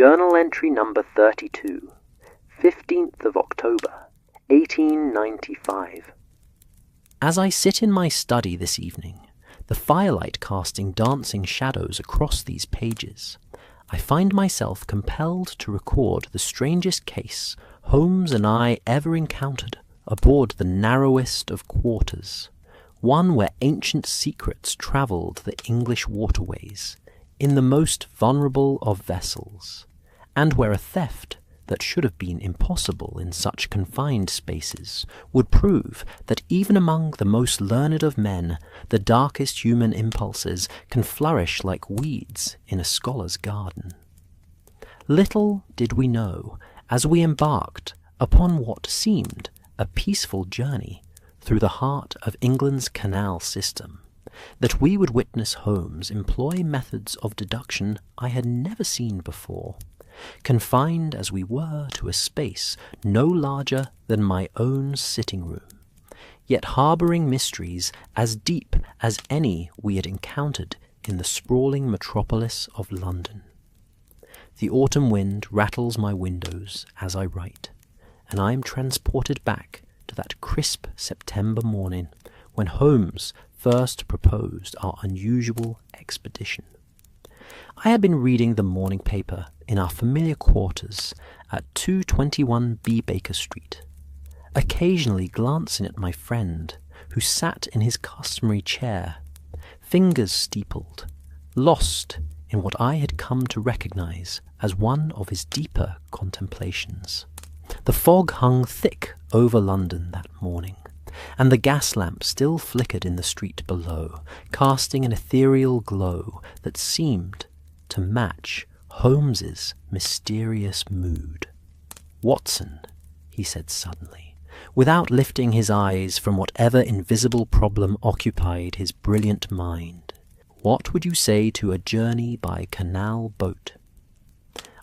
Journal entry number 32, 15th of October, 1895. As I sit in my study this evening, the firelight casting dancing shadows across these pages, I find myself compelled to record the strangest case Holmes and I ever encountered aboard the narrowest of quarters, one where ancient secrets travelled the English waterways, in the most vulnerable of vessels, and where a theft that should have been impossible in such confined spaces would prove that even among the most learned of men, the darkest human impulses can flourish like weeds in a scholar's garden. Little did we know, as we embarked upon what seemed a peaceful journey through the heart of England's canal system, that we would witness Holmes employ methods of deduction I had never seen before, confined as we were to a space no larger than my own sitting room, yet harbouring mysteries as deep as any we had encountered in the sprawling metropolis of London. The autumn wind rattles my windows as I write, and I am transported back to that crisp September morning when Holmes first proposed our unusual expedition. I had been reading the morning paper in our familiar quarters at 221 B. Baker Street, occasionally glancing at my friend, who sat in his customary chair, fingers steepled, lost in what I had come to recognize as one of his deeper contemplations. The fog hung thick over London that morning, and the gas lamp still flickered in the street below, casting an ethereal glow that seemed to match Holmes's mysterious mood. "Watson," he said suddenly, without lifting his eyes from whatever invisible problem occupied his brilliant mind, "what would you say to a journey by canal boat?"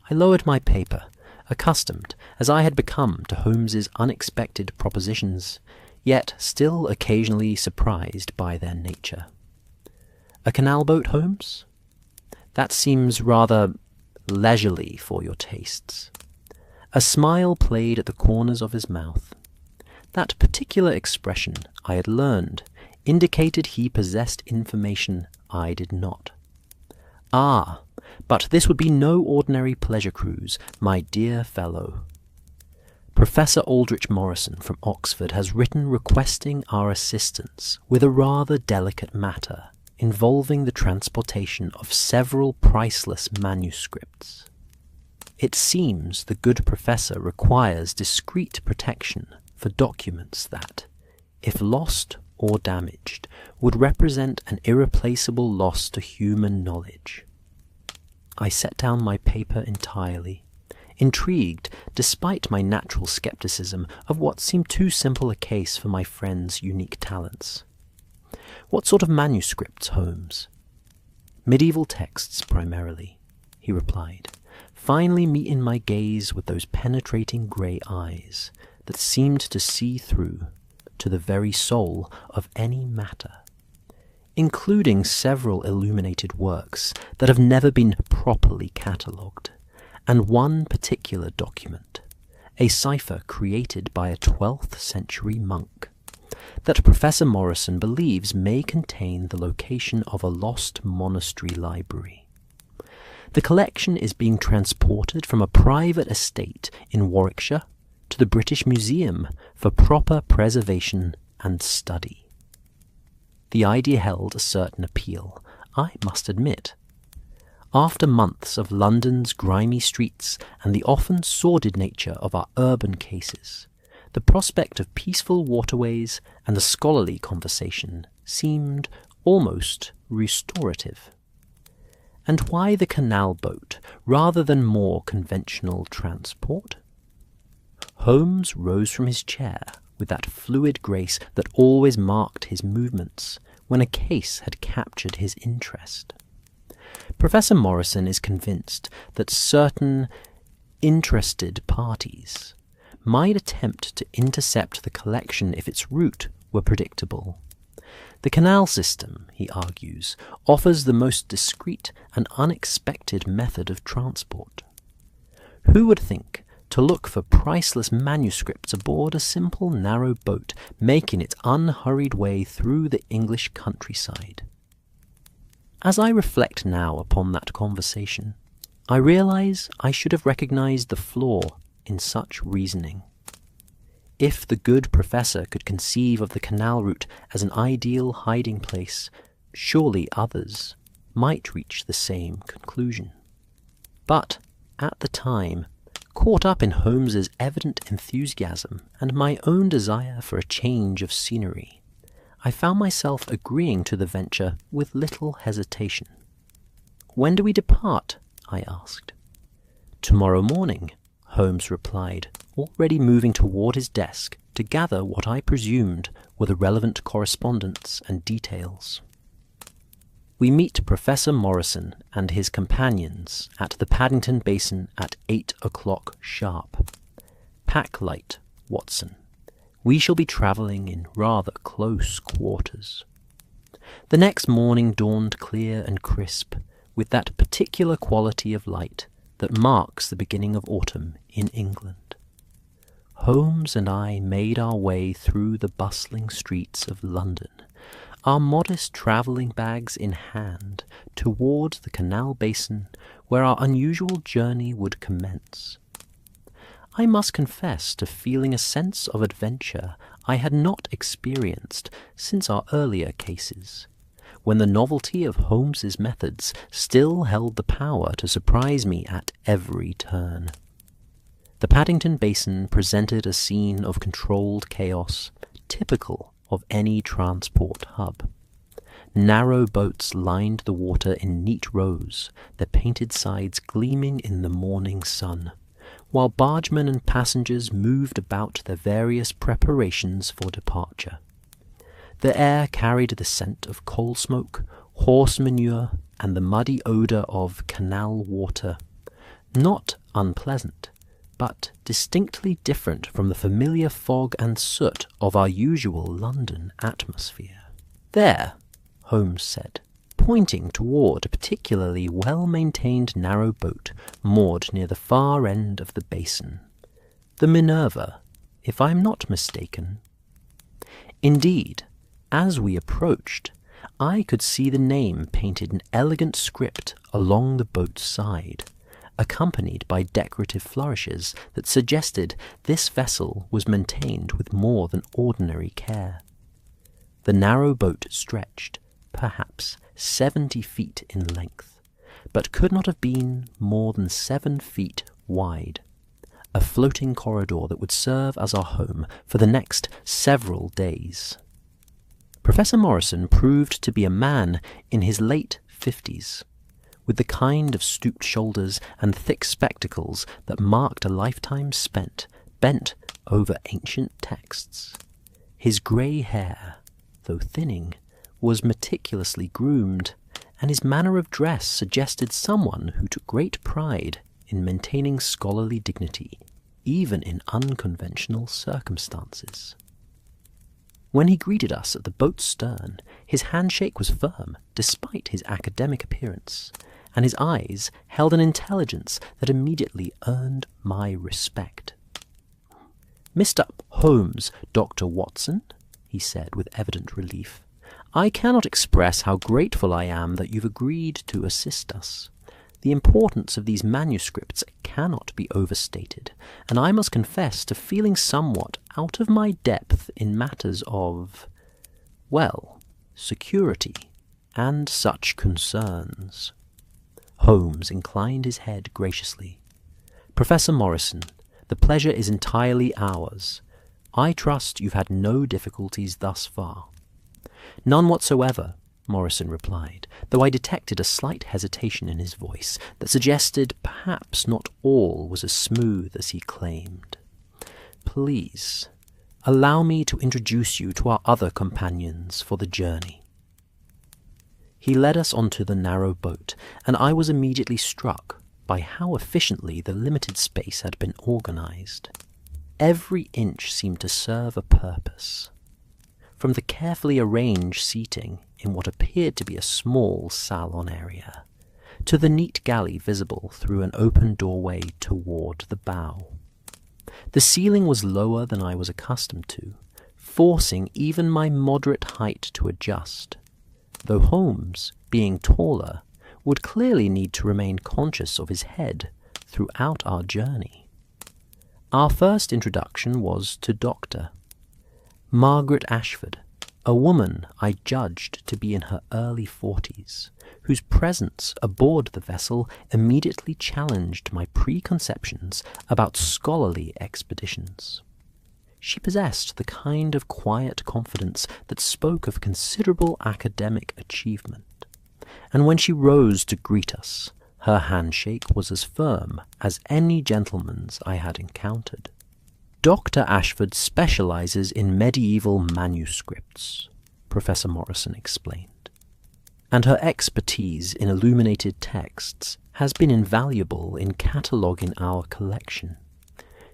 I lowered my paper, accustomed as I had become to Holmes's unexpected propositions, yet still occasionally surprised by their nature. "A canal boat, Holmes? That seems rather leisurely for your tastes." A smile played at the corners of his mouth. That particular expression, I had learned, indicated he possessed information I did not. "Ah, but this would be no ordinary pleasure cruise, my dear fellow. Professor Aldrich Morrison from Oxford has written requesting our assistance with a rather delicate matter involving the transportation of several priceless manuscripts. It seems the good professor requires discreet protection for documents that, if lost or damaged, would represent an irreplaceable loss to human knowledge." I set down my paper entirely, intrigued despite my natural skepticism of what seemed too simple a case for my friend's unique talents. "What sort of manuscripts, Holmes?" "Medieval texts, primarily," he replied, finally meeting my gaze with those penetrating grey eyes that seemed to see through to the very soul of any matter, including several illuminated works that have never been properly catalogued, and one particular document, a cipher created by a 12th century monk, that Professor Morrison believes may contain the location of a lost monastery library. The collection is being transported from a private estate in Warwickshire to the British Museum for proper preservation and study. The idea held a certain appeal, I must admit. After months of London's grimy streets and the often sordid nature of our urban cases, the prospect of peaceful waterways and a scholarly conversation seemed almost restorative. And why the canal boat rather than more conventional transport? Holmes rose from his chair with that fluid grace that always marked his movements when a case had captured his interest. Professor Morrison is convinced that certain interested parties might attempt to intercept the collection if its route were predictable. The canal system, he argues, offers the most discreet and unexpected method of transport. Who would think to look for priceless manuscripts aboard a simple narrow boat making its unhurried way through the English countryside? As I reflect now upon that conversation, I realize I should have recognized the flaw in such reasoning. If the good professor could conceive of the canal route as an ideal hiding place, surely others might reach the same conclusion. But at the time, caught up in Holmes's evident enthusiasm and my own desire for a change of scenery, I found myself agreeing to the venture with little hesitation. "When do we depart?" I asked. "Tomorrow morning," Holmes replied, already moving toward his desk to gather what I presumed were the relevant correspondence and details. We meet Professor Morrison and his companions at the Paddington Basin at 8 o'clock sharp. Pack light, Watson. We shall be travelling in rather close quarters. The next morning dawned clear and crisp, with that particular quality of light that marks the beginning of autumn in England. Holmes and I made our way through the bustling streets of London, our modest travelling bags in hand, towards the Canal Basin where our unusual journey would commence. I must confess to feeling a sense of adventure I had not experienced since our earlier cases, when the novelty of Holmes's methods still held the power to surprise me at every turn. The Paddington Basin presented a scene of controlled chaos, typical of any transport hub. Narrow boats lined the water in neat rows, their painted sides gleaming in the morning sun, while bargemen and passengers moved about their various preparations for departure. The air carried the scent of coal smoke, horse manure, and the muddy odour of canal water, not unpleasant, but distinctly different from the familiar fog and soot of our usual London atmosphere. "There," Holmes said, pointing toward a particularly well-maintained narrow boat moored near the far end of the basin. "The Minerva, if I am not mistaken." Indeed, as we approached, I could see the name painted in elegant script along the boat's side, accompanied by decorative flourishes that suggested this vessel was maintained with more than ordinary care. The narrow boat stretched, perhaps 70 feet in length, but could not have been more than 7 feet wide, a floating corridor that would serve as our home for the next several days. Professor Morrison proved to be a man in his late 50s, with the kind of stooped shoulders and thick spectacles that marked a lifetime spent bent over ancient texts. His grey hair, though thinning, was meticulously groomed, and his manner of dress suggested someone who took great pride in maintaining scholarly dignity, even in unconventional circumstances. When he greeted us at the boat's stern, his handshake was firm despite his academic appearance, and his eyes held an intelligence that immediately earned my respect. "Mr. Holmes, Dr. Watson," he said with evident relief, "I cannot express how grateful I am that you've agreed to assist us. The importance of these manuscripts cannot be overstated, and I must confess to feeling somewhat out of my depth in matters of, well, security and such concerns." Holmes inclined his head graciously. "Professor Morrison, the pleasure is entirely ours. I trust you've had no difficulties thus far." "None whatsoever," Morrison replied, though I detected a slight hesitation in his voice that suggested perhaps not all was as smooth as he claimed. "Please, allow me to introduce you to our other companions for the journey." He led us onto the narrow boat, and I was immediately struck by how efficiently the limited space had been organized. Every inch seemed to serve a purpose. From the carefully arranged seating in what appeared to be a small salon area, to the neat galley visible through an open doorway toward the bow. The ceiling was lower than I was accustomed to, forcing even my moderate height to adjust, though Holmes, being taller, would clearly need to remain conscious of his head throughout our journey. Our first introduction was to Dr. Margaret Ashford, a woman I judged to be in her early 40s, whose presence aboard the vessel immediately challenged my preconceptions about scholarly expeditions. She possessed the kind of quiet confidence that spoke of considerable academic achievement, and when she rose to greet us, her handshake was as firm as any gentleman's I had encountered. Dr. Ashford specializes in medieval manuscripts, Professor Morrison explained, and her expertise in illuminated texts has been invaluable in cataloguing our collection.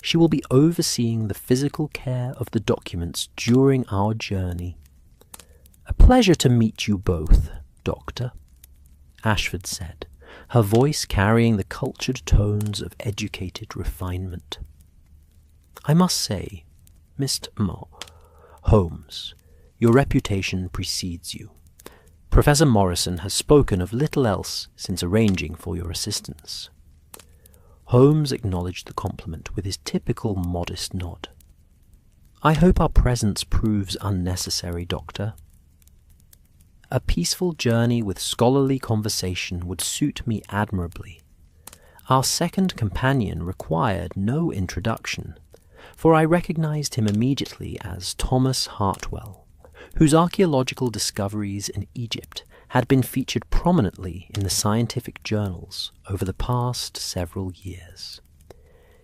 She will be overseeing the physical care of the documents during our journey. "A pleasure to meet you both, Doctor," Ashford said, her voice carrying the cultured tones of educated refinement. "I must say, Mr. Holmes, your reputation precedes you. Professor Morrison has spoken of little else since arranging for your assistance." Holmes acknowledged the compliment with his typical modest nod. "I hope our presence proves unnecessary, Doctor. A peaceful journey with scholarly conversation would suit me admirably. Our second companion required no introduction, for I recognized him immediately as Thomas Hartwell, whose archaeological discoveries in Egypt had been featured prominently in the scientific journals over the past several years.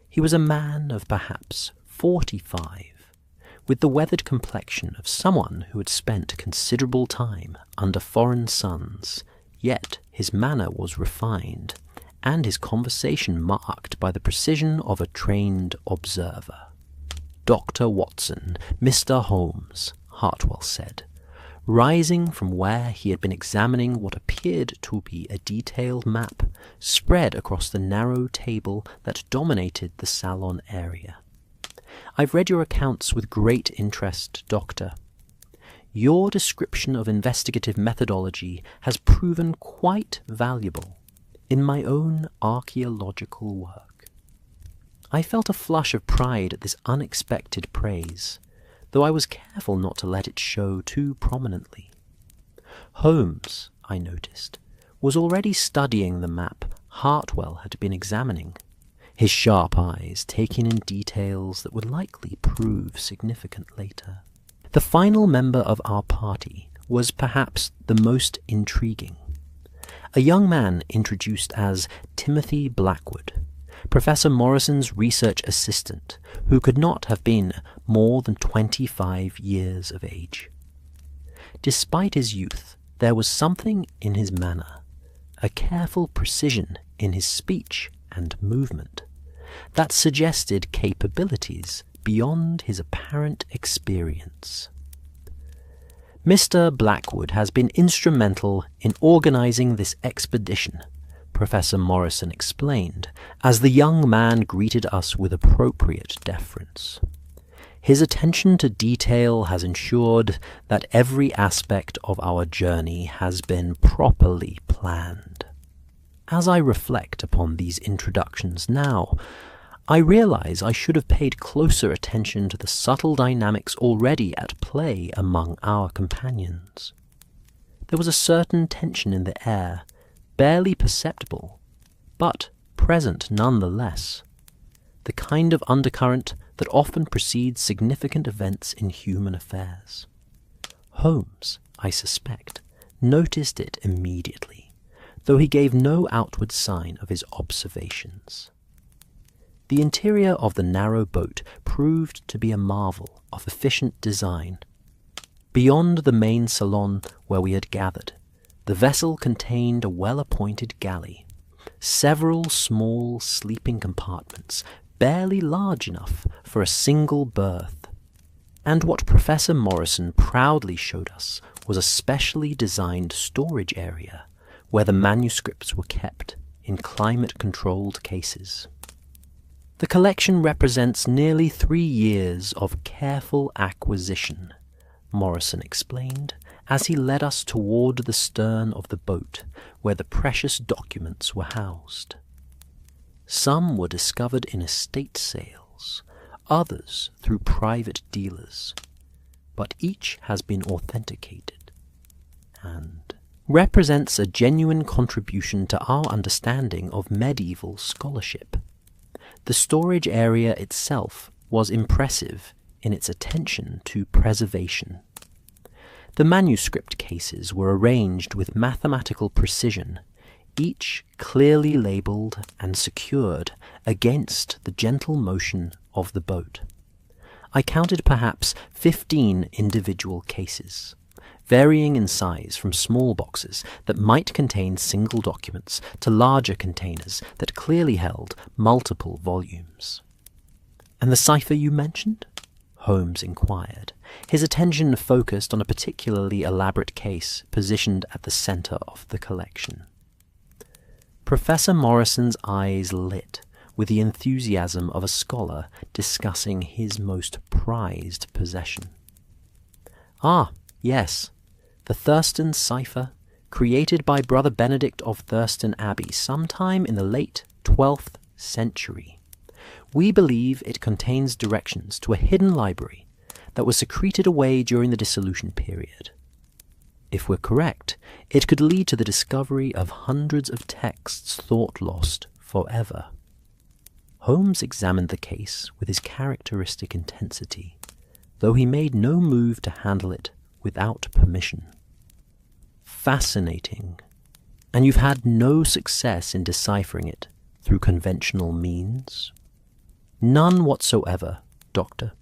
He was a man of perhaps 45, with the weathered complexion of someone who had spent considerable time under foreign suns, yet his manner was refined, and his conversation marked by the precision of a trained observer. "Dr. Watson, Mr. Holmes," Hartwell said, rising from where he had been examining what appeared to be a detailed map spread across the narrow table that dominated the salon area. "I've read your accounts with great interest, Doctor. Your description of investigative methodology has proven quite valuable in my own archaeological work." I felt a flush of pride at this unexpected praise, though I was careful not to let it show too prominently. Holmes, I noticed, was already studying the map Hartwell had been examining, his sharp eyes taking in details that would likely prove significant later. The final member of our party was perhaps the most intriguing. A young man introduced as Timothy Blackwood, Professor Morrison's research assistant, who could not have been more than 25 years of age. Despite his youth, there was something in his manner, a careful precision in his speech and movement, that suggested capabilities beyond his apparent experience. "Mr. Blackwood has been instrumental in organizing this expedition," Professor Morrison explained, as the young man greeted us with appropriate deference. "His attention to detail has ensured that every aspect of our journey has been properly planned." As I reflect upon these introductions now, I realize I should have paid closer attention to the subtle dynamics already at play among our companions. There was a certain tension in the air, barely perceptible, but present nonetheless, the kind of undercurrent that often precedes significant events in human affairs. Holmes, I suspect, noticed it immediately, though he gave no outward sign of his observations. The interior of the narrow boat proved to be a marvel of efficient design. Beyond the main salon where we had gathered, the vessel contained a well-appointed galley, several small sleeping compartments barely large enough for a single berth, and what Professor Morrison proudly showed us was a specially designed storage area where the manuscripts were kept in climate-controlled cases. The collection represents nearly 3 years of careful acquisition, Morrison explained, as he led us toward the stern of the boat where the precious documents were housed. Some were discovered in estate sales, others through private dealers, but each has been authenticated and represents a genuine contribution to our understanding of medieval scholarship. The storage area itself was impressive in its attention to preservation. The manuscript cases were arranged with mathematical precision, each clearly labelled and secured against the gentle motion of the boat. I counted perhaps 15 individual cases, varying in size from small boxes that might contain single documents to larger containers that clearly held multiple volumes. "And the cipher you mentioned?" Holmes inquired, his attention focused on a particularly elaborate case positioned at the centre of the collection. Professor Morrison's eyes lit with the enthusiasm of a scholar discussing his most prized possession. "Ah, yes, the Thurston Cipher, created by Brother Benedict of Thurston Abbey sometime in the late 12th century. We believe it contains directions to a hidden library that was secreted away during the dissolution period. If we're correct, it could lead to the discovery of hundreds of texts thought lost forever." Holmes examined the case with his characteristic intensity, though he made no move to handle it without permission. "Fascinating. And you've had no success in deciphering it through conventional means?" "None whatsoever, Doctor,"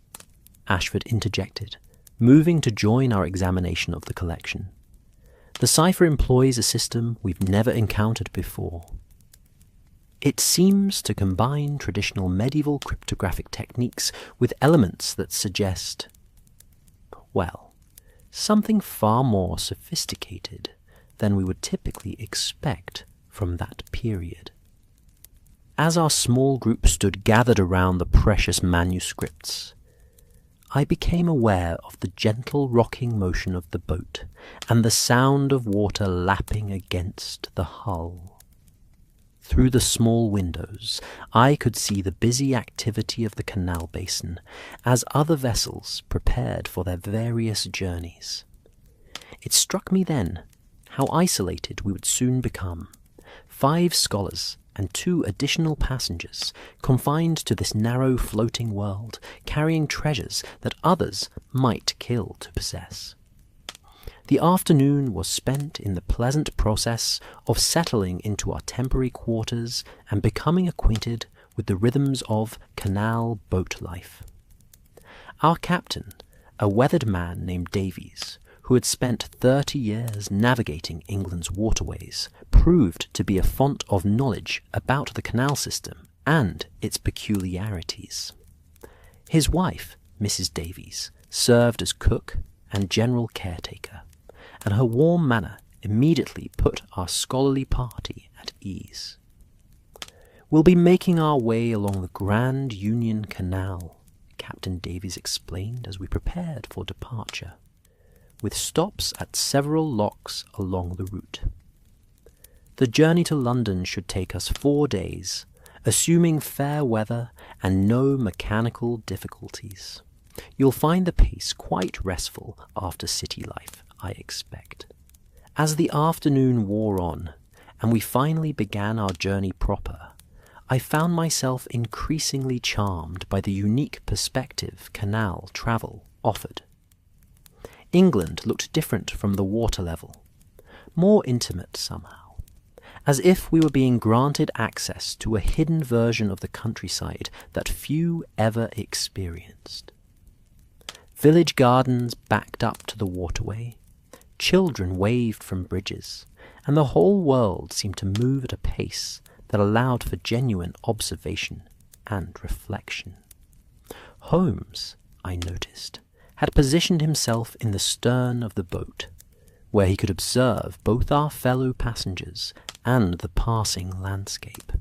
Ashford interjected, moving to join our examination of the collection. "The cipher employs a system we've never encountered before. It seems to combine traditional medieval cryptographic techniques with elements that suggest, well, something far more sophisticated than we would typically expect from that period." As our small group stood gathered around the precious manuscripts, I became aware of the gentle rocking motion of the boat and the sound of water lapping against the hull. Through the small windows, I could see the busy activity of the canal basin as other vessels prepared for their various journeys. It struck me then how isolated we would soon become, 5 scholars and 2 additional passengers, confined to this narrow floating world, carrying treasures that others might kill to possess. The afternoon was spent in the pleasant process of settling into our temporary quarters and becoming acquainted with the rhythms of Canal boat life. Our captain, a weathered man named Davies, who had spent 30 years navigating England's waterways, proved to be a font of knowledge about the canal system and its peculiarities. His wife, Mrs. Davies, served as cook and general caretaker, and her warm manner immediately put our scholarly party at ease. "We'll be making our way along the Grand Union Canal," Captain Davies explained as we prepared for departure, with stops at several locks along the route. "The journey to London should take us 4 days, assuming fair weather and no mechanical difficulties. You'll find the pace quite restful after city life, I expect." As the afternoon wore on, and we finally began our journey proper, I found myself increasingly charmed by the unique perspective canal travel offered. England looked different from the water level, more intimate somehow, as if we were being granted access to a hidden version of the countryside that few ever experienced. Village gardens backed up to the waterway, children waved from bridges, and the whole world seemed to move at a pace that allowed for genuine observation and reflection. Holmes, I noticed, had positioned himself in the stern of the boat, where he could observe both our fellow passengers and the passing landscape.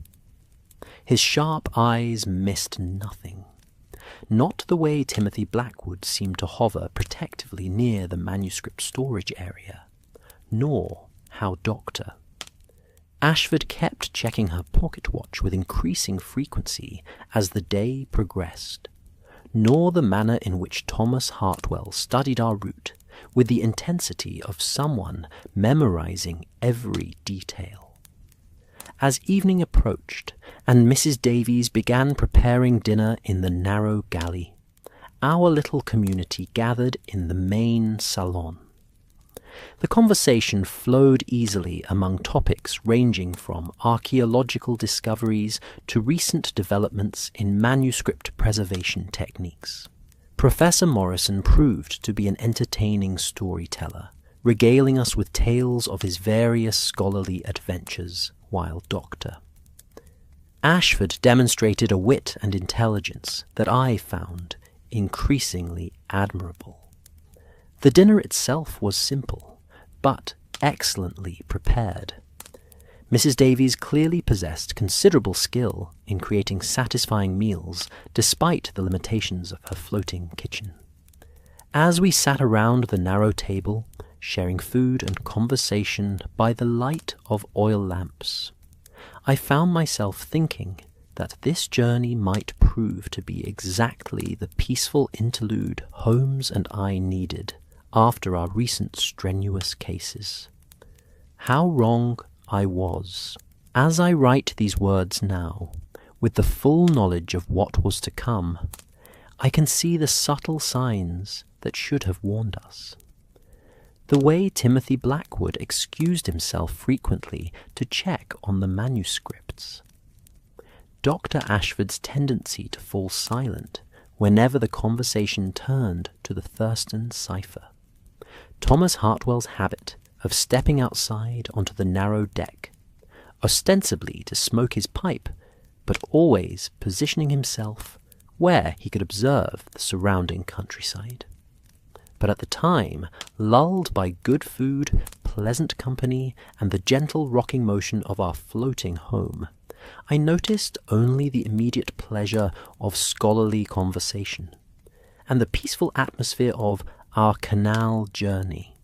His sharp eyes missed nothing. Not the way Timothy Blackwood seemed to hover protectively near the manuscript storage area, nor how Dr. Ashford kept checking her pocket watch with increasing frequency as the day progressed, nor the manner in which Thomas Hartwell studied our route with the intensity of someone memorizing every detail. As evening approached and Mrs. Davies began preparing dinner in the narrow galley, our little community gathered in the main salon. The conversation flowed easily among topics ranging from archaeological discoveries to recent developments in manuscript preservation techniques. Professor Morrison proved to be an entertaining storyteller, regaling us with tales of his various scholarly adventures, while Dr. Ashford demonstrated a wit and intelligence that I found increasingly admirable. The dinner itself was simple, but excellently prepared. Mrs. Davies clearly possessed considerable skill in creating satisfying meals despite the limitations of her floating kitchen. As we sat around the narrow table, sharing food and conversation by the light of oil lamps, I found myself thinking that this journey might prove to be exactly the peaceful interlude Holmes and I needed after our recent strenuous cases. How wrong I was. As I write these words now, with the full knowledge of what was to come, I can see the subtle signs that should have warned us. The way Timothy Blackwood excused himself frequently to check on the manuscripts. Dr. Ashford's tendency to fall silent whenever the conversation turned to the Thurston Cipher. Thomas Hartwell's habit of stepping outside onto the narrow deck, ostensibly to smoke his pipe, but always positioning himself where he could observe the surrounding countryside. But at the time, lulled by good food, pleasant company, and the gentle rocking motion of our floating home, I noticed only the immediate pleasure of scholarly conversation, and the peaceful atmosphere of our Canal journey.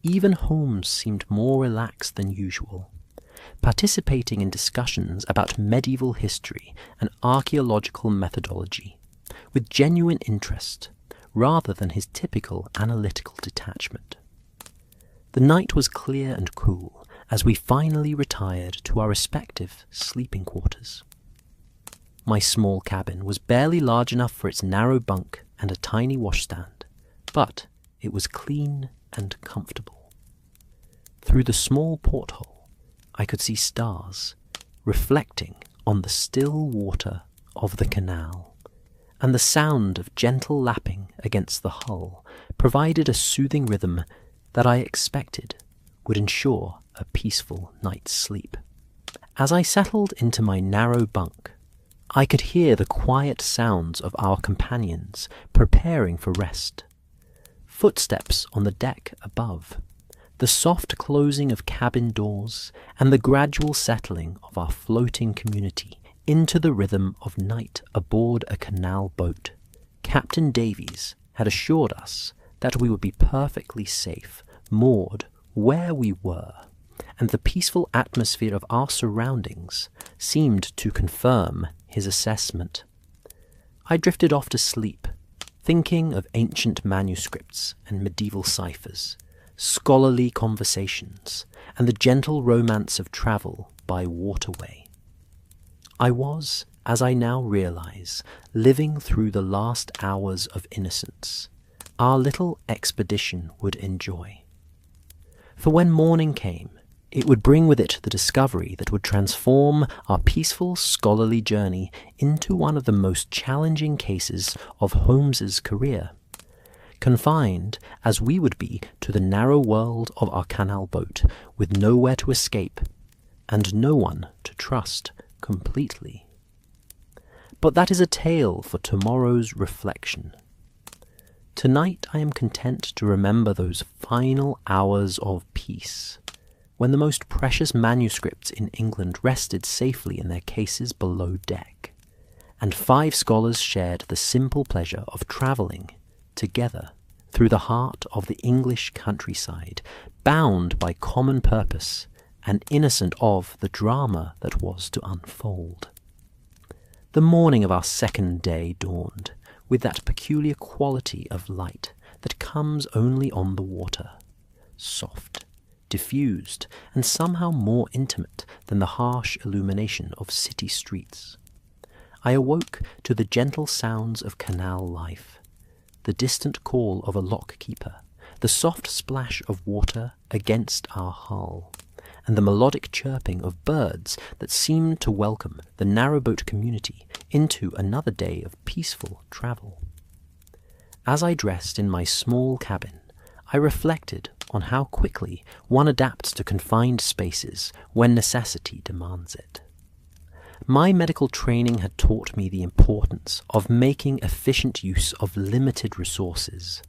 Even Holmes seemed more relaxed than usual, participating in discussions about medieval history and archaeological methodology, with genuine interest, rather than his typical analytical detachment. The night was clear and cool as we finally retired to our respective sleeping quarters. My small cabin was barely large enough for its narrow bunk and a tiny washstand, but it was clean and comfortable. Through the small porthole, I could see stars reflecting on the still water of the canal, and the sound of gentle lapping against the hull provided a soothing rhythm that I expected would ensure a peaceful night's sleep. As I settled into my narrow bunk, I could hear the quiet sounds of our companions preparing for rest. Footsteps on the deck above, the soft closing of cabin doors, and the gradual settling of our floating community into the rhythm of night aboard a canal boat. Captain Davies had assured us that we would be perfectly safe, moored where we were, and the peaceful atmosphere of our surroundings seemed to confirm his assessment. I drifted off to sleep, thinking of ancient manuscripts and medieval ciphers, scholarly conversations, and the gentle romance of travel by waterway. I was, as I now realize, living through the last hours of innocence our little expedition would enjoy. For when morning came, it would bring with it the discovery that would transform our peaceful scholarly journey into one of the most challenging cases of Holmes's career, confined as we would be to the narrow world of our canal boat, with nowhere to escape and no one to trust completely. But that is a tale for tomorrow's reflection. Tonight I am content to remember those final hours of peace, when the most precious manuscripts in England rested safely in their cases below deck, and 5 scholars shared the simple pleasure of travelling together through the heart of the English countryside, bound by common purpose and innocent of the drama that was to unfold. The morning of our second day dawned with that peculiar quality of light that comes only on the water, soft, diffused, and somehow more intimate than the harsh illumination of city streets. I awoke to the gentle sounds of canal life, the distant call of a lock-keeper, the soft splash of water against our hull, and the melodic chirping of birds that seemed to welcome the narrowboat community into another day of peaceful travel. As I dressed in my small cabin, I reflected on how quickly one adapts to confined spaces when necessity demands it. My medical training had taught me the importance of making efficient use of limited resources,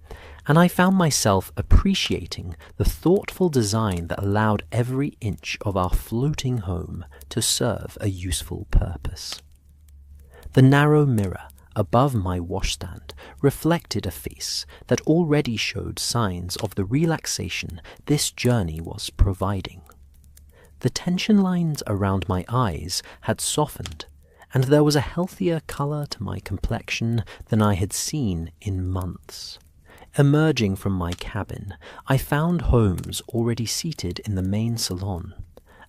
and I found myself appreciating the thoughtful design that allowed every inch of our floating home to serve a useful purpose. The narrow mirror above my washstand reflected a face that already showed signs of the relaxation this journey was providing. The tension lines around my eyes had softened, and there was a healthier colour to my complexion than I had seen in months. Emerging from my cabin, I found Holmes already seated in the main salon,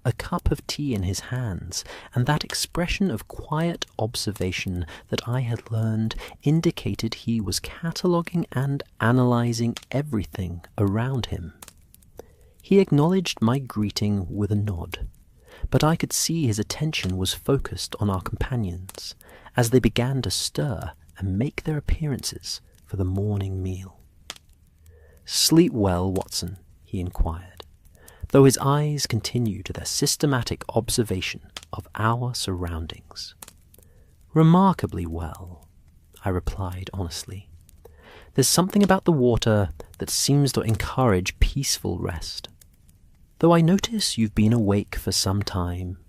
a cup of tea in his hands, and that expression of quiet observation that I had learned indicated he was cataloguing and analysing everything around him. He acknowledged my greeting with a nod, but I could see his attention was focused on our companions as they began to stir and make their appearances for the morning meal. "Sleep well, Watson?" he inquired, though his eyes continued their systematic observation of our surroundings. "Remarkably well," I replied honestly. "There's something about the water that seems to encourage peaceful rest. Though I notice you've been awake for some time."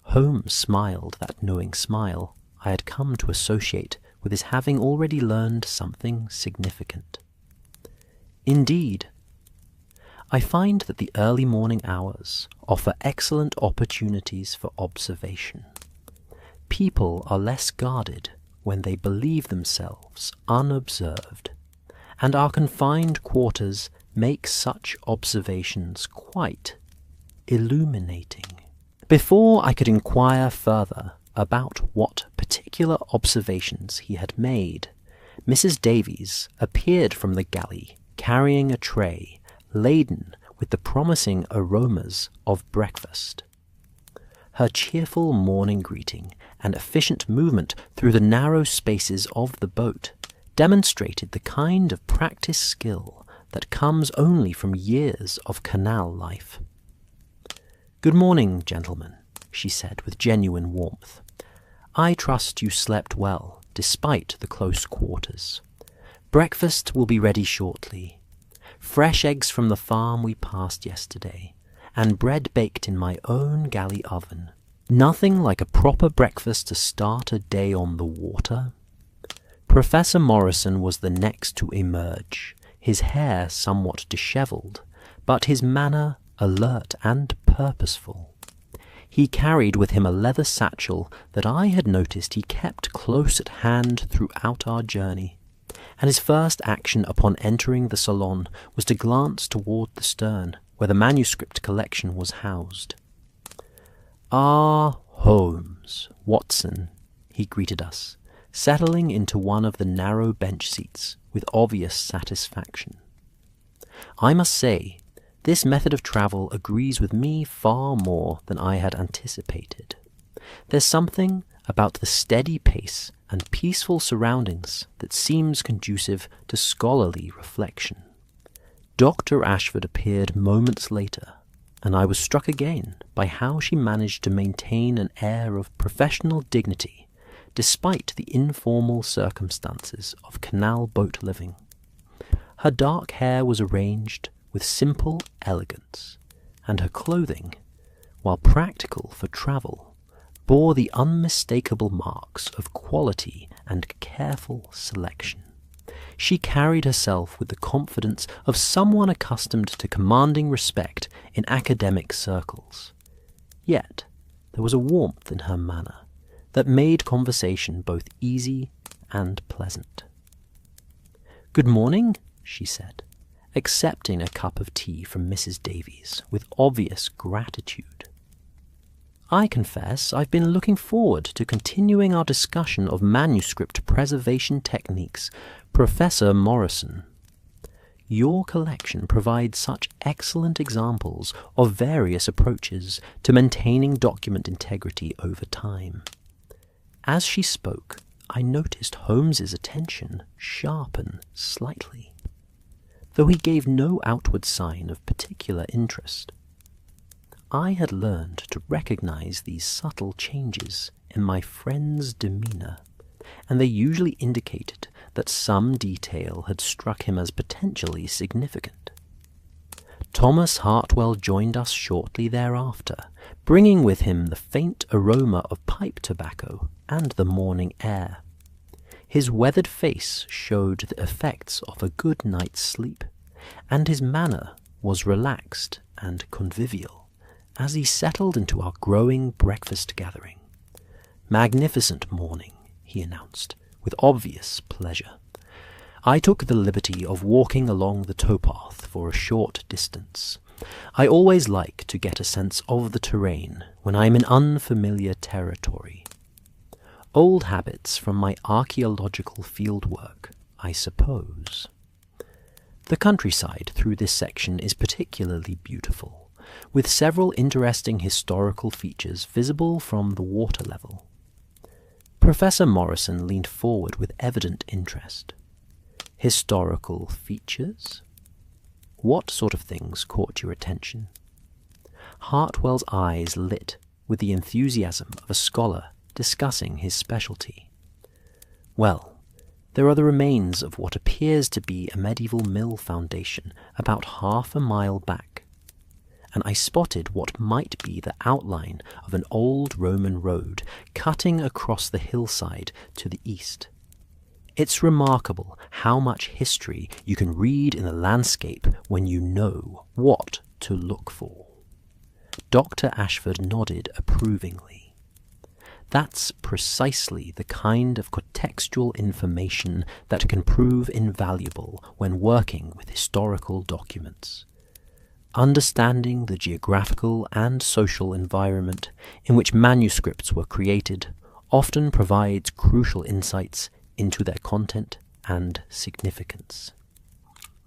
Holmes smiled that knowing smile I had come to associate with his having already learned something significant. "Indeed. I find that the early morning hours offer excellent opportunities for observation. People are less guarded when they believe themselves unobserved, and our confined quarters make such observations quite illuminating." Before I could inquire further about what particular observations he had made, Mrs. Davies appeared from the galley carrying a tray laden with the promising aromas of breakfast. Her cheerful morning greeting and efficient movement through the narrow spaces of the boat demonstrated the kind of practiced skill that comes only from years of canal life. "Good morning, gentlemen," she said with genuine warmth. "I trust you slept well, despite the close quarters. Breakfast will be ready shortly. Fresh eggs from the farm we passed yesterday, and bread baked in my own galley oven. Nothing like a proper breakfast to start a day on the water." Professor Morrison was the next to emerge, his hair somewhat dishevelled, but his manner alert and purposeful. He carried with him a leather satchel that I had noticed he kept close at hand throughout our journey, and his first action upon entering the salon was to glance toward the stern, where the manuscript collection was housed. "Ah, Holmes, Watson," he greeted us, settling into one of the narrow bench seats with obvious satisfaction. "I must say, this method of travel agrees with me far more than I had anticipated. There's something about the steady pace and peaceful surroundings that seems conducive to scholarly reflection." Dr. Ashford appeared moments later, and I was struck again by how she managed to maintain an air of professional dignity despite the informal circumstances of canal boat living. Her dark hair was arranged with simple elegance, and her clothing, while practical for travel, bore the unmistakable marks of quality and careful selection. She carried herself with the confidence of someone accustomed to commanding respect in academic circles. Yet there was a warmth in her manner that made conversation both easy and pleasant. "Good morning," she said, accepting a cup of tea from Mrs. Davies with obvious gratitude. "I confess I've been looking forward to continuing our discussion of manuscript preservation techniques, Professor Morrison. Your collection provides such excellent examples of various approaches to maintaining document integrity over time." As she spoke, I noticed Holmes's attention sharpen slightly, though he gave no outward sign of particular interest. I had learned to recognize these subtle changes in my friend's demeanor, and they usually indicated that some detail had struck him as potentially significant. Thomas Hartwell joined us shortly thereafter, bringing with him the faint aroma of pipe tobacco and the morning air. His weathered face showed the effects of a good night's sleep, and his manner was relaxed and convivial as he settled into our growing breakfast gathering. "Magnificent morning," he announced, with obvious pleasure. I took the liberty of walking along the towpath for a short distance. I always like to get a sense of the terrain when I am in unfamiliar territory. Old habits from my archaeological fieldwork, I suppose. The countryside through this section is particularly beautiful, with several interesting historical features visible from the water level. Professor Morrison leaned forward with evident interest. "Historical features? What sort of things caught your attention?" Hartwell's eyes lit with the enthusiasm of a scholar discussing his specialty. "Well, there are the remains of what appears to be a medieval mill foundation about half a mile back, and I spotted what might be the outline of an old Roman road cutting across the hillside to the east. It's remarkable how much history you can read in the landscape when you know what to look for." Dr. Ashford nodded approvingly. "That's precisely the kind of contextual information that can prove invaluable when working with historical documents. Understanding the geographical and social environment in which manuscripts were created often provides crucial insights into their content and significance."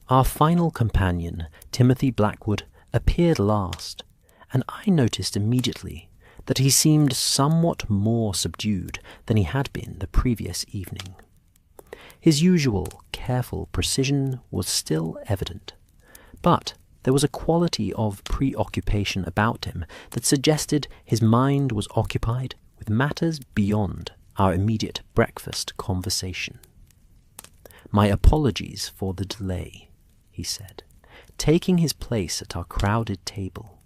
Our final companion, Timothy Blackwood, appeared last, and I noticed immediately that he seemed somewhat more subdued than he had been the previous evening. His usual careful precision was still evident, but there was a quality of preoccupation about him that suggested his mind was occupied with matters beyond our immediate breakfast conversation. "My apologies for the delay," he said, taking his place at our crowded table.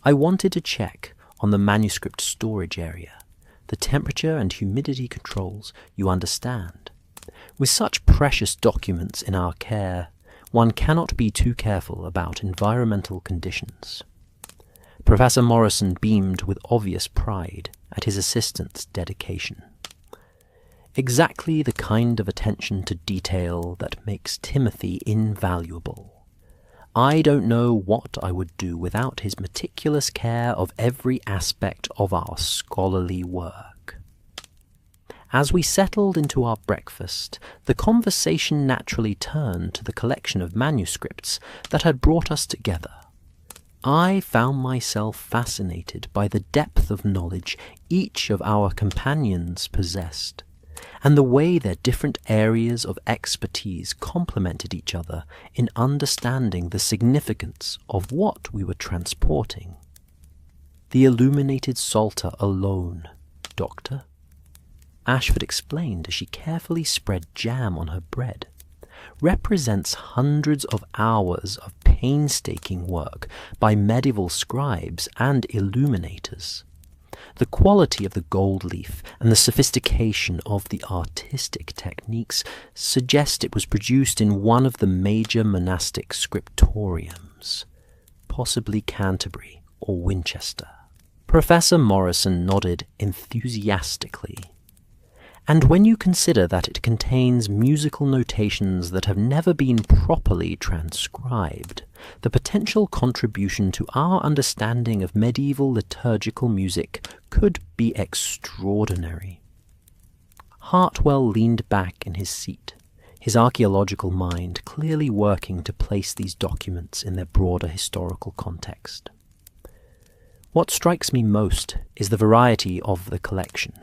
"I wanted to check on the manuscript storage area, the temperature and humidity controls, you understand. With such precious documents in our care, one cannot be too careful about environmental conditions." Professor Morrison beamed with obvious pride at his assistant's dedication. "Exactly the kind of attention to detail that makes Timothy invaluable. I don't know what I would do without his meticulous care of every aspect of our scholarly work." As we settled into our breakfast, the conversation naturally turned to the collection of manuscripts that had brought us together. I found myself fascinated by the depth of knowledge each of our companions possessed, and the way their different areas of expertise complemented each other in understanding the significance of what we were transporting. "The illuminated psalter alone, Doctor," Ashford explained as she carefully spread jam on her bread. represents hundreds of hours of painstaking work by medieval scribes and illuminators. The quality of the gold leaf and the sophistication of the artistic techniques suggest it was produced in one of the major monastic scriptoriums, possibly Canterbury or Winchester. Professor Morrison nodded enthusiastically. And when you consider that it contains musical notations that have never been properly transcribed, the potential contribution to our understanding of medieval liturgical music could be extraordinary. Hartwell leaned back in his seat, his archaeological mind clearly working to place these documents in their broader historical context. What strikes me most is the variety of the collection.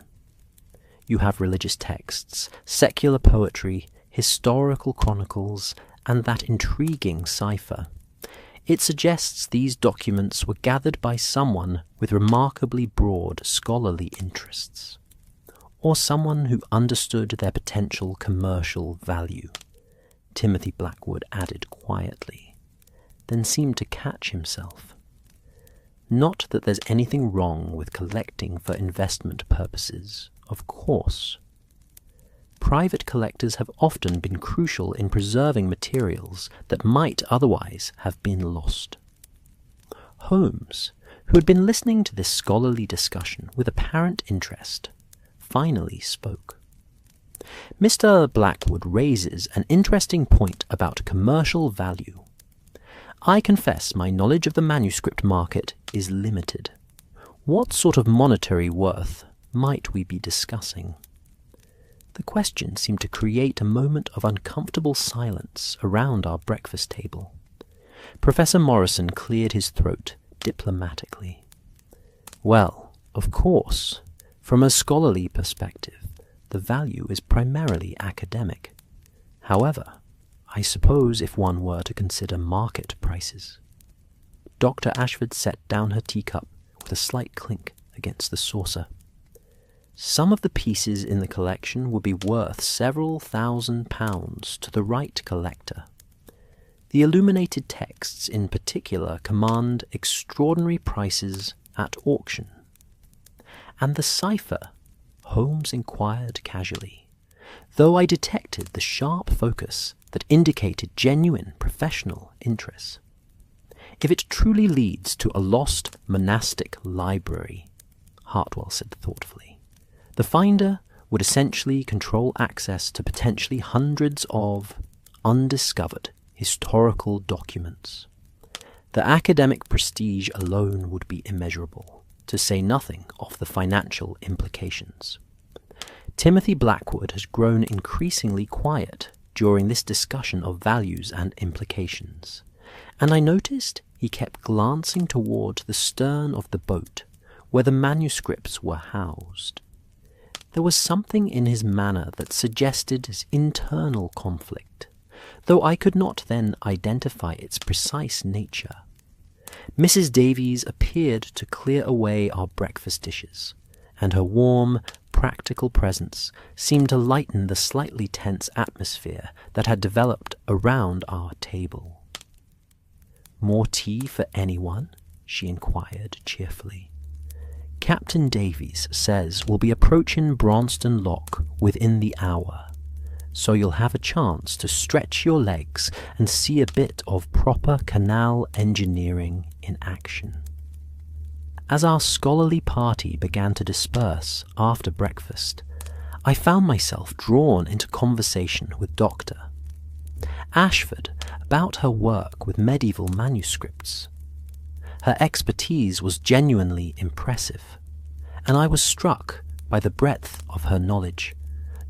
You have religious texts, secular poetry, historical chronicles, and that intriguing cipher. It suggests these documents were gathered by someone with remarkably broad scholarly interests, or someone who understood their potential commercial value, Timothy Blackwood added quietly, then seemed to catch himself. Not that there's anything wrong with collecting for investment purposes, of course. Private collectors have often been crucial in preserving materials that might otherwise have been lost. Holmes, who had been listening to this scholarly discussion with apparent interest, finally spoke. Mr. Blackwood raises an interesting point about commercial value. I confess my knowledge of the manuscript market is limited. What sort of monetary worth might we be discussing? The question seemed to create a moment of uncomfortable silence around our breakfast table. Professor Morrison cleared his throat diplomatically. Well, of course, from a scholarly perspective, the value is primarily academic. However, I suppose if one were to consider market prices. Dr. Ashford set down her teacup with a slight clink against the saucer. Some of the pieces in the collection would be worth several £1,000s to the right collector. The illuminated texts in particular command extraordinary prices at auction. And the cipher? Holmes inquired casually, though I detected the sharp focus that indicated genuine professional interest. If it truly leads to a lost monastic library, Hartwell said thoughtfully, the finder would essentially control access to potentially hundreds of undiscovered historical documents. The academic prestige alone would be immeasurable, to say nothing of the financial implications. Timothy Blackwood has grown increasingly quiet during this discussion of values and implications, and I noticed he kept glancing toward the stern of the boat where the manuscripts were housed. There was something in his manner that suggested his internal conflict, though I could not then identify its precise nature. Mrs. Davies appeared to clear away our breakfast dishes, and her warm, practical presence seemed to lighten the slightly tense atmosphere that had developed around our table. "More tea for anyone?" she inquired cheerfully. "Captain Davies says we'll be approaching Braunston Lock within the hour, so you'll have a chance to stretch your legs and see a bit of proper canal engineering in action." As our scholarly party began to disperse after breakfast, I found myself drawn into conversation with Dr. Ashford about her work with medieval manuscripts. Her expertise was genuinely impressive, and I was struck by the breadth of her knowledge,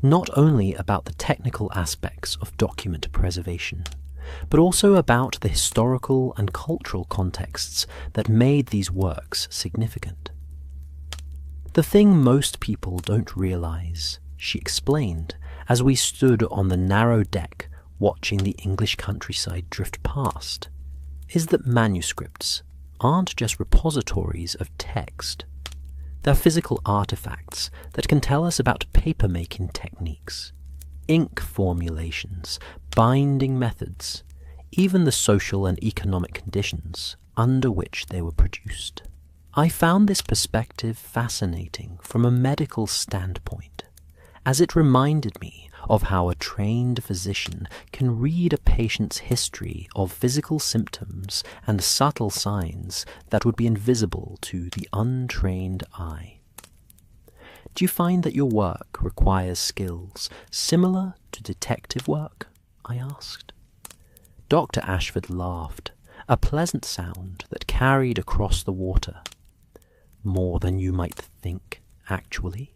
not only about the technical aspects of document preservation, but also about the historical and cultural contexts that made these works significant. "The thing most people don't realize," she explained as we stood on the narrow deck watching the English countryside drift past, "is that manuscripts aren't just repositories of text. They're physical artifacts that can tell us about paper-making techniques, ink formulations, binding methods, even the social and economic conditions under which they were produced. I found this perspective fascinating from a medical standpoint, as it reminded me of how a trained physician can read a patient's history of physical symptoms and subtle signs that would be invisible to the untrained eye. Do you find that your work requires skills similar to detective work? I asked. Dr. Ashford laughed, a pleasant sound that carried across the water. More than you might think, actually.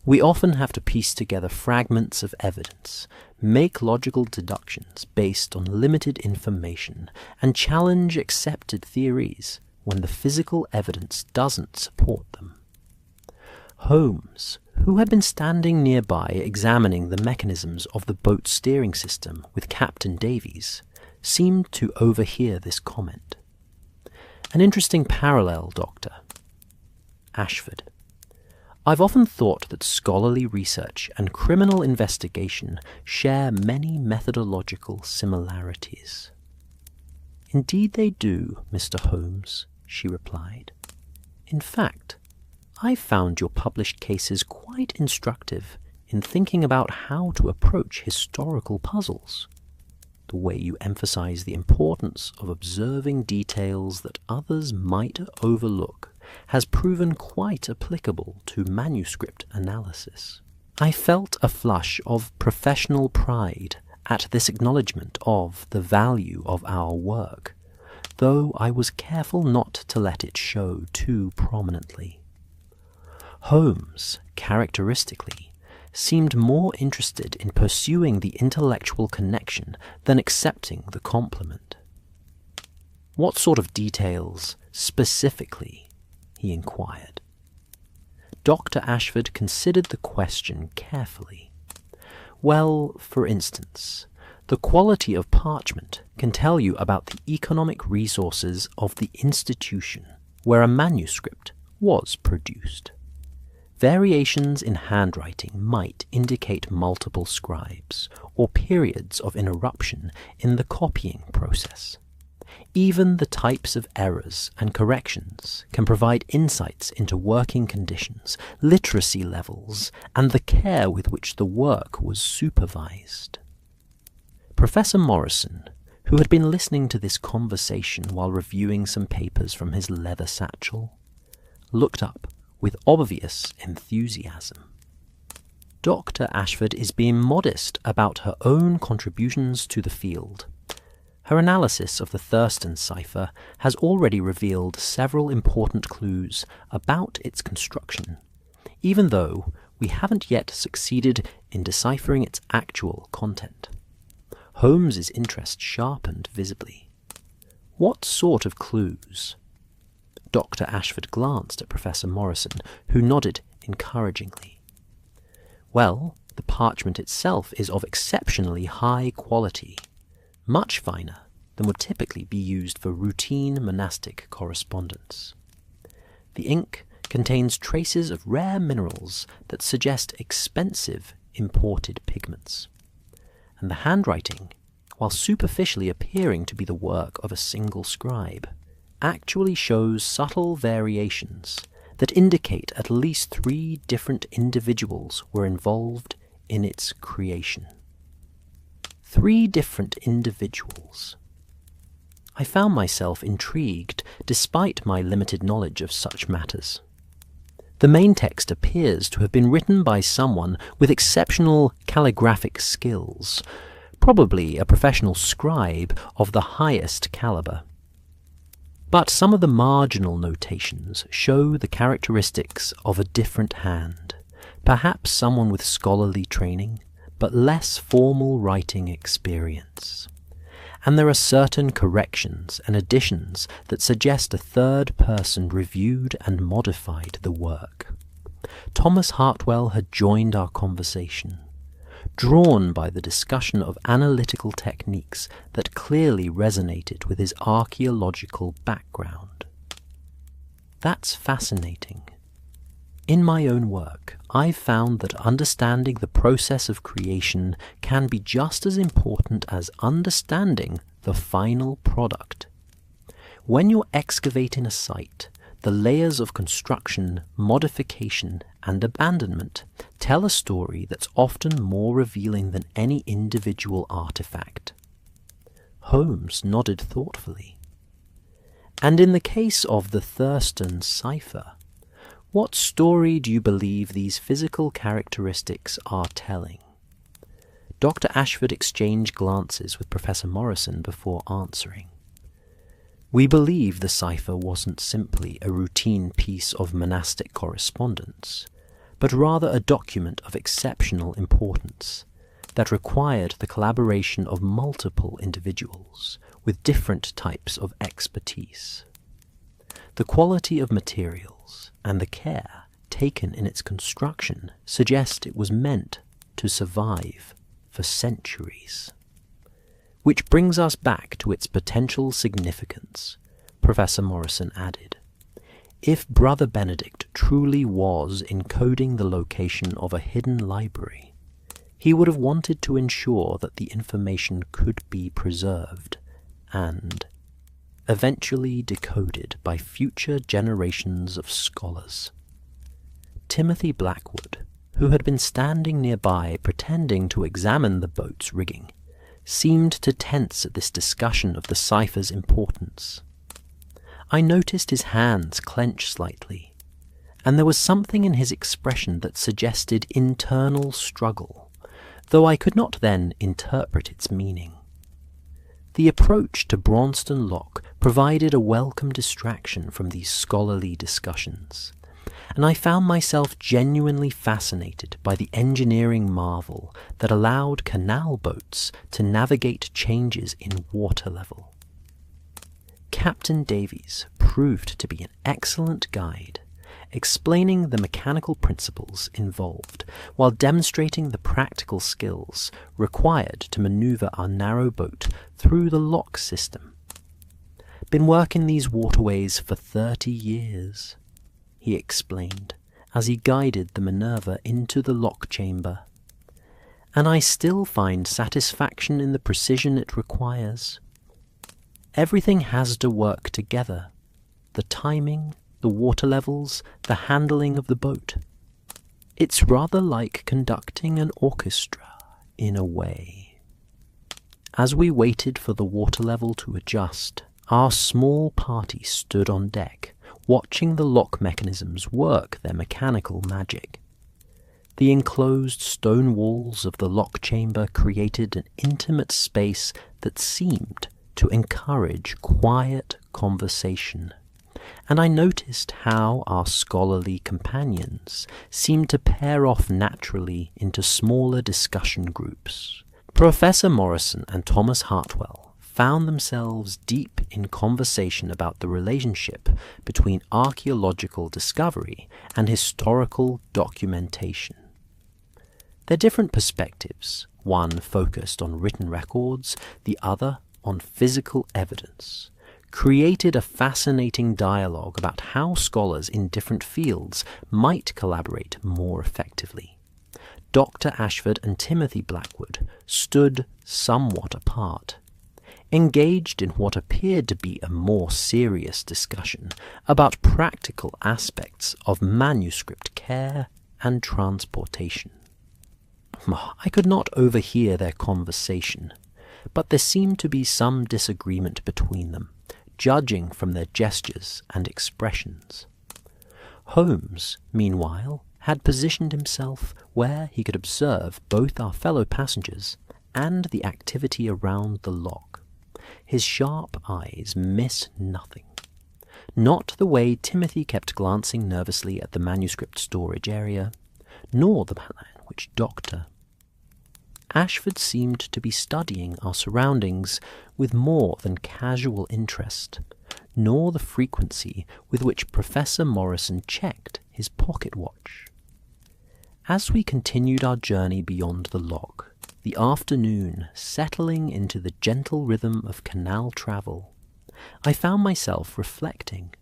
We often have to piece together fragments of evidence, make logical deductions based on limited information, and challenge accepted theories when the physical evidence doesn't support them. Holmes, who had been standing nearby examining the mechanisms of the boat's steering system with Captain Davies, seemed to overhear this comment. An interesting parallel, Doctor. Ashford. I've often thought that scholarly research and criminal investigation share many methodological similarities. Indeed they do, Mr. Holmes, she replied. In fact, I found your published cases quite instructive in thinking about how to approach historical puzzles. The way you emphasize the importance of observing details that others might overlook has proven quite applicable to manuscript analysis. I felt a flush of professional pride at this acknowledgement of the value of our work, though I was careful not to let it show too prominently. Holmes, characteristically, seemed more interested in pursuing the intellectual connection than accepting the compliment. What sort of details, specifically? He inquired. Dr. Ashford considered the question carefully. Well, for instance, the quality of parchment can tell you about the economic resources of the institution where a manuscript was produced. Variations in handwriting might indicate multiple scribes or periods of interruption in the copying process. Even the types of errors and corrections can provide insights into working conditions, literacy levels, and the care with which the work was supervised. Professor Morrison, who had been listening to this conversation while reviewing some papers from his leather satchel, looked up with obvious enthusiasm. Dr. Ashford is being modest about her own contributions to the field. Her analysis of the Thurston cipher has already revealed several important clues about its construction, even though we haven't yet succeeded in deciphering its actual content. Holmes's interest sharpened visibly. What sort of clues? Dr. Ashford glanced at Professor Morrison, who nodded encouragingly. Well, the parchment itself is of exceptionally high quality, much finer than would typically be used for routine monastic correspondence. The ink contains traces of rare minerals that suggest expensive imported pigments, and the handwriting, while superficially appearing to be the work of a single scribe, actually shows subtle variations that indicate at least 3 different individuals were involved in its creation. 3 different individuals. I found myself intrigued despite my limited knowledge of such matters. The main text appears to have been written by someone with exceptional calligraphic skills, probably a professional scribe of the highest caliber. But some of the marginal notations show the characteristics of a different hand, perhaps someone with scholarly training, but less formal writing experience. And there are certain corrections and additions that suggest a third person reviewed and modified the work. Thomas Hartwell had joined our conversation, drawn by the discussion of analytical techniques that clearly resonated with his archaeological background. That's fascinating. In my own work, I've found that understanding the process of creation can be just as important as understanding the final product. When you're excavating a site, the layers of construction, modification, and abandonment tell a story that's often more revealing than any individual artifact. Holmes nodded thoughtfully. And in the case of the Thurston Cipher, what story do you believe these physical characteristics are telling? Dr. Ashford exchanged glances with Professor Morrison before answering. We believe the cipher wasn't simply a routine piece of monastic correspondence, but rather a document of exceptional importance that required the collaboration of multiple individuals with different types of expertise. The quality of materials and the care taken in its construction suggest it was meant to survive for centuries. Which brings us back to its potential significance, Professor Morrison added. If Brother Benedict truly was encoding the location of a hidden library, he would have wanted to ensure that the information could be preserved and eventually decoded by future generations of scholars. Timothy Blackwood, who had been standing nearby pretending to examine the boat's rigging, seemed to tense at this discussion of the cipher's importance. I noticed his hands clench slightly, and there was something in his expression that suggested internal struggle, though I could not then interpret its meaning. The approach to Braunston Lock provided a welcome distraction from these scholarly discussions, and I found myself genuinely fascinated by the engineering marvel that allowed canal boats to navigate changes in water level. Captain Davies proved to be an excellent guide, explaining the mechanical principles involved while demonstrating the practical skills required to maneuver our narrow boat through the lock system. Been working these waterways for 30 years. He explained, as he guided the Minerva into the lock chamber. And I still find satisfaction in the precision it requires. Everything has to work together. The timing, the water levels, the handling of the boat. It's rather like conducting an orchestra, in a way. As we waited for the water level to adjust, our small party stood on deck, watching the lock mechanisms work their mechanical magic. The enclosed stone walls of the lock chamber created an intimate space that seemed to encourage quiet conversation, and I noticed how our scholarly companions seemed to pair off naturally into smaller discussion groups. Professor Morrison and Thomas Hartwell found themselves deep in conversation about the relationship between archaeological discovery and historical documentation. Their different perspectives, one focused on written records, the other on physical evidence, created a fascinating dialogue about how scholars in different fields might collaborate more effectively. Dr. Ashford and Timothy Blackwood stood somewhat apart, engaged in what appeared to be a more serious discussion about practical aspects of manuscript care and transportation. I could not overhear their conversation, but there seemed to be some disagreement between them, judging from their gestures and expressions. Holmes, meanwhile, had positioned himself where he could observe both our fellow passengers and the activity around the lock. His sharp eyes missed nothing. Not the way Timothy kept glancing nervously at the manuscript storage area, nor the manner in which Dr. Ashford seemed to be studying our surroundings with more than casual interest, nor the frequency with which Professor Morrison checked his pocket watch. As we continued our journey beyond the lock, the afternoon settling into the gentle rhythm of canal travel, I found myself reflecting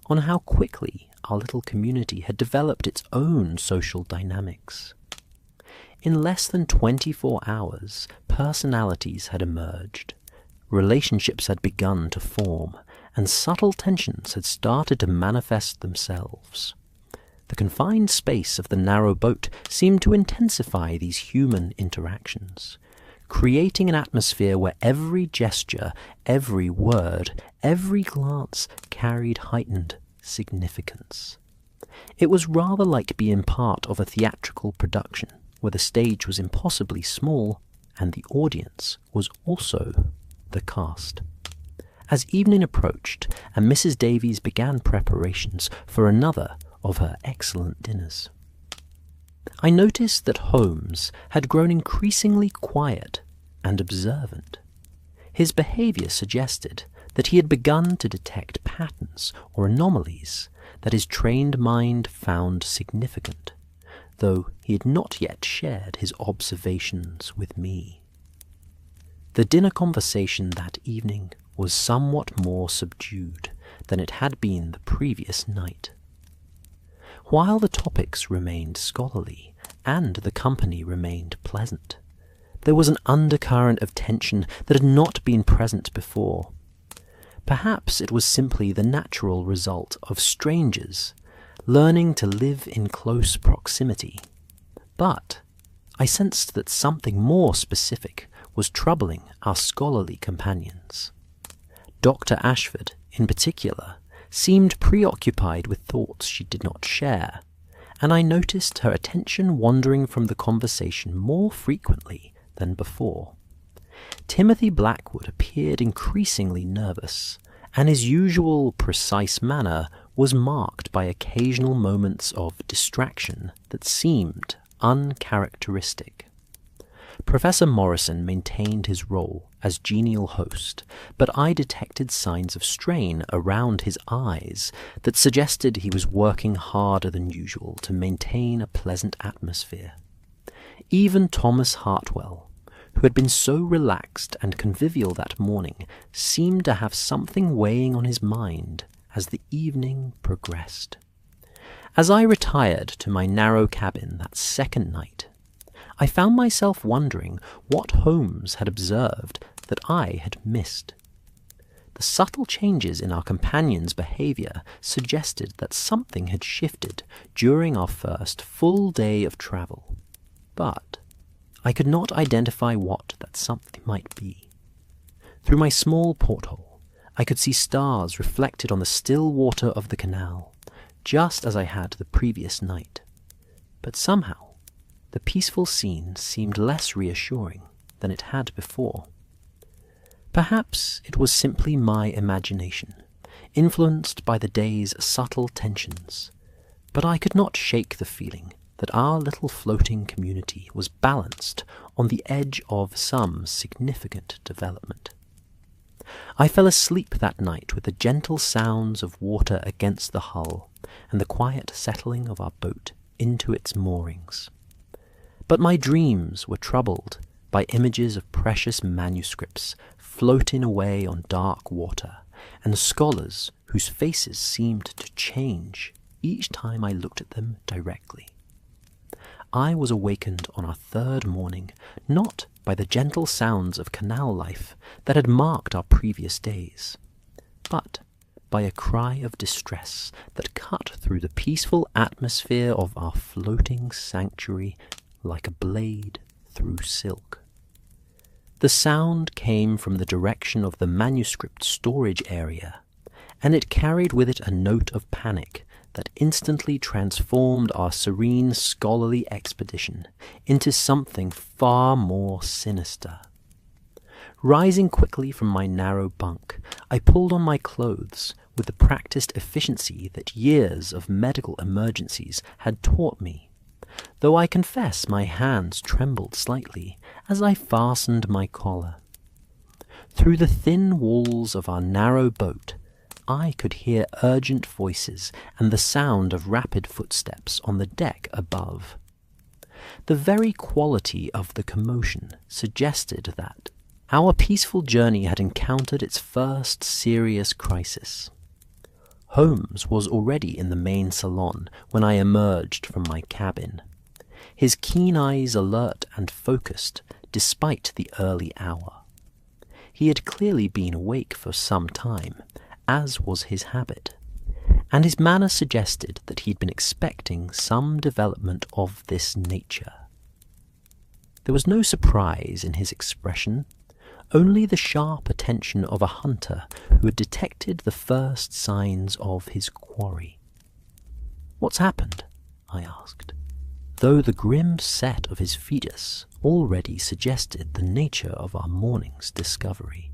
on how quickly our little community had developed its own social dynamics. In less than 24 hours, personalities had emerged, relationships had begun to form, and subtle tensions had started to manifest themselves. The confined space of the narrow boat seemed to intensify these human interactions, creating an atmosphere where every gesture, every word, every glance carried heightened significance. It was rather like being part of a theatrical production, where the stage was impossibly small and the audience was also the cast. As evening approached and Mrs. Davies began preparations for another of her excellent dinners, I noticed that Holmes had grown increasingly quiet and observant. His behaviour suggested that he had begun to detect patterns or anomalies that his trained mind found significant, though he had not yet shared his observations with me. The dinner conversation that evening was somewhat more subdued than it had been the previous night. While the topics remained scholarly and the company remained pleasant, there was an undercurrent of tension that had not been present before. Perhaps it was simply the natural result of strangers learning to live in close proximity, but I sensed that something more specific was troubling our scholarly companions. Dr. Ashford, in particular, seemed preoccupied with thoughts she did not share, and I noticed her attention wandering from the conversation more frequently than before. Timothy Blackwood appeared increasingly nervous, and his usual precise manner was marked by occasional moments of distraction that seemed uncharacteristic. Professor Morrison maintained his role as genial host, but I detected signs of strain around his eyes that suggested he was working harder than usual to maintain a pleasant atmosphere. Even Thomas Hartwell, who had been so relaxed and convivial that morning, seemed to have something weighing on his mind as the evening progressed. As I retired to my narrow cabin that second night, I found myself wondering what Holmes had observed that I had missed. The subtle changes in our companion's behaviour suggested that something had shifted during our first full day of travel, but I could not identify what that something might be. Through my small porthole, I could see stars reflected on the still water of the canal, just as I had the previous night. But somehow, the peaceful scene seemed less reassuring than it had before. Perhaps it was simply my imagination, influenced by the day's subtle tensions, but I could not shake the feeling that our little floating community was balanced on the edge of some significant development. I fell asleep that night with the gentle sounds of water against the hull and the quiet settling of our boat into its moorings. But my dreams were troubled by images of precious manuscripts floating away on dark water, and scholars whose faces seemed to change each time I looked at them directly. I was awakened on our third morning, not by the gentle sounds of canal life that had marked our previous days, but by a cry of distress that cut through the peaceful atmosphere of our floating sanctuary like a blade through silk. The sound came from the direction of the manuscript storage area, and it carried with it a note of panic that instantly transformed our serene scholarly expedition into something far more sinister. Rising quickly from my narrow bunk, I pulled on my clothes with the practiced efficiency that years of medical emergencies had taught me, though I confess my hands trembled slightly as I fastened my collar. Through the thin walls of our narrow boat, I could hear urgent voices and the sound of rapid footsteps on the deck above. The very quality of the commotion suggested that our peaceful journey had encountered its first serious crisis. Holmes was already in the main salon when I emerged from my cabin, his keen eyes alert and focused despite the early hour. He had clearly been awake for some time, as was his habit, and his manner suggested that he'd been expecting some development of this nature. There was no surprise in his expression, only the sharp attention of a hunter who had detected the first signs of his quarry. "What's happened?" I asked, though the grim set of his features already suggested the nature of our morning's discovery.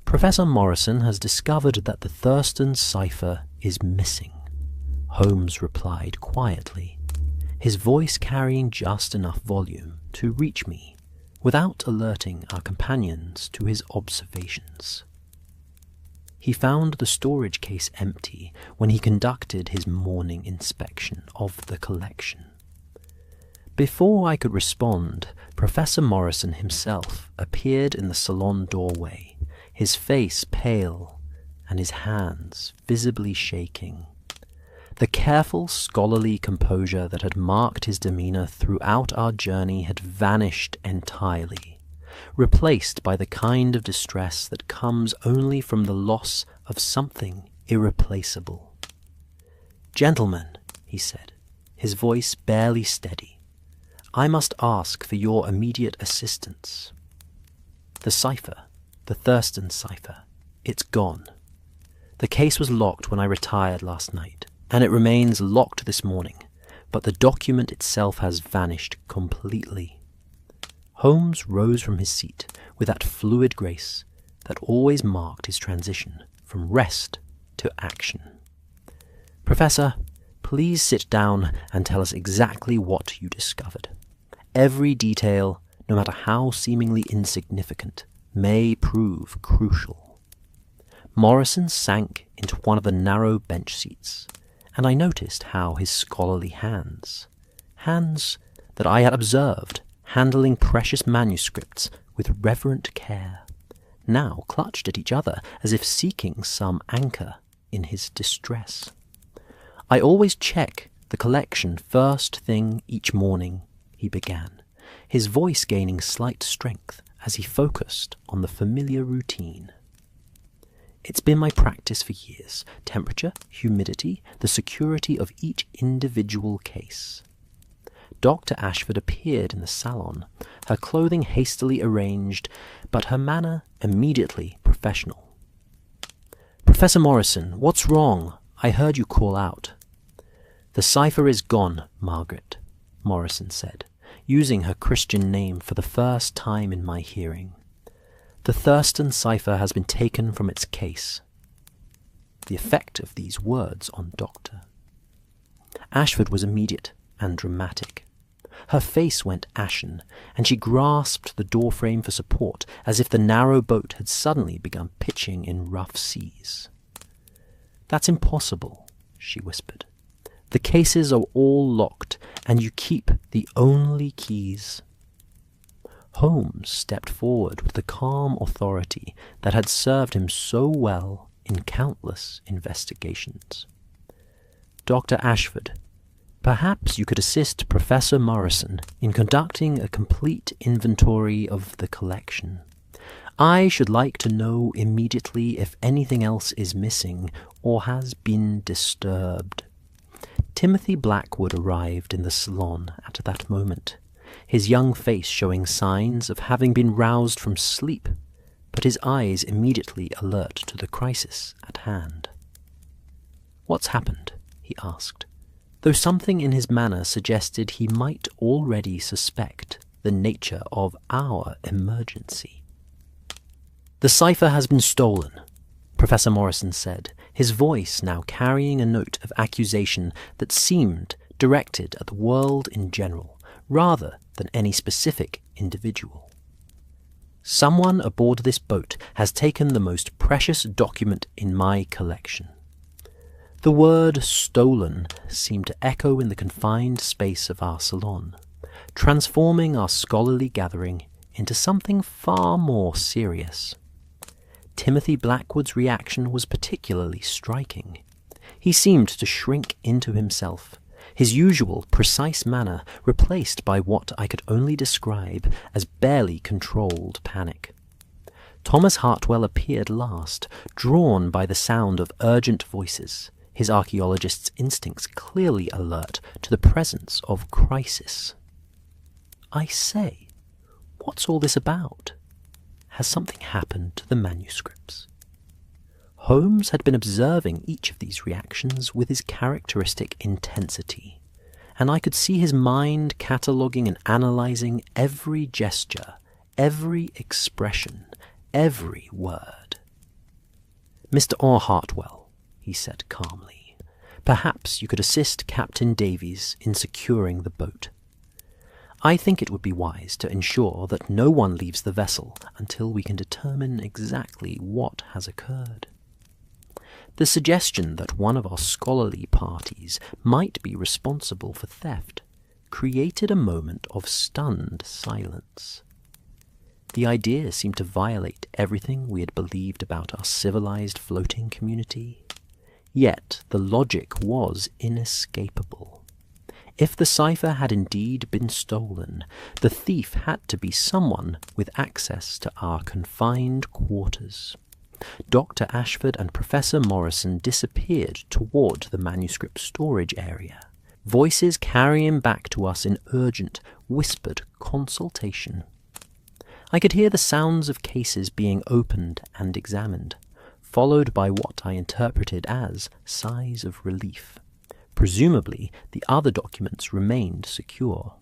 "Professor Morrison has discovered that the Thurston cipher is missing," Holmes replied quietly, his voice carrying just enough volume to reach me without alerting our companions to his observations. He found the storage case empty when he conducted his morning inspection of the collection. Before I could respond, Professor Morrison himself appeared in the salon doorway, his face pale and his hands visibly shaking. The careful, scholarly composure that had marked his demeanour throughout our journey had vanished entirely, replaced by the kind of distress that comes only from the loss of something irreplaceable. "Gentlemen," he said, his voice barely steady, "I must ask for your immediate assistance. The cipher, the Thurston cipher, it's gone. The case was locked when I retired last night, and it remains locked this morning, but the document itself has vanished completely." Holmes rose from his seat with that fluid grace that always marked his transition from rest to action. "Professor, please sit down and tell us exactly what you discovered. Every detail, no matter how seemingly insignificant, may prove crucial." Morrison sank into one of the narrow bench seats, and I noticed how his scholarly hands that I had observed handling precious manuscripts with reverent care, now clutched at each other as if seeking some anchor in his distress. "I always check the collection first thing each morning," he began, his voice gaining slight strength as he focused on the familiar routine. "It's been my practice for years. Temperature, humidity, the security of each individual case." Dr. Ashford appeared in the salon, her clothing hastily arranged, but her manner immediately professional. "Professor Morrison, what's wrong? I heard you call out." "The cipher is gone, Margaret," Morrison said, using her Christian name for the first time in my hearing. "The Thurston cipher has been taken from its case." The effect of these words on Dr. Ashford was immediate and dramatic. Her face went ashen, and she grasped the doorframe for support as if the narrow boat had suddenly begun pitching in rough seas. "That's impossible," she whispered. "The cases are all locked, and you keep the only keys." Holmes stepped forward with the calm authority that had served him so well in countless investigations. "Dr. Ashford, perhaps you could assist Professor Morrison in conducting a complete inventory of the collection. I should like to know immediately if anything else is missing or has been disturbed." Timothy Blackwood arrived in the salon at that moment, his young face showing signs of having been roused from sleep, but his eyes immediately alert to the crisis at hand. "What's happened?" he asked, though something in his manner suggested he might already suspect the nature of our emergency. "The cipher has been stolen," Professor Morrison said, his voice now carrying a note of accusation that seemed directed at the world in general, rather than any specific individual. "Someone aboard this boat has taken the most precious document in my collection." The word "stolen" seemed to echo in the confined space of our salon, transforming our scholarly gathering into something far more serious. Timothy Blackwood's reaction was particularly striking. He seemed to shrink into himself, his usual precise manner replaced by what I could only describe as barely controlled panic. Thomas Hartwell appeared last, drawn by the sound of urgent voices, his archaeologist's instincts clearly alert to the presence of crisis. "I say, what's all this about? Has something happened to the manuscripts?" Holmes had been observing each of these reactions with his characteristic intensity, and I could see his mind cataloguing and analysing every gesture, every expression, every word. "Mr. Orr Hartwell," he said calmly, "perhaps you could assist Captain Davies in securing the boat. I think it would be wise to ensure that no one leaves the vessel until we can determine exactly what has occurred." The suggestion that one of our scholarly parties might be responsible for theft created a moment of stunned silence. The idea seemed to violate everything we had believed about our civilized floating community. Yet the logic was inescapable. If the cipher had indeed been stolen, the thief had to be someone with access to our confined quarters. Dr. Ashford and Professor Morrison disappeared toward the manuscript storage area, voices carrying back to us in urgent, whispered consultation. I could hear the sounds of cases being opened and examined, followed by what I interpreted as sighs of relief. Presumably, the other documents remained secure.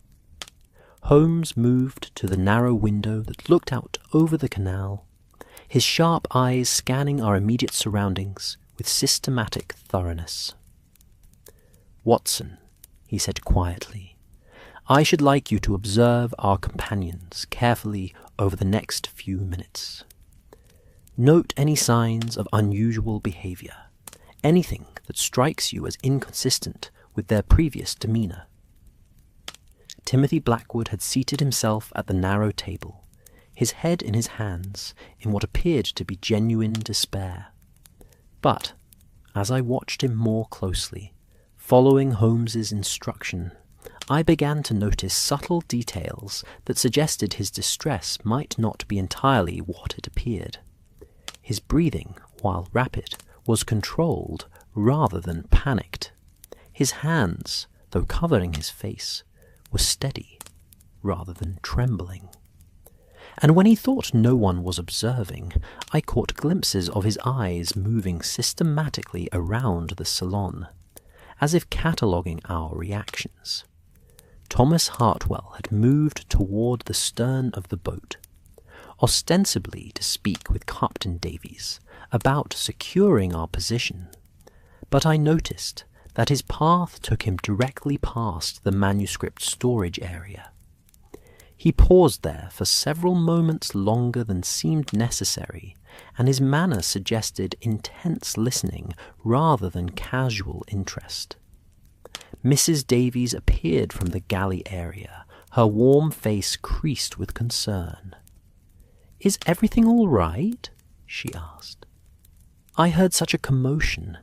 Holmes moved to the narrow window that looked out over the canal, his sharp eyes scanning our immediate surroundings with systematic thoroughness. "Watson," he said quietly, "I should like you to observe our companions carefully over the next few minutes. Note any signs of unusual behavior, anything that strikes you as inconsistent with their previous demeanor." Timothy Blackwood had seated himself at the narrow table, his head in his hands, in what appeared to be genuine despair. But, as I watched him more closely, following Holmes's instruction, I began to notice subtle details that suggested his distress might not be entirely what it appeared. His breathing, while rapid, was controlled rather than panicked. His hands, though covering his face, were steady rather than trembling. And when he thought no one was observing, I caught glimpses of his eyes moving systematically around the salon, as if cataloguing our reactions. Thomas Hartwell had moved toward the stern of the boat, ostensibly to speak with Captain Davies about securing our position, but I noticed that his path took him directly past the manuscript storage area. He paused there for several moments longer than seemed necessary, and his manner suggested intense listening rather than casual interest. Mrs. Davies appeared from the galley area, her warm face creased with concern. "Is everything all right?" she asked. "I heard such a commotion.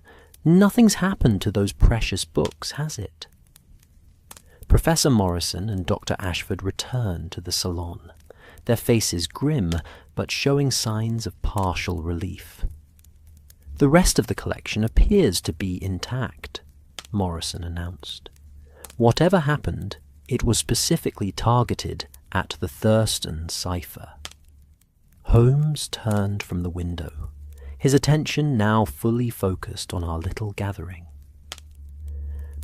Nothing's happened to those precious books, has it?" Professor Morrison and Dr. Ashford returned to the salon, their faces grim but showing signs of partial relief. "The rest of the collection appears to be intact," Morrison announced. "Whatever happened, it was specifically targeted at the Thurston cipher." Holmes turned from the window, his attention now fully focused on our little gathering.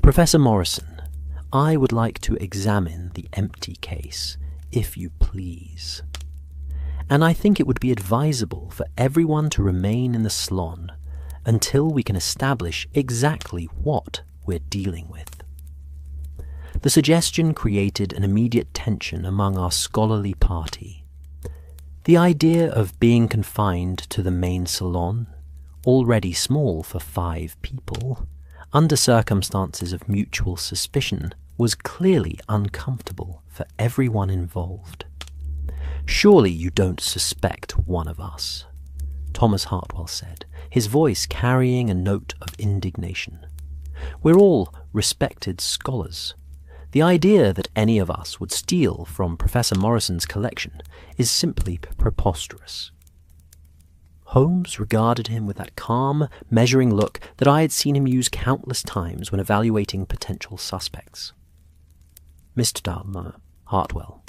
"Professor Morrison, I would like to examine the empty case, if you please. And I think it would be advisable for everyone to remain in the salon until we can establish exactly what we're dealing with." The suggestion created an immediate tension among our scholarly party. The idea of being confined to the main salon, already small for 5 people, under circumstances of mutual suspicion, was clearly uncomfortable for everyone involved. "Surely you don't suspect one of us?" Thomas Hartwell said, his voice carrying a note of indignation. "We're all respected scholars. The idea that any of us would steal from Professor Morrison's collection is simply preposterous." Holmes regarded him with that calm, measuring look that I had seen him use countless times when evaluating potential suspects. "Mr. Hartwell,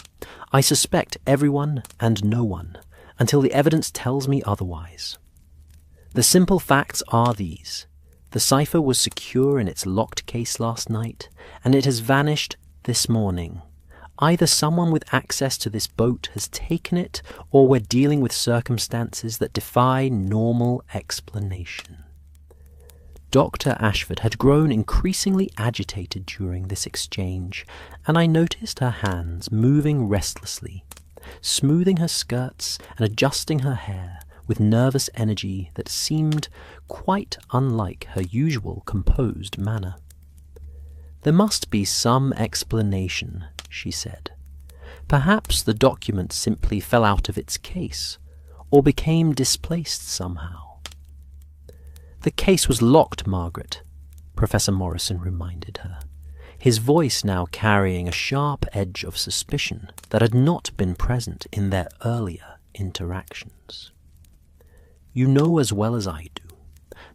I suspect everyone and no one until the evidence tells me otherwise. The simple facts are these. The cipher was secure in its locked case last night, and it has vanished this morning. Either someone with access to this boat has taken it, or we're dealing with circumstances that defy normal explanation." Dr. Ashford had grown increasingly agitated during this exchange, and I noticed her hands moving restlessly, smoothing her skirts and adjusting her hair with nervous energy that seemed quite unlike her usual composed manner. "There must be some explanation," she said. "Perhaps the document simply fell out of its case, or became displaced somehow." "The case was locked, Margaret," Professor Morrison reminded her, his voice now carrying a sharp edge of suspicion that had not been present in their earlier interactions. "You know as well as I do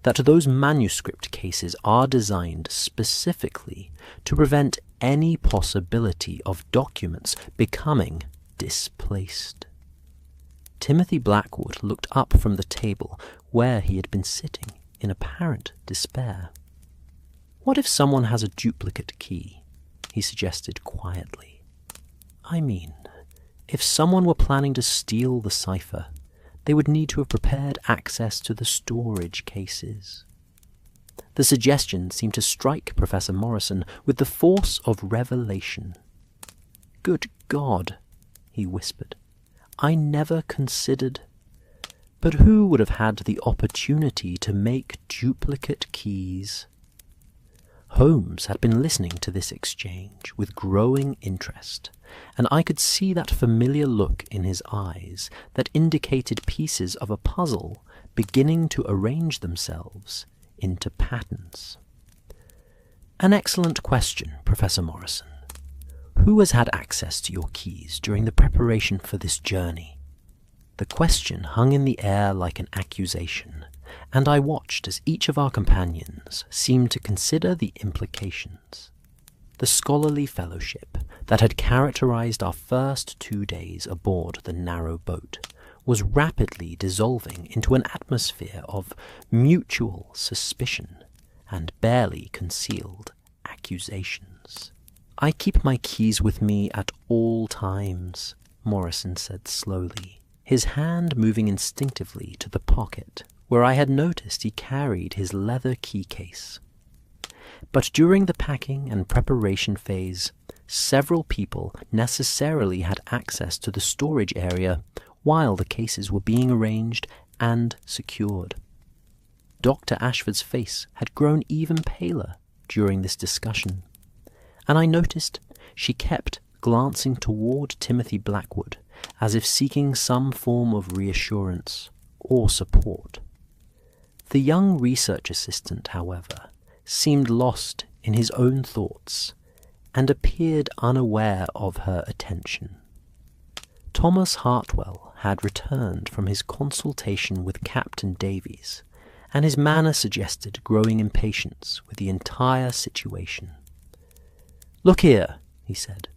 that those manuscript cases are designed specifically to prevent any possibility of documents becoming displaced." Timothy Blackwood looked up from the table where he had been sitting in apparent despair. "What if someone has a duplicate key?" he suggested quietly. "I mean, if someone were planning to steal the cipher, they would need to have prepared access to the storage cases." The suggestion seemed to strike Professor Morrison with the force of revelation. "Good God," he whispered, "I never considered—" "But who would have had the opportunity to make duplicate keys?" Holmes had been listening to this exchange with growing interest, and I could see that familiar look in his eyes that indicated pieces of a puzzle beginning to arrange themselves into patterns. "An excellent question, Professor Morrison. Who has had access to your keys during the preparation for this journey?" The question hung in the air like an accusation, and I watched as each of our companions seemed to consider the implications. The scholarly fellowship that had characterized our first 2 days aboard the narrow boat was rapidly dissolving into an atmosphere of mutual suspicion and barely concealed accusations. "I keep my keys with me at all times," Morrison said slowly, his hand moving instinctively to the pocket where I had noticed he carried his leather key case. "But during the packing and preparation phase, several people necessarily had access to the storage area while the cases were being arranged and secured." Dr. Ashford's face had grown even paler during this discussion, and I noticed she kept glancing toward Timothy Blackwood as if seeking some form of reassurance or support. The young research assistant, however, seemed lost in his own thoughts and appeared unaware of her attention. Thomas Hartwell had returned from his consultation with Captain Davies, and his manner suggested growing impatience with the entire situation. "Look here," he said,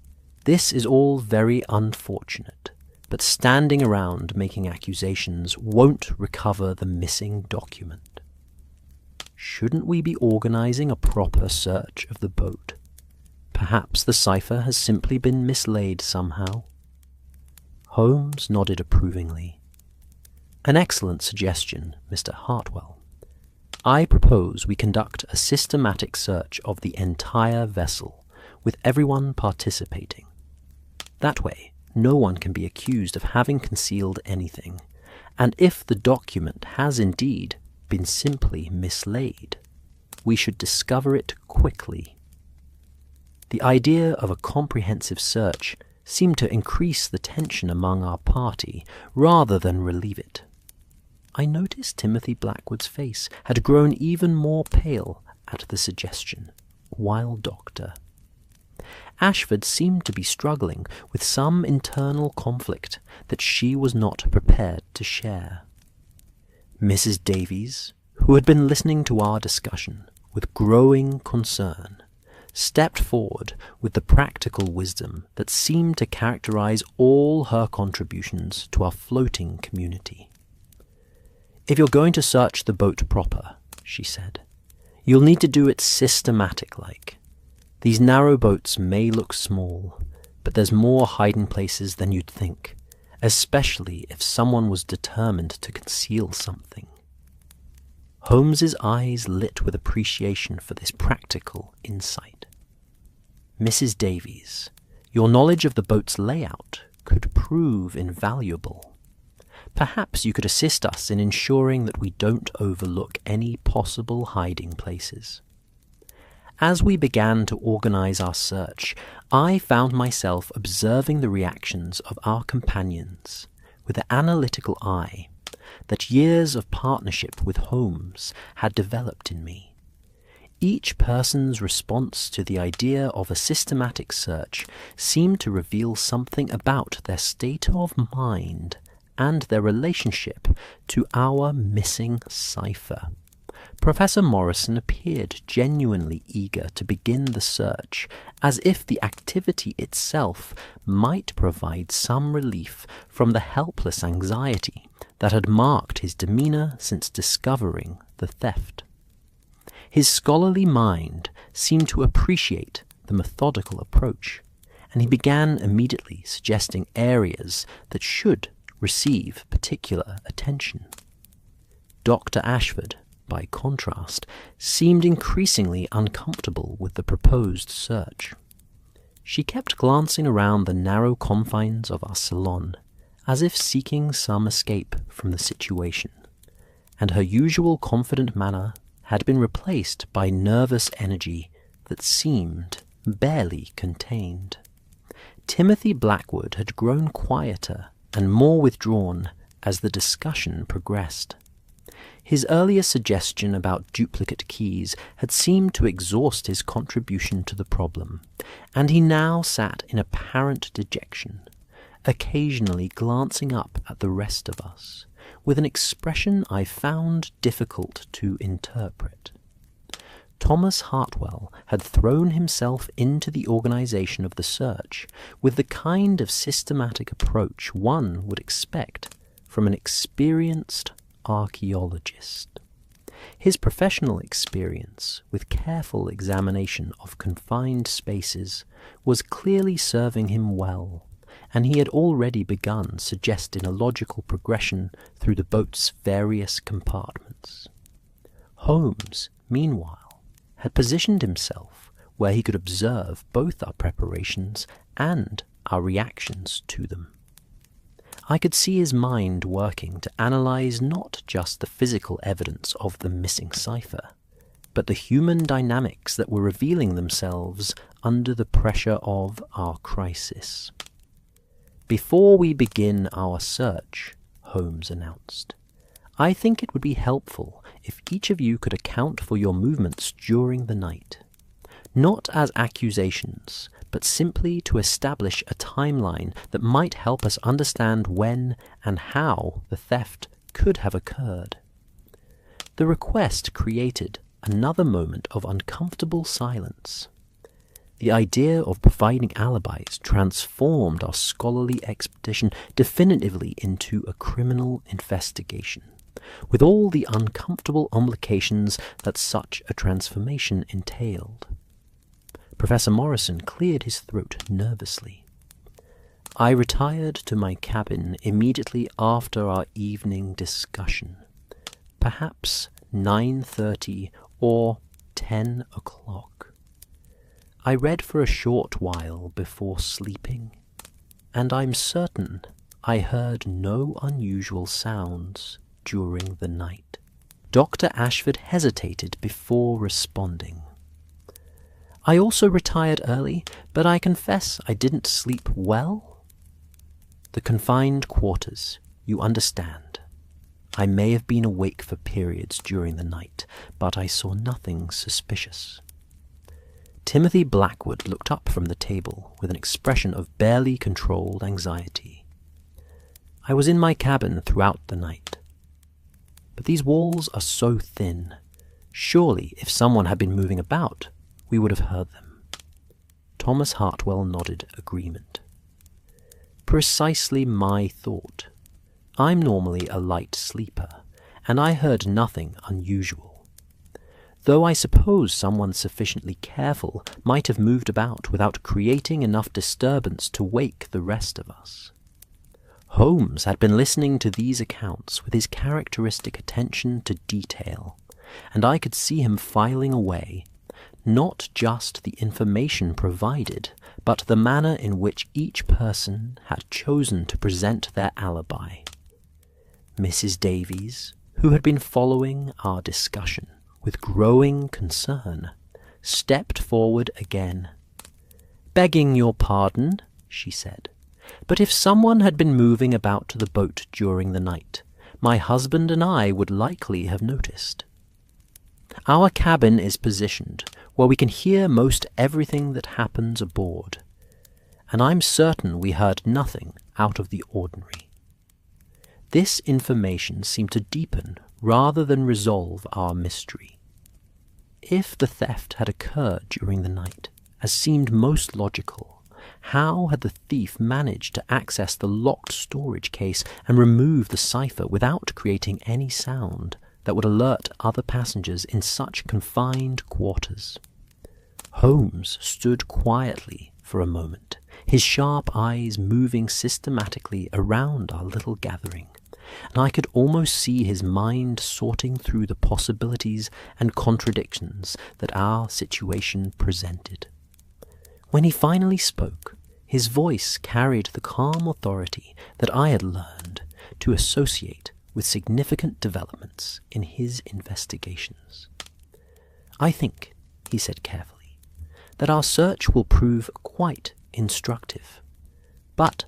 "this is all very unfortunate, but standing around making accusations won't recover the missing document. Shouldn't we be organizing a proper search of the boat? Perhaps the cipher has simply been mislaid somehow." Holmes nodded approvingly. "An excellent suggestion, Mr. Hartwell. I propose we conduct a systematic search of the entire vessel, with everyone participating. That way, no one can be accused of having concealed anything, and if the document has indeed been simply mislaid, we should discover it quickly." The idea of a comprehensive search seemed to increase the tension among our party rather than relieve it. I noticed Timothy Blackwood's face had grown even more pale at the suggestion. While Doctor. Ashford seemed to be struggling with some internal conflict that she was not prepared to share. Mrs. Davies, who had been listening to our discussion with growing concern, stepped forward with the practical wisdom that seemed to characterize all her contributions to our floating community. "If you're going to search the boat proper," she said, "you'll need to do it systematic-like. These narrow boats may look small, but there's more hiding places than you'd think, especially if someone was determined to conceal something." Holmes's eyes lit with appreciation for this practical insight. "Mrs. Davies, your knowledge of the boat's layout could prove invaluable. Perhaps you could assist us in ensuring that we don't overlook any possible hiding places." As we began to organize our search, I found myself observing the reactions of our companions with the analytical eye that years of partnership with Holmes had developed in me. Each person's response to the idea of a systematic search seemed to reveal something about their state of mind and their relationship to our missing cipher. Professor Morrison appeared genuinely eager to begin the search, as if the activity itself might provide some relief from the helpless anxiety that had marked his demeanor since discovering the theft. His scholarly mind seemed to appreciate the methodical approach, and he began immediately suggesting areas that should receive particular attention. Dr. Ashford, by contrast, seemed increasingly uncomfortable with the proposed search. She kept glancing around the narrow confines of our salon, as if seeking some escape from the situation, and her usual confident manner had been replaced by nervous energy that seemed barely contained. Timothy Blackwood had grown quieter and more withdrawn as the discussion progressed. His earlier suggestion about duplicate keys had seemed to exhaust his contribution to the problem, and he now sat in apparent dejection, occasionally glancing up at the rest of us, with an expression I found difficult to interpret. Thomas Hartwell had thrown himself into the organization of the search with the kind of systematic approach one would expect from an experienced archaeologist. His professional experience with careful examination of confined spaces was clearly serving him well, and he had already begun suggesting a logical progression through the boat's various compartments. Holmes, meanwhile, had positioned himself where he could observe both our preparations and our reactions to them. I could see his mind working to analyze not just the physical evidence of the missing cipher, but the human dynamics that were revealing themselves under the pressure of our crisis. "Before we begin our search," Holmes announced, "I think it would be helpful if each of you could account for your movements during the night, not as accusations, but simply to establish a timeline that might help us understand when and how the theft could have occurred." The request created another moment of uncomfortable silence. The idea of providing alibis transformed our scholarly expedition definitively into a criminal investigation, with all the uncomfortable implications that such a transformation entailed. Professor Morrison cleared his throat nervously. I retired to my cabin immediately after our evening discussion, perhaps 9:30 or 10 o'clock. I read for a short while before sleeping, and I'm certain I heard no unusual sounds during the night. Dr. Ashford hesitated before responding. I also retired early, but I confess I didn't sleep well. The confined quarters, you understand. I may have been awake for periods during the night, but I saw nothing suspicious. Timothy Blackwood looked up from the table with an expression of barely controlled anxiety. I was in my cabin throughout the night. But these walls are so thin. Surely, if someone had been moving about, we would have heard them. Thomas Hartwell nodded agreement. Precisely my thought. I'm normally a light sleeper, and I heard nothing unusual. Though I suppose someone sufficiently careful might have moved about without creating enough disturbance to wake the rest of us. Holmes had been listening to these accounts with his characteristic attention to detail, and I could see him filing away not just the information provided, but the manner in which each person had chosen to present their alibi. Mrs. Davies, who had been following our discussion with growing concern, stepped forward again. "Begging your pardon," she said, "but if someone had been moving about the boat during the night, my husband and I would likely have noticed. Our cabin is positioned where we can hear most everything that happens aboard, and I'm certain we heard nothing out of the ordinary." This information seemed to deepen rather than resolve our mystery. If the theft had occurred during the night, as seemed most logical, how had the thief managed to access the locked storage case and remove the cipher without creating any sound that would alert other passengers in such confined quarters? Holmes stood quietly for a moment, his sharp eyes moving systematically around our little gathering, and I could almost see his mind sorting through the possibilities and contradictions that our situation presented. When he finally spoke, his voice carried the calm authority that I had learned to associate with significant developments in his investigations. "I think," he said carefully, "that our search will prove quite instructive. But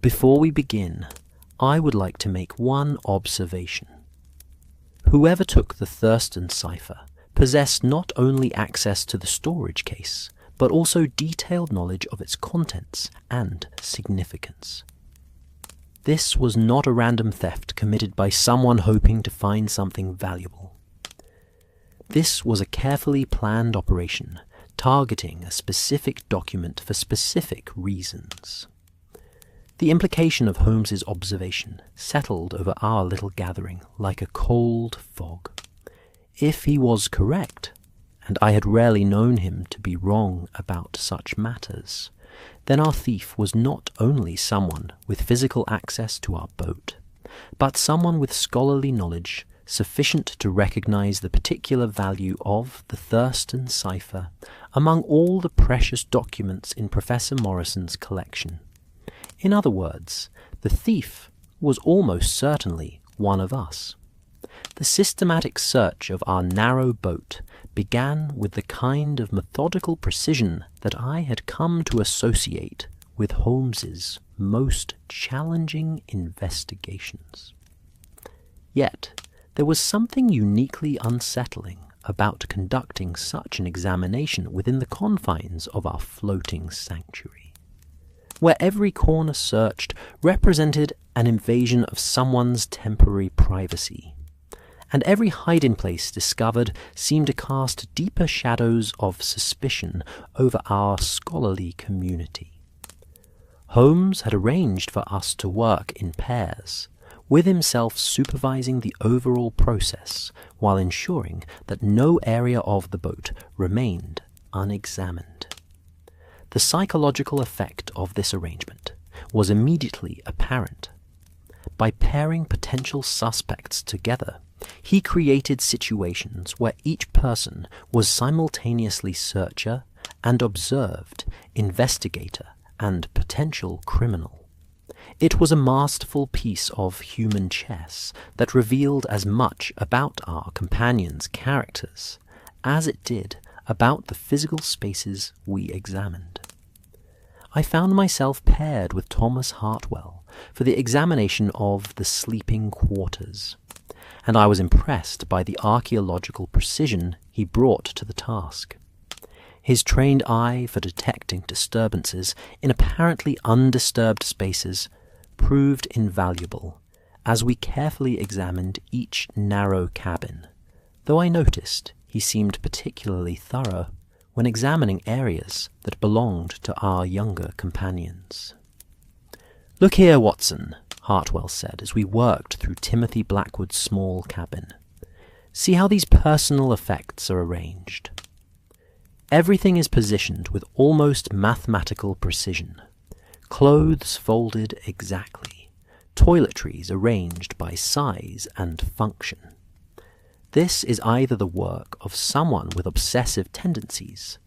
before we begin, I would like to make one observation. Whoever took the Thurston cipher possessed not only access to the storage case, but also detailed knowledge of its contents and significance. This was not a random theft committed by someone hoping to find something valuable. This was a carefully planned operation, targeting a specific document for specific reasons." The implication of Holmes's observation settled over our little gathering like a cold fog. If he was correct, and I had rarely known him to be wrong about such matters, then our thief was not only someone with physical access to our boat, but someone with scholarly knowledge sufficient to recognize the particular value of the Thurston cipher among all the precious documents in Professor Morrison's collection. In other words, the thief was almost certainly one of us. The systematic search of our narrow boat began with the kind of methodical precision that I had come to associate with Holmes's most challenging investigations. Yet there was something uniquely unsettling about conducting such an examination within the confines of our floating sanctuary, where every corner searched represented an invasion of someone's temporary privacy, and every hiding place discovered seemed to cast deeper shadows of suspicion over our scholarly community. Holmes had arranged for us to work in pairs, with himself supervising the overall process while ensuring that no area of the boat remained unexamined. The psychological effect of this arrangement was immediately apparent. By pairing potential suspects together, he created situations where each person was simultaneously searcher and observed, investigator and potential criminal. It was a masterful piece of human chess that revealed as much about our companions' characters as it did about the physical spaces we examined. I found myself paired with Thomas Hartwell for the examination of the sleeping quarters. and I was impressed by the archaeological precision he brought to the task. His trained eye for detecting disturbances in apparently undisturbed spaces proved invaluable as we carefully examined each narrow cabin, though I noticed he seemed particularly thorough when examining areas that belonged to our younger companions. "Look here, Watson," Hartwell said as we worked through Timothy Blackwood's small cabin. "See how these personal effects are arranged. Everything is positioned with almost mathematical precision. Clothes folded exactly. Toiletries arranged by size and function. This is either the work of someone with obsessive tendencies,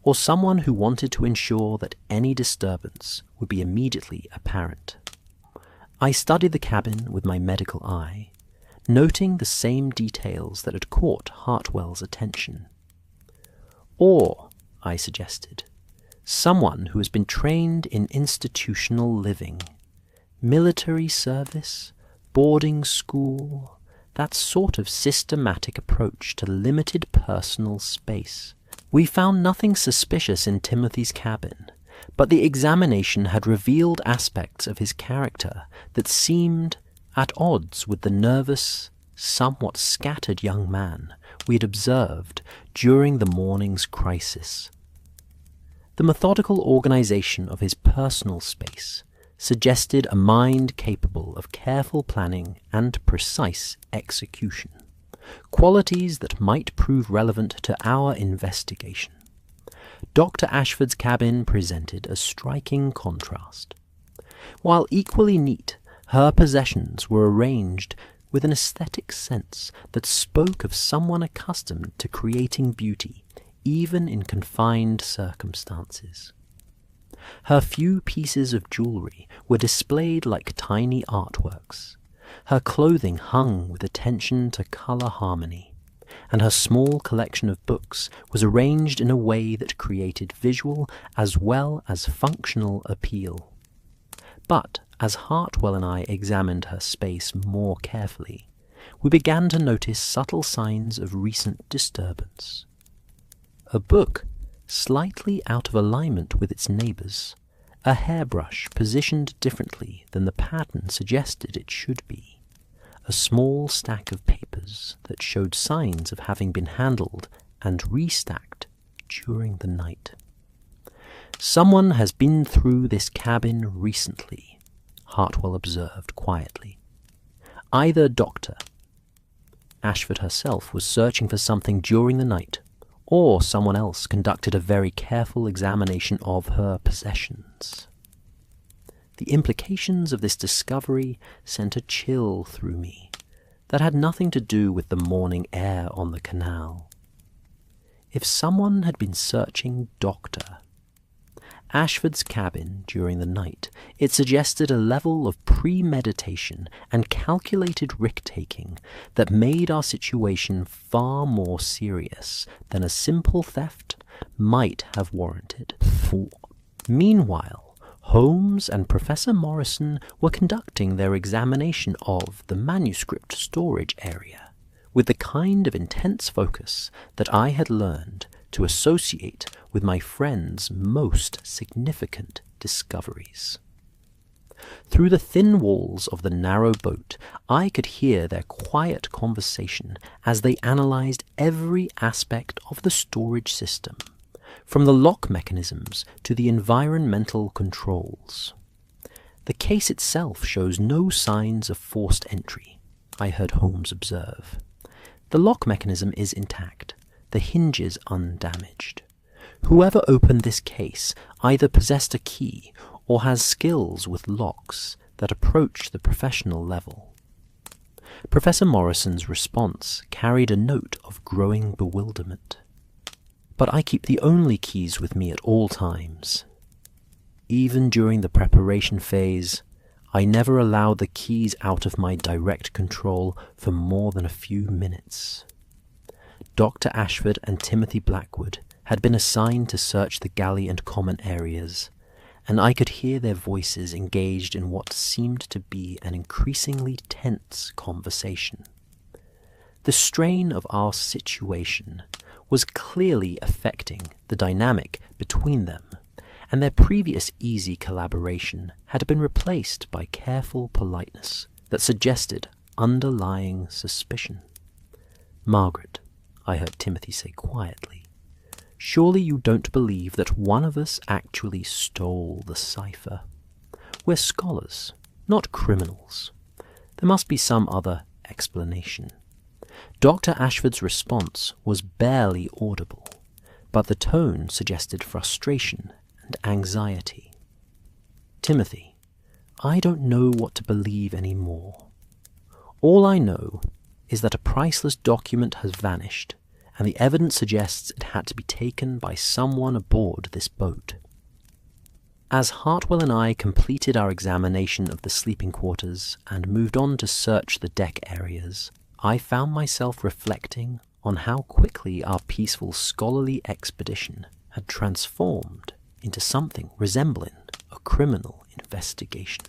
or someone who wanted to ensure that any disturbance would be immediately apparent." I studied the cabin with my medical eye, noting the same details that had caught Hartwell's attention. "Or," I suggested, "someone who has been trained in institutional living, military service, boarding school, that sort of systematic approach to limited personal space." We found nothing suspicious in Timothy's cabin, but the examination had revealed aspects of his character that seemed at odds with the nervous, somewhat scattered young man we had observed during the morning's crisis. The methodical organization of his personal space suggested a mind capable of careful planning and precise execution, qualities that might prove relevant to our investigation. Dr. Ashford's cabin presented a striking contrast. While equally neat, her possessions were arranged with an aesthetic sense that spoke of someone accustomed to creating beauty, even in confined circumstances. Her few pieces of jewellery were displayed like tiny artworks. Her clothing hung with attention to colour harmony, and her small collection of books was arranged in a way that created visual as well as functional appeal. But as Hartwell and I examined her space more carefully, we began to notice subtle signs of recent disturbance. A book slightly out of alignment with its neighbours, a hairbrush positioned differently than the pattern suggested it should be, a small stack of papers that showed signs of having been handled and restacked during the night. "Someone has been through this cabin recently," Hartwell observed quietly. "Either Dr. Ashford herself was searching for something during the night, or someone else conducted a very careful examination of her possessions." The implications of this discovery sent a chill through me that had nothing to do with the morning air on the canal. If someone had been searching Dr. Ashford's cabin during the night, it suggested a level of premeditation and calculated risk-taking that made our situation far more serious than a simple theft might have warranted. Meanwhile, Holmes and Professor Morrison were conducting their examination of the manuscript storage area with the kind of intense focus that I had learned to associate with my friend's most significant discoveries. Through the thin walls of the narrow boat, I could hear their quiet conversation as they analyzed every aspect of the storage system, from the lock mechanisms to the environmental controls. "The case itself shows no signs of forced entry," I heard Holmes observe. "The lock mechanism is intact, the hinges undamaged. Whoever opened this case either possessed a key or has skills with locks that approach the professional level." Professor Morrison's response carried a note of growing bewilderment. "But I keep the only keys with me at all times. Even during the preparation phase, I never allowed the keys out of my direct control for more than a few minutes." Dr. Ashford and Timothy Blackwood had been assigned to search the galley and common areas, and I could hear their voices engaged in what seemed to be an increasingly tense conversation. The strain of our situation was clearly affecting the dynamic between them, and their previous easy collaboration had been replaced by careful politeness that suggested underlying suspicion. "Margaret," I heard Timothy say quietly, "surely you don't believe that one of us actually stole the cipher? We're scholars, not criminals. There must be some other explanation." Dr. Ashford's response was barely audible, but the tone suggested frustration and anxiety. "Timothy, I don't know what to believe anymore. All I know is that a priceless document has vanished, and the evidence suggests it had to be taken by someone aboard this boat." As Hartwell and I completed our examination of the sleeping quarters and moved on to search the deck areas, I found myself reflecting on how quickly our peaceful scholarly expedition had transformed into something resembling a criminal investigation.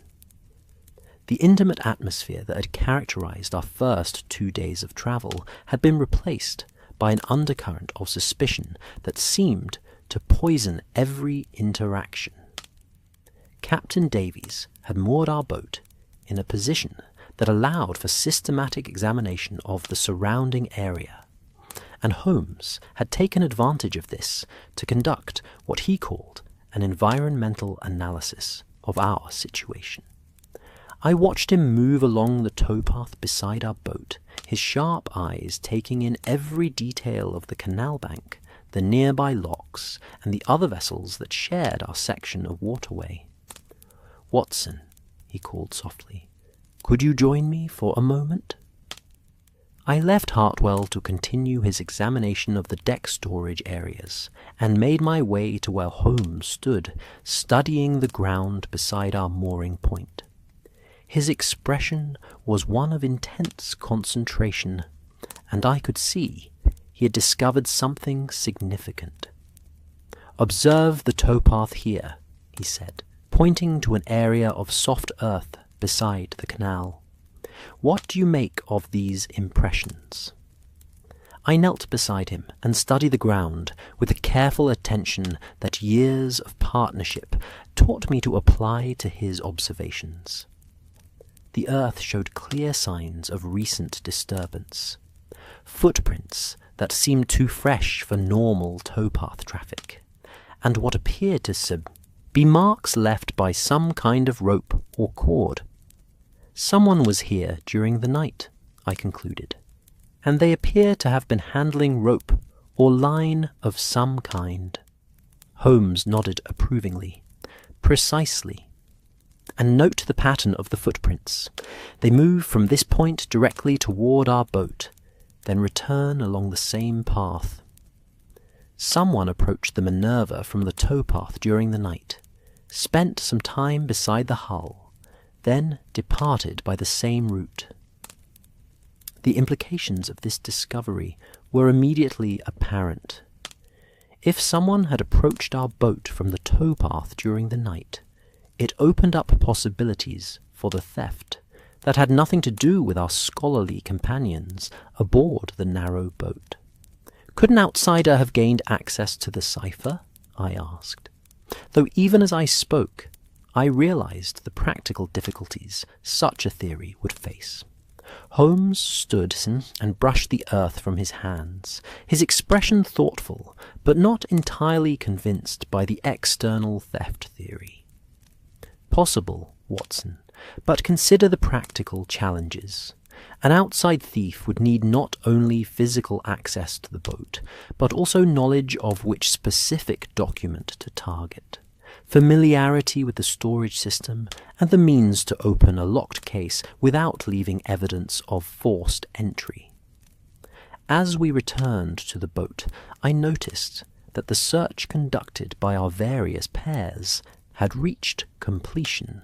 The intimate atmosphere that had characterized our first 2 days of travel had been replaced by an undercurrent of suspicion that seemed to poison every interaction. Captain Davies had moored our boat in a position that allowed for systematic examination of the surrounding area, and Holmes had taken advantage of this to conduct what he called an environmental analysis of our situation. I watched him move along the towpath beside our boat, his sharp eyes taking in every detail of the canal bank, the nearby locks, and the other vessels that shared our section of waterway. "Watson," he called softly, "could you join me for a moment?" I left Hartwell to continue his examination of the deck storage areas, and made my way to where Holmes stood, studying the ground beside our mooring point. His expression was one of intense concentration, and I could see he had discovered something significant. "Observe the towpath here," he said, pointing to an area of soft earth beside the canal. "What do you make of these impressions?" I knelt beside him and studied the ground with the careful attention that years of partnership taught me to apply to his observations. The earth showed clear signs of recent disturbance, footprints that seemed too fresh for normal towpath traffic, and what appeared to be marks left by some kind of rope or cord. Someone was here during the night, I concluded, and they appear to have been handling rope or line of some kind. Holmes nodded approvingly. "Precisely. And note the pattern of the footprints. They move from this point directly toward our boat, then return along the same path. Someone approached the Minerva from the towpath during the night, spent some time beside the hull, then departed by the same route." The implications of this discovery were immediately apparent. If someone had approached our boat from the towpath during the night, it opened up possibilities for the theft that had nothing to do with our scholarly companions aboard the narrow boat. "Could an outsider have gained access to the cipher?" I asked, though even as I spoke, I realized the practical difficulties such a theory would face. Holmes stood and brushed the earth from his hands, his expression thoughtful, but not entirely convinced by the external theft theory. "Possible, Watson, but consider the practical challenges. An outside thief would need not only physical access to the boat, but also knowledge of which specific document to target, familiarity with the storage system, and the means to open a locked case without leaving evidence of forced entry." As we returned to the boat, I noticed that the search conducted by our various pairs had reached completion,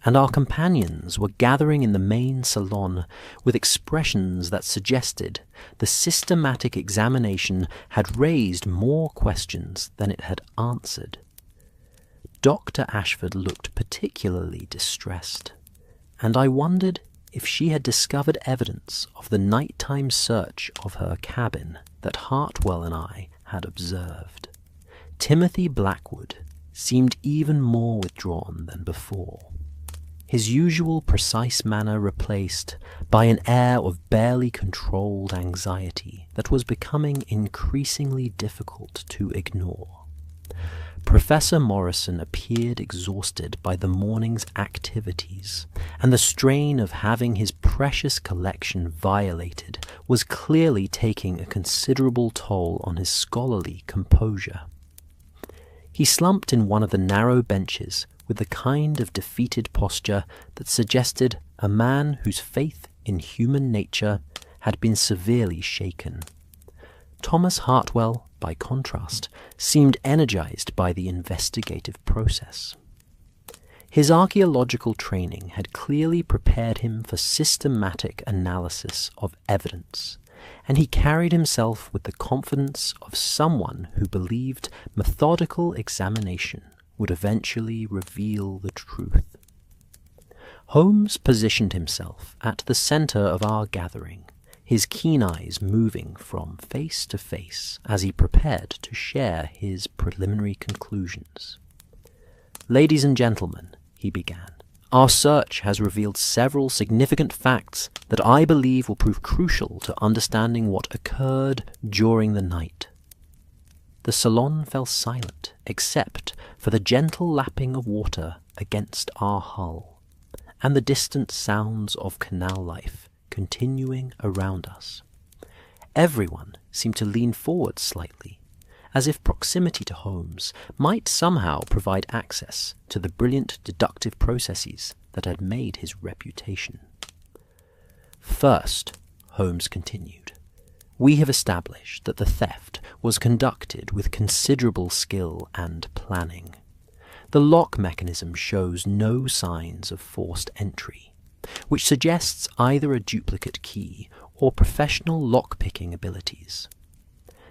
and our companions were gathering in the main salon with expressions that suggested the systematic examination had raised more questions than it had answered. Dr. Ashford looked particularly distressed, and I wondered if she had discovered evidence of the nighttime search of her cabin that Hartwell and I had observed. Timothy Blackwood seemed even more withdrawn than before, his usual precise manner replaced by an air of barely controlled anxiety that was becoming increasingly difficult to ignore. Professor Morrison appeared exhausted by the morning's activities, and the strain of having his precious collection violated was clearly taking a considerable toll on his scholarly composure. He slumped in one of the narrow benches with the kind of defeated posture that suggested a man whose faith in human nature had been severely shaken. Thomas Hartwell, by contrast, seemed energized by the investigative process. His archaeological training had clearly prepared him for systematic analysis of evidence, and he carried himself with the confidence of someone who believed methodical examination would eventually reveal the truth. Holmes positioned himself at the center of our gathering, his keen eyes moving from face to face as he prepared to share his preliminary conclusions. "Ladies and gentlemen," he began, "our search has revealed several significant facts that I believe will prove crucial to understanding what occurred during the night." The salon fell silent, except for the gentle lapping of water against our hull, and the distant sounds of canal life continuing around us. Everyone seemed to lean forward slightly, as if proximity to Holmes might somehow provide access to the brilliant deductive processes that had made his reputation. "First," Holmes continued, "we have established that the theft was conducted with considerable skill and planning. The lock mechanism shows no signs of forced entry, which suggests either a duplicate key or professional lock-picking abilities.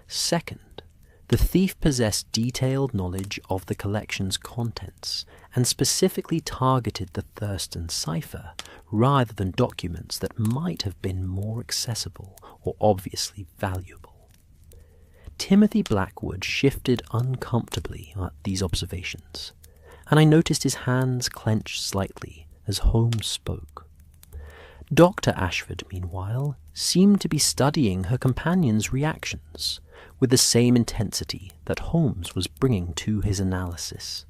Second, the thief possessed detailed knowledge of the collection's contents and specifically targeted the Thurston cipher rather than documents that might have been more accessible or obviously valuable." Timothy Blackwood shifted uncomfortably at these observations, and I noticed his hands clench slightly as Holmes spoke. Dr. Ashford, meanwhile, seemed to be studying her companion's reactions with the same intensity that Holmes was bringing to his analysis.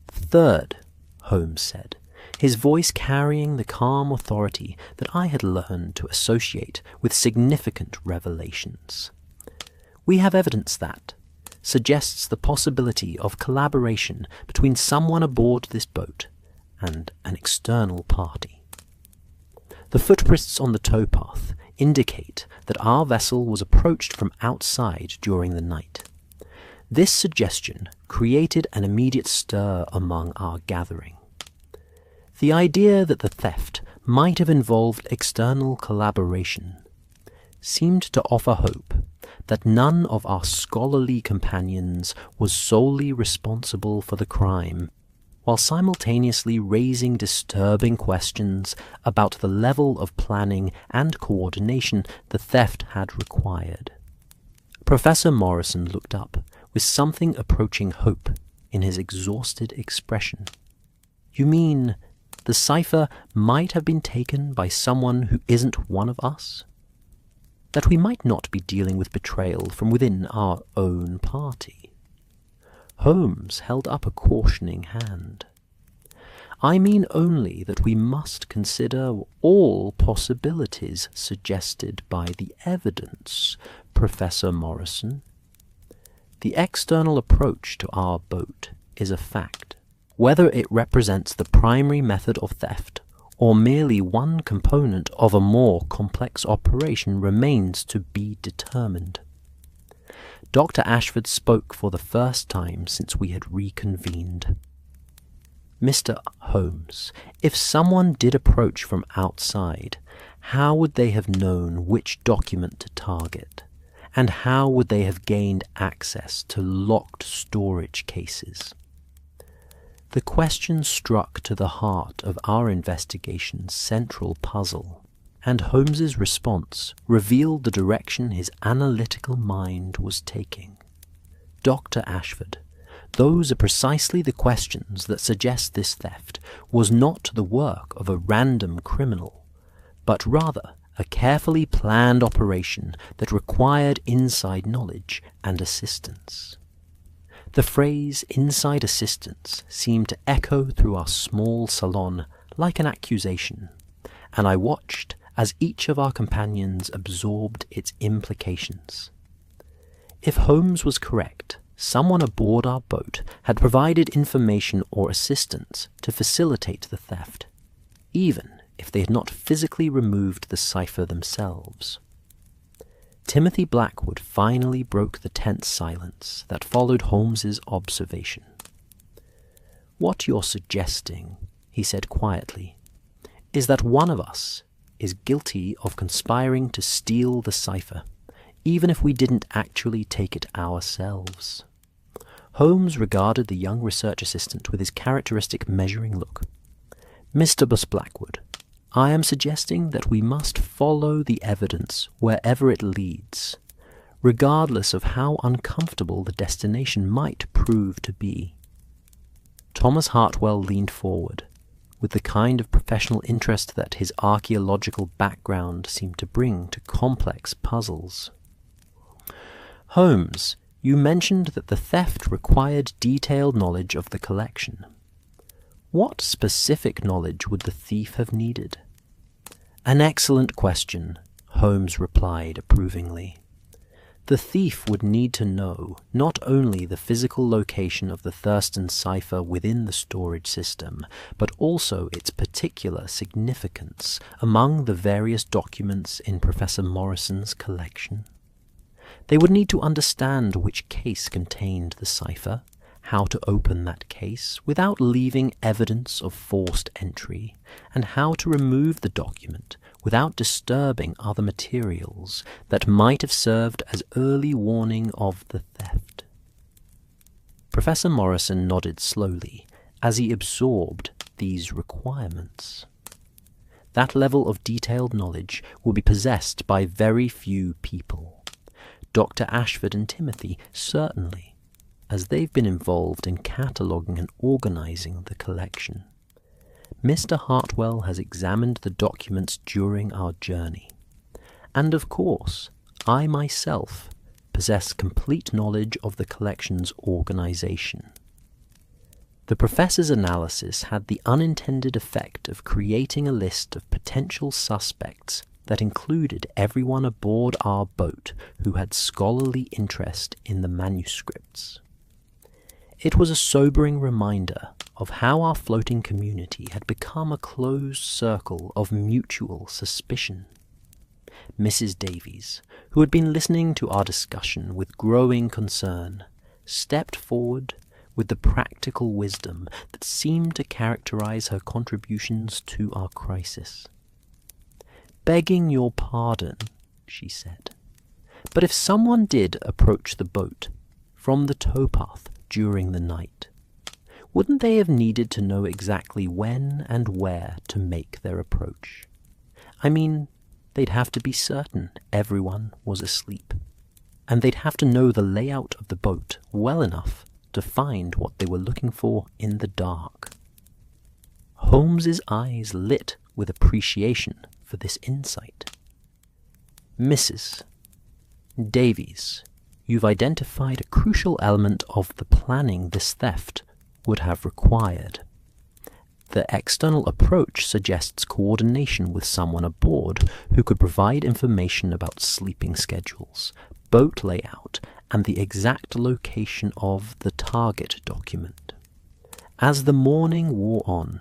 "Third," Holmes said, his voice carrying the calm authority that I had learned to associate with significant revelations, "we have evidence that suggests the possibility of collaboration between someone aboard this boat and an external party. The footprints on the towpath indicate that our vessel was approached from outside during the night. This suggestion created an immediate stir among our gathering. The idea that the theft might have involved external collaboration seemed to offer hope that none of our scholarly companions was solely responsible for the crime, while simultaneously raising disturbing questions about the level of planning and coordination the theft had required." Professor Morrison looked up with something approaching hope in his exhausted expression. "You mean the cipher might have been taken by someone who isn't one of us? That we might not be dealing with betrayal from within our own party?" Holmes held up a cautioning hand. "I mean only that we must consider all possibilities suggested by the evidence, Professor Morrison. The external approach to our boat is a fact. Whether it represents the primary method of theft or merely one component of a more complex operation remains to be determined." Dr. Ashford spoke for the first time since we had reconvened. "Mr. Holmes, if someone did approach from outside, how would they have known which document to target? And how would they have gained access to locked storage cases?" The question struck to the heart of our investigation's central puzzle, and Holmes's response revealed the direction his analytical mind was taking. Dr. Ashford, those are precisely the questions that suggest this theft was not the work of a random criminal, but rather a carefully planned operation that required inside knowledge and assistance. The phrase inside assistance seemed to echo through our small salon like an accusation, and I watched as each of our companions absorbed its implications. If Holmes was correct, someone aboard our boat had provided information or assistance to facilitate the theft, even if they had not physically removed the cipher themselves. Timothy Blackwood finally broke the tense silence that followed Holmes's observation. "What you're suggesting," he said quietly, "is that one of us is guilty of conspiring to steal the cipher, even if we didn't actually take it ourselves." Holmes regarded the young research assistant with his characteristic measuring look. "Mr. Blackwood, I am suggesting that we must follow the evidence wherever it leads, regardless of how uncomfortable the destination might prove to be." Thomas Hartwell leaned forward, with the kind of professional interest that his archaeological background seemed to bring to complex puzzles. "Holmes, you mentioned that the theft required detailed knowledge of the collection. What specific knowledge would the thief have needed?" "An excellent question," Holmes replied approvingly. "The thief would need to know not only the physical location of the Thurston cipher within the storage system, but also its particular significance among the various documents in Professor Morrison's collection. They would need to understand which case contained the cipher, how to open that case without leaving evidence of forced entry, and how to remove the document without disturbing other materials that might have served as early warning of the theft." Professor Morrison nodded slowly as he absorbed these requirements. That level of detailed knowledge will be possessed by very few people. Dr. Ashford and Timothy certainly, as they've been involved in cataloguing and organizing the collection. Mr. Hartwell has examined the documents during our journey. And of course, I myself possess complete knowledge of the collection's organization. The professor's analysis had the unintended effect of creating a list of potential suspects that included everyone aboard our boat who had scholarly interest in the manuscripts. It was a sobering reminder of how our floating community had become a closed circle of mutual suspicion. Mrs. Davies, who had been listening to our discussion with growing concern, stepped forward with the practical wisdom that seemed to characterize her contributions to our crisis. "Begging your pardon," she said, "but if someone did approach the boat from the towpath during the night, wouldn't they have needed to know exactly when and where to make their approach? I mean, they'd have to be certain everyone was asleep, and they'd have to know the layout of the boat well enough to find what they were looking for in the dark." Holmes's eyes lit with appreciation for this insight. "Mrs. Davies, you've identified a crucial element of the planning this theft would have required. The external approach suggests coordination with someone aboard who could provide information about sleeping schedules, boat layout, and the exact location of the target document. As the morning wore on,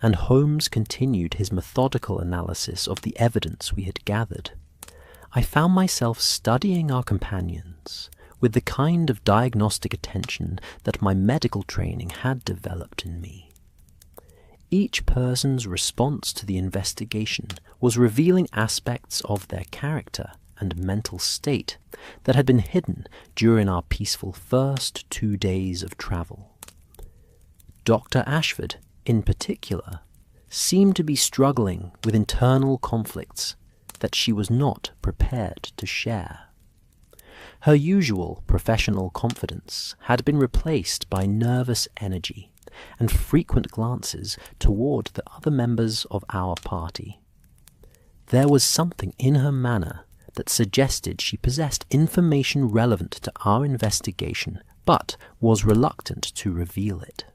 and Holmes continued his methodical analysis of the evidence we had gathered, I found myself studying our companions with the kind of diagnostic attention that my medical training had developed in me. Each person's response to the investigation was revealing aspects of their character and mental state that had been hidden during our peaceful first 2 days of travel. Dr. Ashford, in particular, seemed to be struggling with internal conflicts that she was not prepared to share. Her usual professional confidence had been replaced by nervous energy and frequent glances toward the other members of our party. There was something in her manner that suggested she possessed information relevant to our investigation, but was reluctant to reveal it.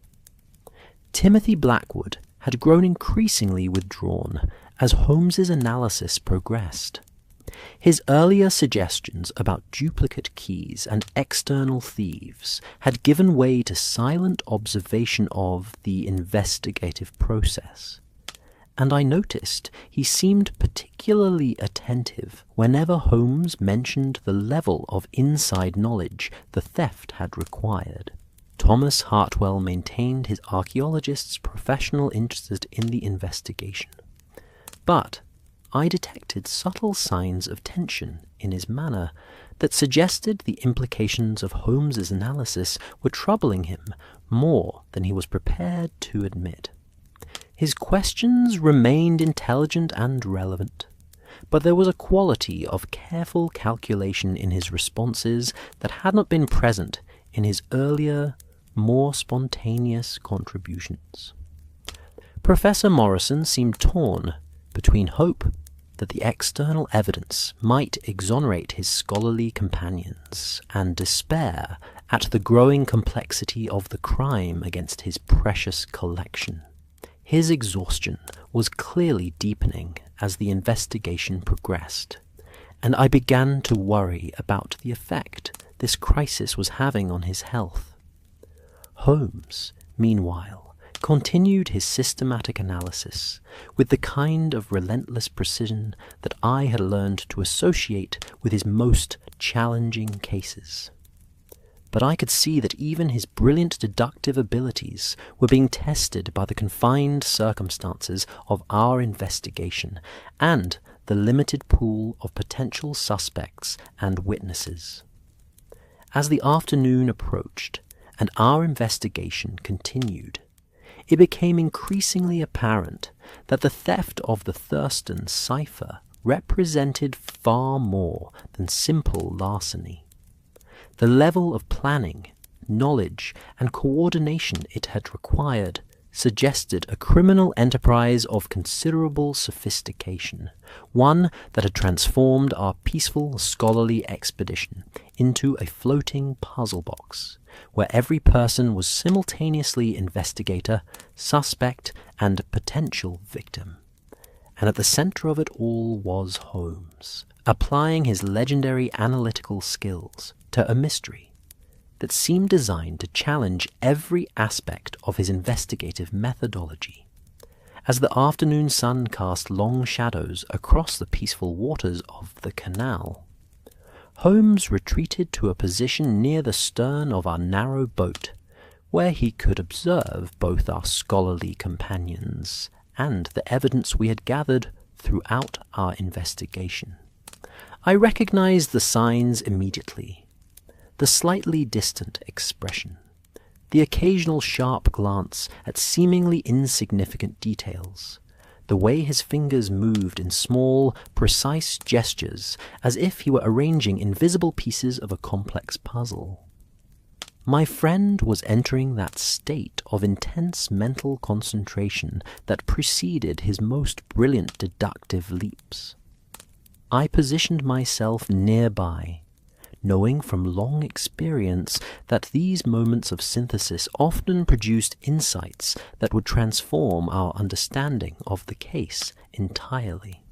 Timothy Blackwood had grown increasingly withdrawn as Holmes's analysis progressed. His earlier suggestions about duplicate keys and external thieves had given way to silent observation of the investigative process, and I noticed he seemed particularly attentive whenever Holmes mentioned the level of inside knowledge the theft had required. Thomas Hartwell maintained his archaeologist's professional interest in the investigation, but I detected subtle signs of tension in his manner that suggested the implications of Holmes's analysis were troubling him more than he was prepared to admit. His questions remained intelligent and relevant, but there was a quality of careful calculation in his responses that had not been present in his earlier, more spontaneous contributions. Professor Morrison seemed torn between hope that the external evidence might exonerate his scholarly companions and despair at the growing complexity of the crime against his precious collection. His exhaustion was clearly deepening as the investigation progressed, and I began to worry about the effect this crisis was having on his health. Holmes, meanwhile, continued his systematic analysis with the kind of relentless precision that I had learned to associate with his most challenging cases. But I could see that even his brilliant deductive abilities were being tested by the confined circumstances of our investigation and the limited pool of potential suspects and witnesses. As the afternoon approached and our investigation continued, it became increasingly apparent that the theft of the Thurston cipher represented far more than simple larceny. The level of planning, knowledge, and coordination it had required suggested a criminal enterprise of considerable sophistication, one that had transformed our peaceful scholarly expedition into a floating puzzle box, where every person was simultaneously investigator, suspect, and potential victim. And at the center of it all was Holmes, applying his legendary analytical skills to a mystery that seemed designed to challenge every aspect of his investigative methodology. As the afternoon sun cast long shadows across the peaceful waters of the Canal, Holmes retreated to a position near the stern of our narrow boat, where he could observe both our scholarly companions and the evidence we had gathered throughout our investigation. I recognized the signs immediately: the slightly distant expression, the occasional sharp glance at seemingly insignificant details, the way his fingers moved in small, precise gestures as if he were arranging invisible pieces of a complex puzzle. My friend was entering that state of intense mental concentration that preceded his most brilliant deductive leaps. I positioned myself nearby, knowing from long experience that these moments of synthesis often produced insights that would transform our understanding of the case entirely.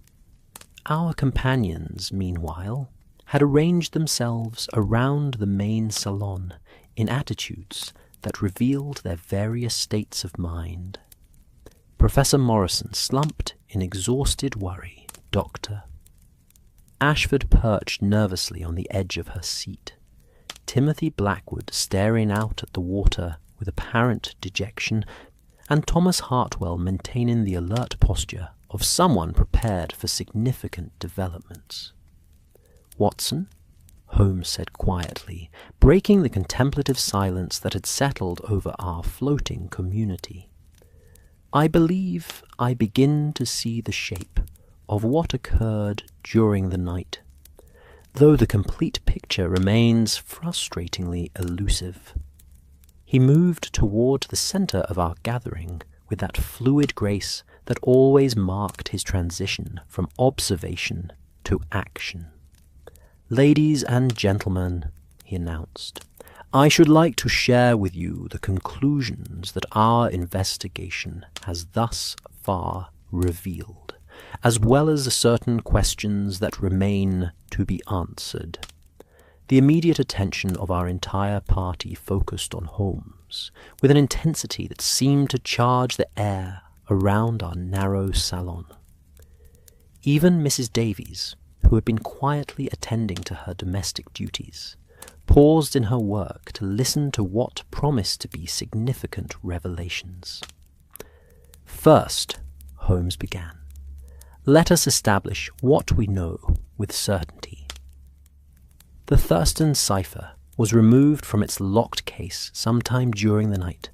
Our companions, meanwhile, had arranged themselves around the main salon in attitudes that revealed their various states of mind. Professor Morrison slumped in exhausted worry. Dr. Ashford perched nervously on the edge of her seat, Timothy Blackwood staring out at the water with apparent dejection, and Thomas Hartwell maintaining the alert posture of someone prepared for significant developments. Watson, Holmes said quietly, breaking the contemplative silence that had settled over our floating community. "I believe I begin to see the shape of what occurred during the night, though the complete picture remains frustratingly elusive." He moved toward the center of our gathering with that fluid grace that always marked his transition from observation to action. "Ladies and gentlemen," he announced, "I should like to share with you the conclusions that our investigation has thus far revealed, as well as certain questions that remain to be answered." The immediate attention of our entire party focused on Holmes, with an intensity that seemed to charge the air around our narrow salon. Even Mrs. Davies, who had been quietly attending to her domestic duties, paused in her work to listen to what promised to be significant revelations. "First," Holmes began, "let us establish what we know with certainty. The Thurston cipher was removed from its locked case sometime during the night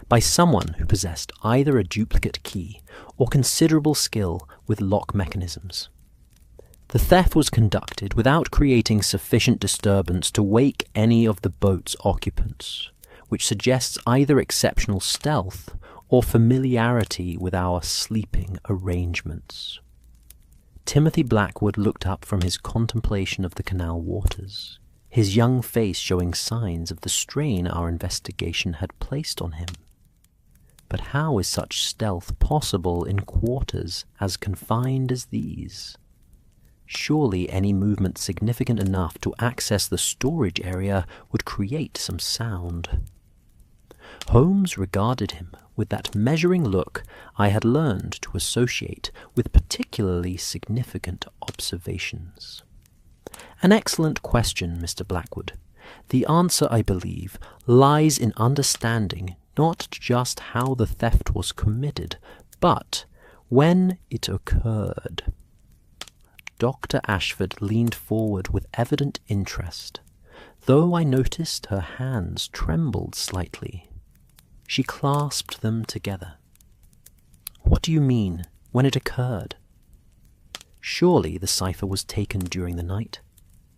by someone who possessed either a duplicate key or considerable skill with lock mechanisms. The theft was conducted without creating sufficient disturbance to wake any of the boat's occupants, which suggests either exceptional stealth or familiarity with our sleeping arrangements." Timothy Blackwood looked up from his contemplation of the canal waters, his young face showing signs of the strain our investigation had placed on him. But how is such stealth possible in quarters as confined as these? Surely any movement significant enough to access the storage area would create some sound. Holmes regarded him with that measuring look I had learned to associate with particularly significant observations. "An excellent question, Mr. Blackwood. The answer, I believe, lies in understanding not just how the theft was committed, but when it occurred." Dr. Ashford leaned forward with evident interest, though I noticed her hands trembled slightly. She clasped them together. "What do you mean, when it occurred?" "Surely the cipher was taken during the night.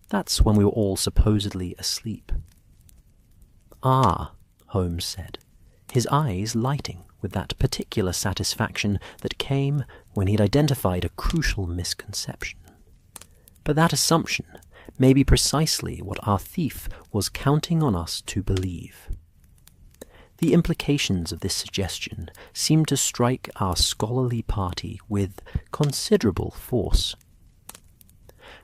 That's when we were all supposedly asleep." "Ah," Holmes said, his eyes lighting with that particular satisfaction that came when he had identified a crucial misconception. "But that assumption may be precisely what our thief was counting on us to believe." The implications of this suggestion seemed to strike our scholarly party with considerable force.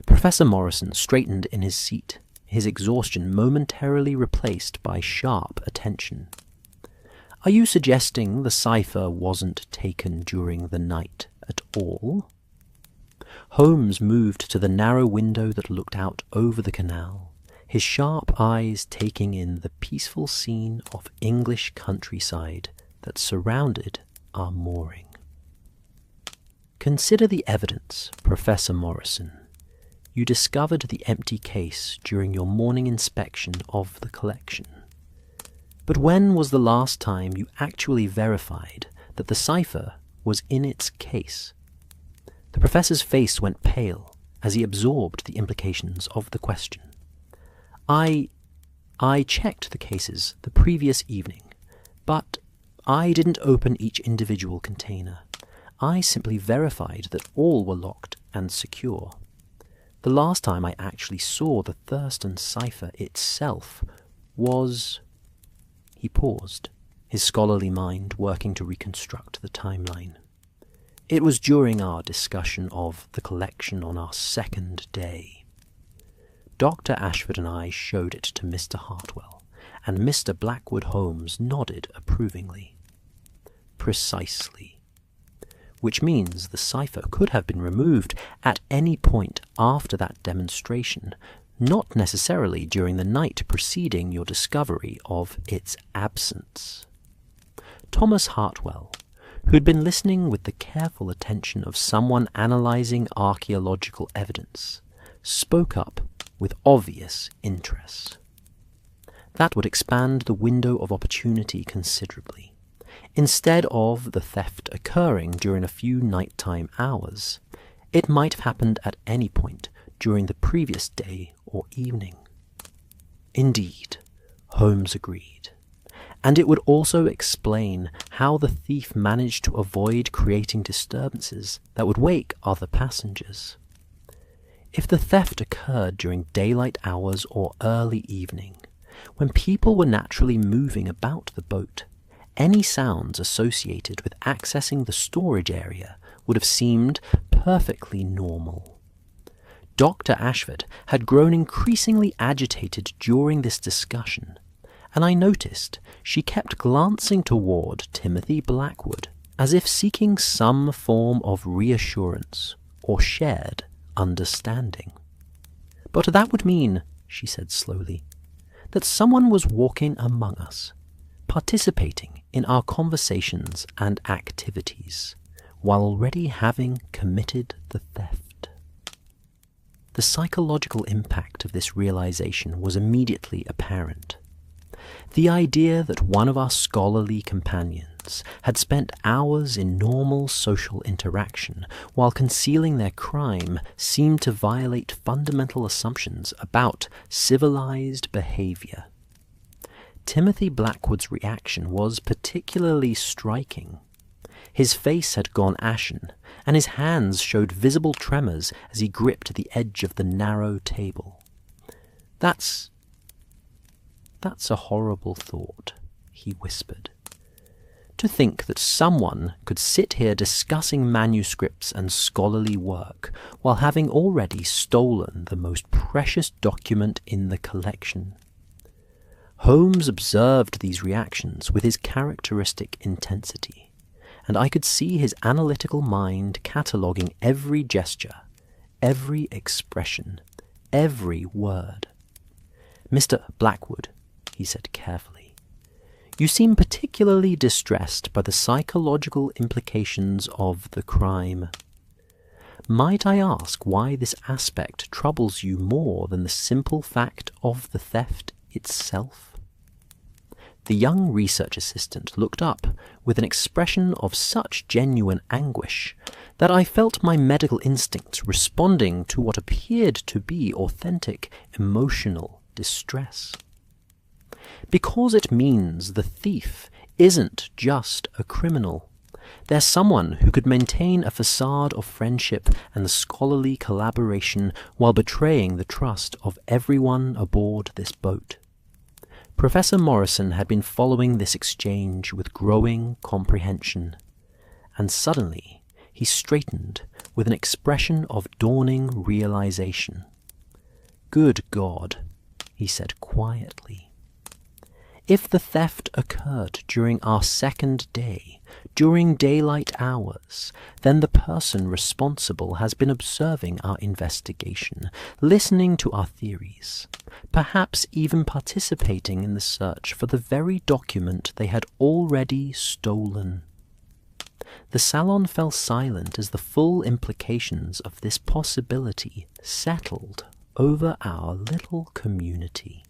Professor Morrison straightened in his seat, his exhaustion momentarily replaced by sharp attention. "Are you suggesting the cipher wasn't taken during the night at all?" Holmes moved to the narrow window that looked out over the canal, his sharp eyes taking in the peaceful scene of English countryside that surrounded our mooring. "Consider the evidence, Professor Morrison. You discovered the empty case during your morning inspection of the collection. But when was the last time you actually verified that the cipher was in its case?" The professor's face went pale as he absorbed the implications of the question. I checked the cases the previous evening, but I didn't open each individual container. I simply verified that all were locked and secure. The last time I actually saw the Thurston cipher itself was..." He paused, his scholarly mind working to reconstruct the timeline. "It was during our discussion of the collection on our second day." Dr. Ashford and I showed it to Mr. Hartwell, and Mr. Blackwood Holmes nodded approvingly. "Precisely. Which means the cipher could have been removed at any point after that demonstration, not necessarily during the night preceding your discovery of its absence." Thomas Hartwell, who had been listening with the careful attention of someone analyzing archaeological evidence, spoke up with obvious interest. That would expand the window of opportunity considerably. Instead of the theft occurring during a few nighttime hours, it might have happened at any point during the previous day or evening. Indeed, Holmes agreed. And it would also explain how the thief managed to avoid creating disturbances that would wake other passengers. If the theft occurred during daylight hours or early evening, when people were naturally moving about the boat, any sounds associated with accessing the storage area would have seemed perfectly normal. Dr. Ashford had grown increasingly agitated during this discussion, and I noticed she kept glancing toward Timothy Blackwood, as if seeking some form of reassurance or shared understanding. "But that would mean," she said slowly, "that someone was walking among us, participating in our conversations and activities, while already having committed the theft." The psychological impact of this realization was immediately apparent. The idea that one of our scholarly companions had spent hours in normal social interaction while concealing their crime seemed to violate fundamental assumptions about civilized behavior. Timothy Blackwood's reaction was particularly striking. His face had gone ashen, and his hands showed visible tremors as he gripped the edge of the narrow table. That's a horrible thought," he whispered. "To think that someone could sit here discussing manuscripts and scholarly work while having already stolen the most precious document in the collection." Holmes observed these reactions with his characteristic intensity, and I could see his analytical mind cataloguing every gesture, every expression, every word. "Mr. Blackwood," he said carefully, "you seem particularly distressed by the psychological implications of the crime. Might I ask why this aspect troubles you more than the simple fact of the theft itself?" The young research assistant looked up with an expression of such genuine anguish that I felt my medical instincts responding to what appeared to be authentic emotional distress. "Because it means the thief isn't just a criminal. They're someone who could maintain a facade of friendship and scholarly collaboration while betraying the trust of everyone aboard this boat." Professor Morrison had been following this exchange with growing comprehension, and suddenly he straightened with an expression of dawning realization. "Good God," he said quietly. "If the theft occurred during our second day, during daylight hours, then the person responsible has been observing our investigation, listening to our theories, perhaps even participating in the search for the very document they had already stolen." The salon fell silent as the full implications of this possibility settled over our little community.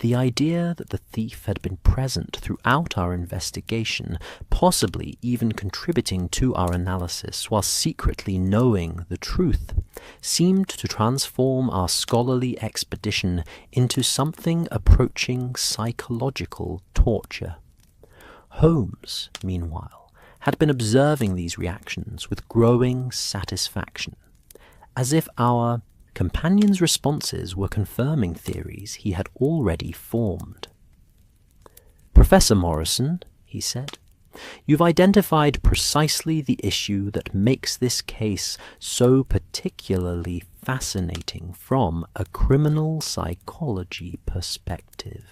The idea that the thief had been present throughout our investigation, possibly even contributing to our analysis while secretly knowing the truth, seemed to transform our scholarly expedition into something approaching psychological torture. Holmes, meanwhile, had been observing these reactions with growing satisfaction, as if our companions' responses were confirming theories he had already formed. "Professor Morrison," he said, "you've identified precisely the issue that makes this case so particularly fascinating from a criminal psychology perspective."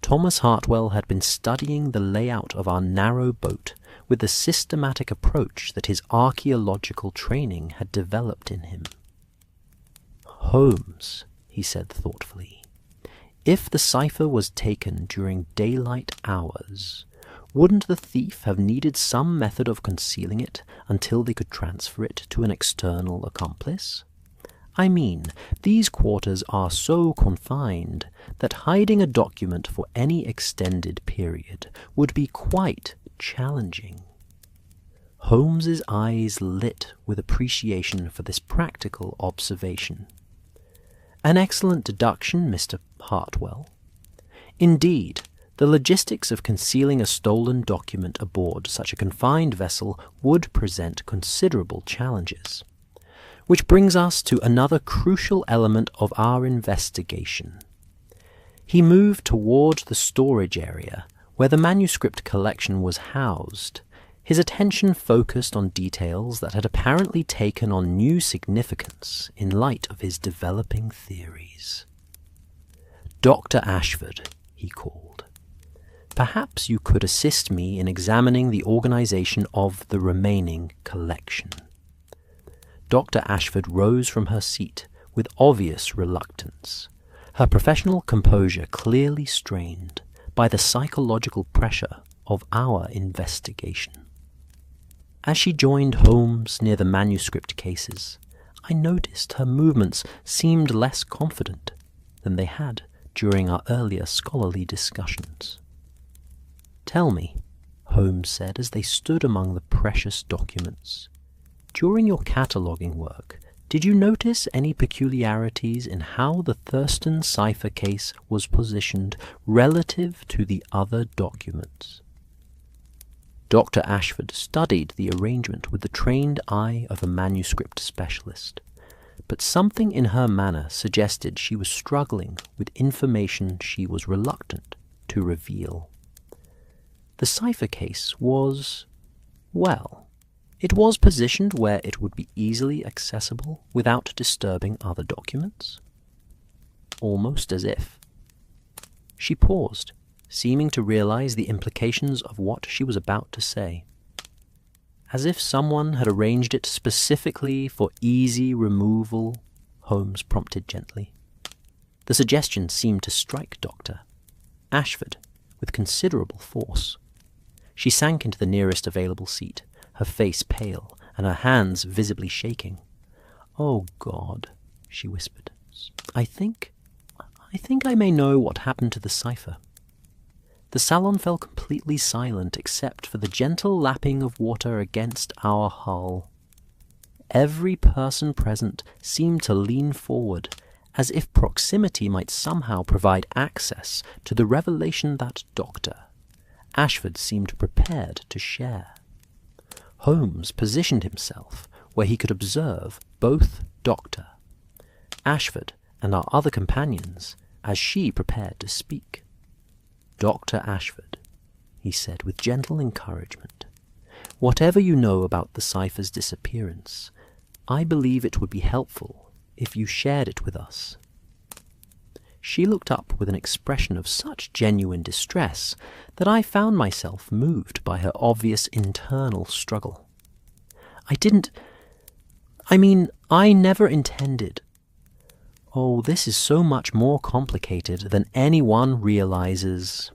Thomas Hartwell had been studying the layout of our narrow boat with the systematic approach that his archaeological training had developed in him. "Holmes," he said thoughtfully, "if the cipher was taken during daylight hours, wouldn't the thief have needed some method of concealing it until they could transfer it to an external accomplice? I mean, these quarters are so confined that hiding a document for any extended period would be quite challenging. Holmes's eyes lit with appreciation for this practical observation. An excellent deduction, Mr. Hartwell. Indeed, the logistics of concealing a stolen document aboard such a confined vessel would present considerable challenges. Which brings us to another crucial element of our investigation. He moved toward the storage area where the manuscript collection was housed, his attention focused on details that had apparently taken on new significance in light of his developing theories. "Dr. Ashford," he called, "perhaps you could assist me in examining the organization of the remaining collection." Dr. Ashford rose from her seat with obvious reluctance, her professional composure clearly strained by the psychological pressure of our investigation. As she joined Holmes near the manuscript cases, I noticed her movements seemed less confident than they had during our earlier scholarly discussions. "Tell me," Holmes said as they stood among the precious documents, "during your cataloguing work, did you notice any peculiarities in how the Thurston Cipher case was positioned relative to the other documents?" Dr. Ashford studied the arrangement with the trained eye of a manuscript specialist, but something in her manner suggested she was struggling with information she was reluctant to reveal. The Cipher case was, well, it was positioned where it would be easily accessible without disturbing other documents. Almost as if. She paused, seeming to realize the implications of what she was about to say. As if someone had arranged it specifically for easy removal, Holmes prompted gently. The suggestion seemed to strike Dr. Ashford with considerable force. She sank into the nearest available seat, her face pale and her hands visibly shaking. "Oh, God," she whispered. I think I may know what happened to the cipher." The salon fell completely silent except for the gentle lapping of water against our hull. Every person present seemed to lean forward, as if proximity might somehow provide access to the revelation that Dr. Ashford seemed prepared to share. Holmes positioned himself where he could observe both Dr. Ashford and our other companions as she prepared to speak. "Dr. Ashford," he said with gentle encouragement, "whatever you know about the cipher's disappearance, I believe it would be helpful if you shared it with us." She looked up with an expression of such genuine distress that I found myself moved by her obvious internal struggle. I never intended. Oh, this is so much more complicated than anyone realizes.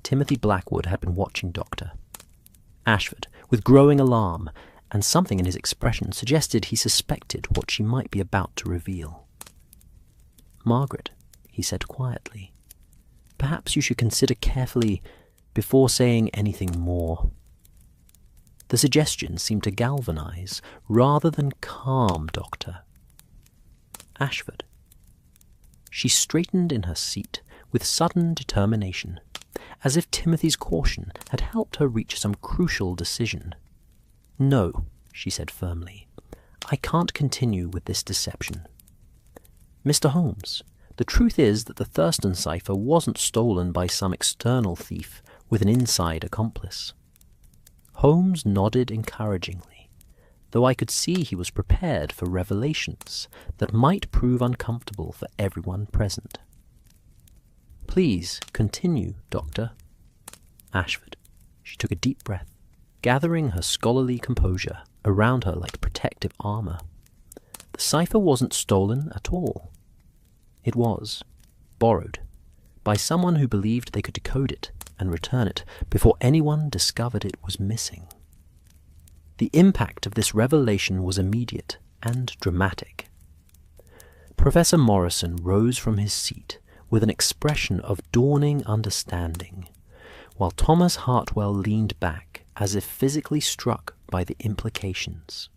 Timothy Blackwood had been watching Dr. Ashford with growing alarm, and something in his expression suggested he suspected what she might be about to reveal. "Margaret," he said quietly, "perhaps you should consider carefully before saying anything more." The suggestion seemed to galvanize rather than calm Dr. Ashford. She straightened in her seat with sudden determination, as if Timothy's caution had helped her reach some crucial decision. "No," she said firmly, "I can't continue with this deception. Mr. Holmes, the truth is that the Thurston cipher wasn't stolen by some external thief with an inside accomplice." Holmes nodded encouragingly, though I could see he was prepared for revelations that might prove uncomfortable for everyone present. "Please continue, Dr. Ashford." She took a deep breath, gathering her scholarly composure around her like protective armor. "The cipher wasn't stolen at all. It was borrowed by someone who believed they could decode it and return it before anyone discovered it was missing. The impact of this revelation was immediate and dramatic. Professor Morrison rose from his seat with an expression of dawning understanding, while Thomas Hartwell leaned back as if physically struck by the implications.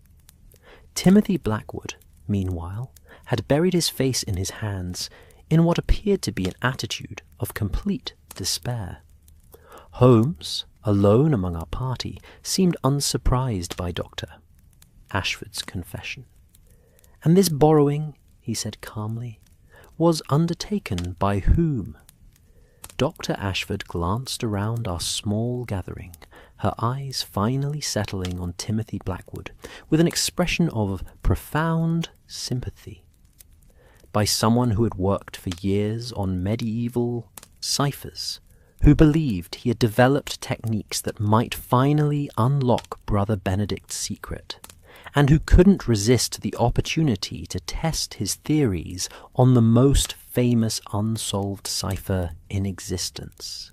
Timothy Blackwood, meanwhile, had buried his face in his hands in what appeared to be an attitude of complete despair. Holmes, alone among our party, seemed unsurprised by Dr. Ashford's confession. "And this borrowing," he said calmly, "was undertaken by whom?" Dr. Ashford glanced around our small gathering, her eyes finally settling on Timothy Blackwood with an expression of profound sympathy. "By someone who had worked for years on medieval ciphers, who believed he had developed techniques that might finally unlock Brother Benedict's secret, and who couldn't resist the opportunity to test his theories on the most famous unsolved cipher in existence."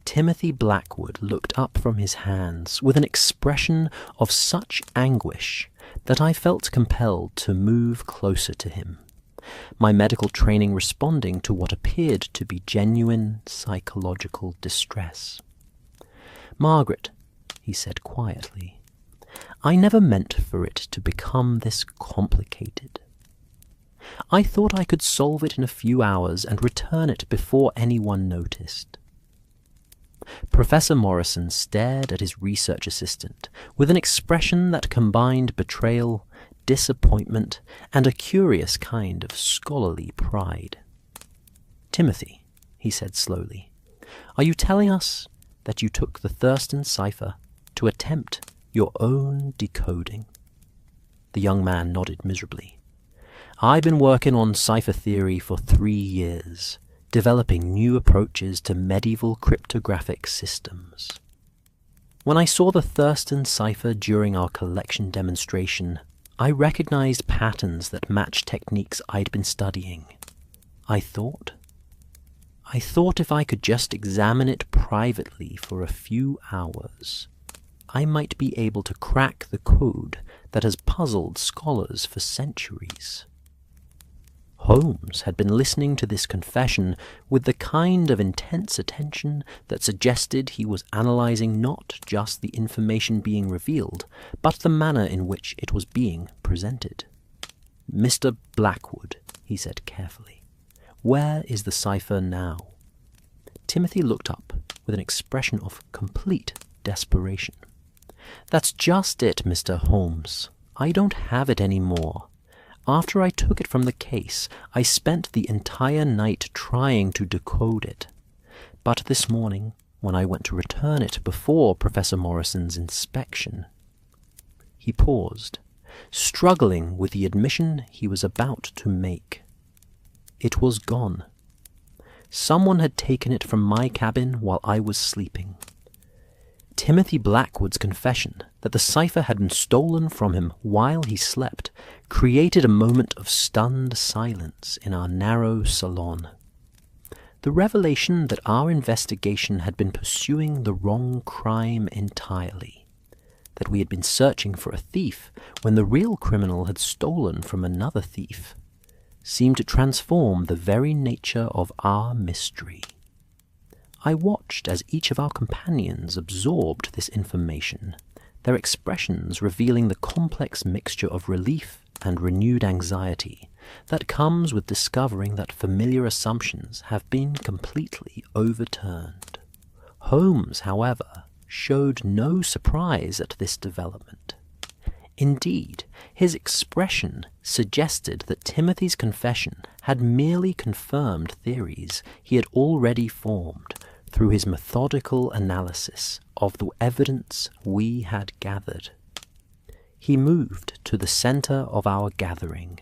Timothy Blackwood looked up from his hands with an expression of such anguish that I felt compelled to move closer to him, my medical training responding to what appeared to be genuine psychological distress. "Margaret," he said quietly, "I never meant for it to become this complicated. I thought I could solve it in a few hours and return it before anyone noticed." Professor Morrison stared at his research assistant with an expression that combined betrayal, disappointment, and a curious kind of scholarly pride. "Timothy," he said slowly, "are you telling us that you took the Thurston cipher to attempt your own decoding?" The young man nodded miserably. "I've been working on cipher theory for 3 years, developing new approaches to medieval cryptographic systems. When I saw the Thurston cipher during our collection demonstration, I recognized patterns that matched techniques I'd been studying. I thought if I could just examine it privately for a few hours, I might be able to crack the code that has puzzled scholars for centuries." Holmes had been listening to this confession with the kind of intense attention that suggested he was analyzing not just the information being revealed, but the manner in which it was being presented. "Mr. Blackwood," he said carefully, "where is the cipher now?" Timothy looked up with an expression of complete desperation. "That's just it, Mr. Holmes. I don't have it anymore. After I took it from the case, I spent the entire night trying to decode it. But this morning, when I went to return it before Professor Morrison's inspection..." He paused, struggling with the admission he was about to make. It was gone. Someone had taken it from my cabin while I was sleeping. Timothy Blackwood's confession that the cipher had been stolen from him while he slept created a moment of stunned silence in our narrow salon. The revelation that our investigation had been pursuing the wrong crime entirely, that we had been searching for a thief when the real criminal had stolen from another thief, seemed to transform the very nature of our mystery. I watched as each of our companions absorbed this information, their expressions revealing the complex mixture of relief and renewed anxiety that comes with discovering that familiar assumptions have been completely overturned. Holmes, however, showed no surprise at this development. Indeed, his expression suggested that Timothy's confession had merely confirmed theories he had already formed through his methodical analysis of the evidence we had gathered. He moved to the center of our gathering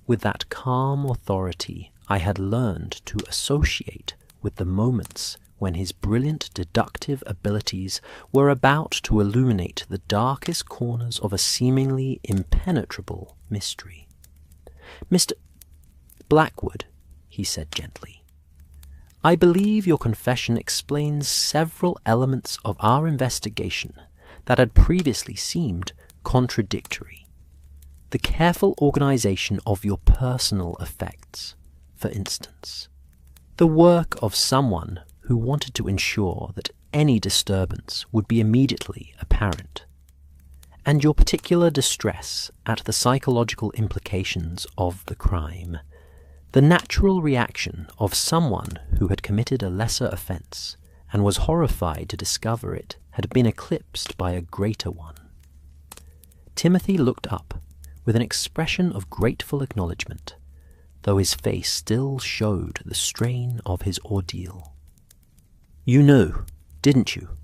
with that calm authority I had learned to associate with the moments when his brilliant deductive abilities were about to illuminate the darkest corners of a seemingly impenetrable mystery. "Mr. Blackwood," he said gently, "I believe your confession explains several elements of our investigation that had previously seemed contradictory. The careful organization of your personal effects, for instance. The work of someone who wanted to ensure that any disturbance would be immediately apparent, and your particular distress at the psychological implications of the crime, the natural reaction of someone who had committed a lesser offence and was horrified to discover it had been eclipsed by a greater one. Timothy looked up with an expression of grateful acknowledgment, though his face still showed the strain of his ordeal. "You knew, didn't you?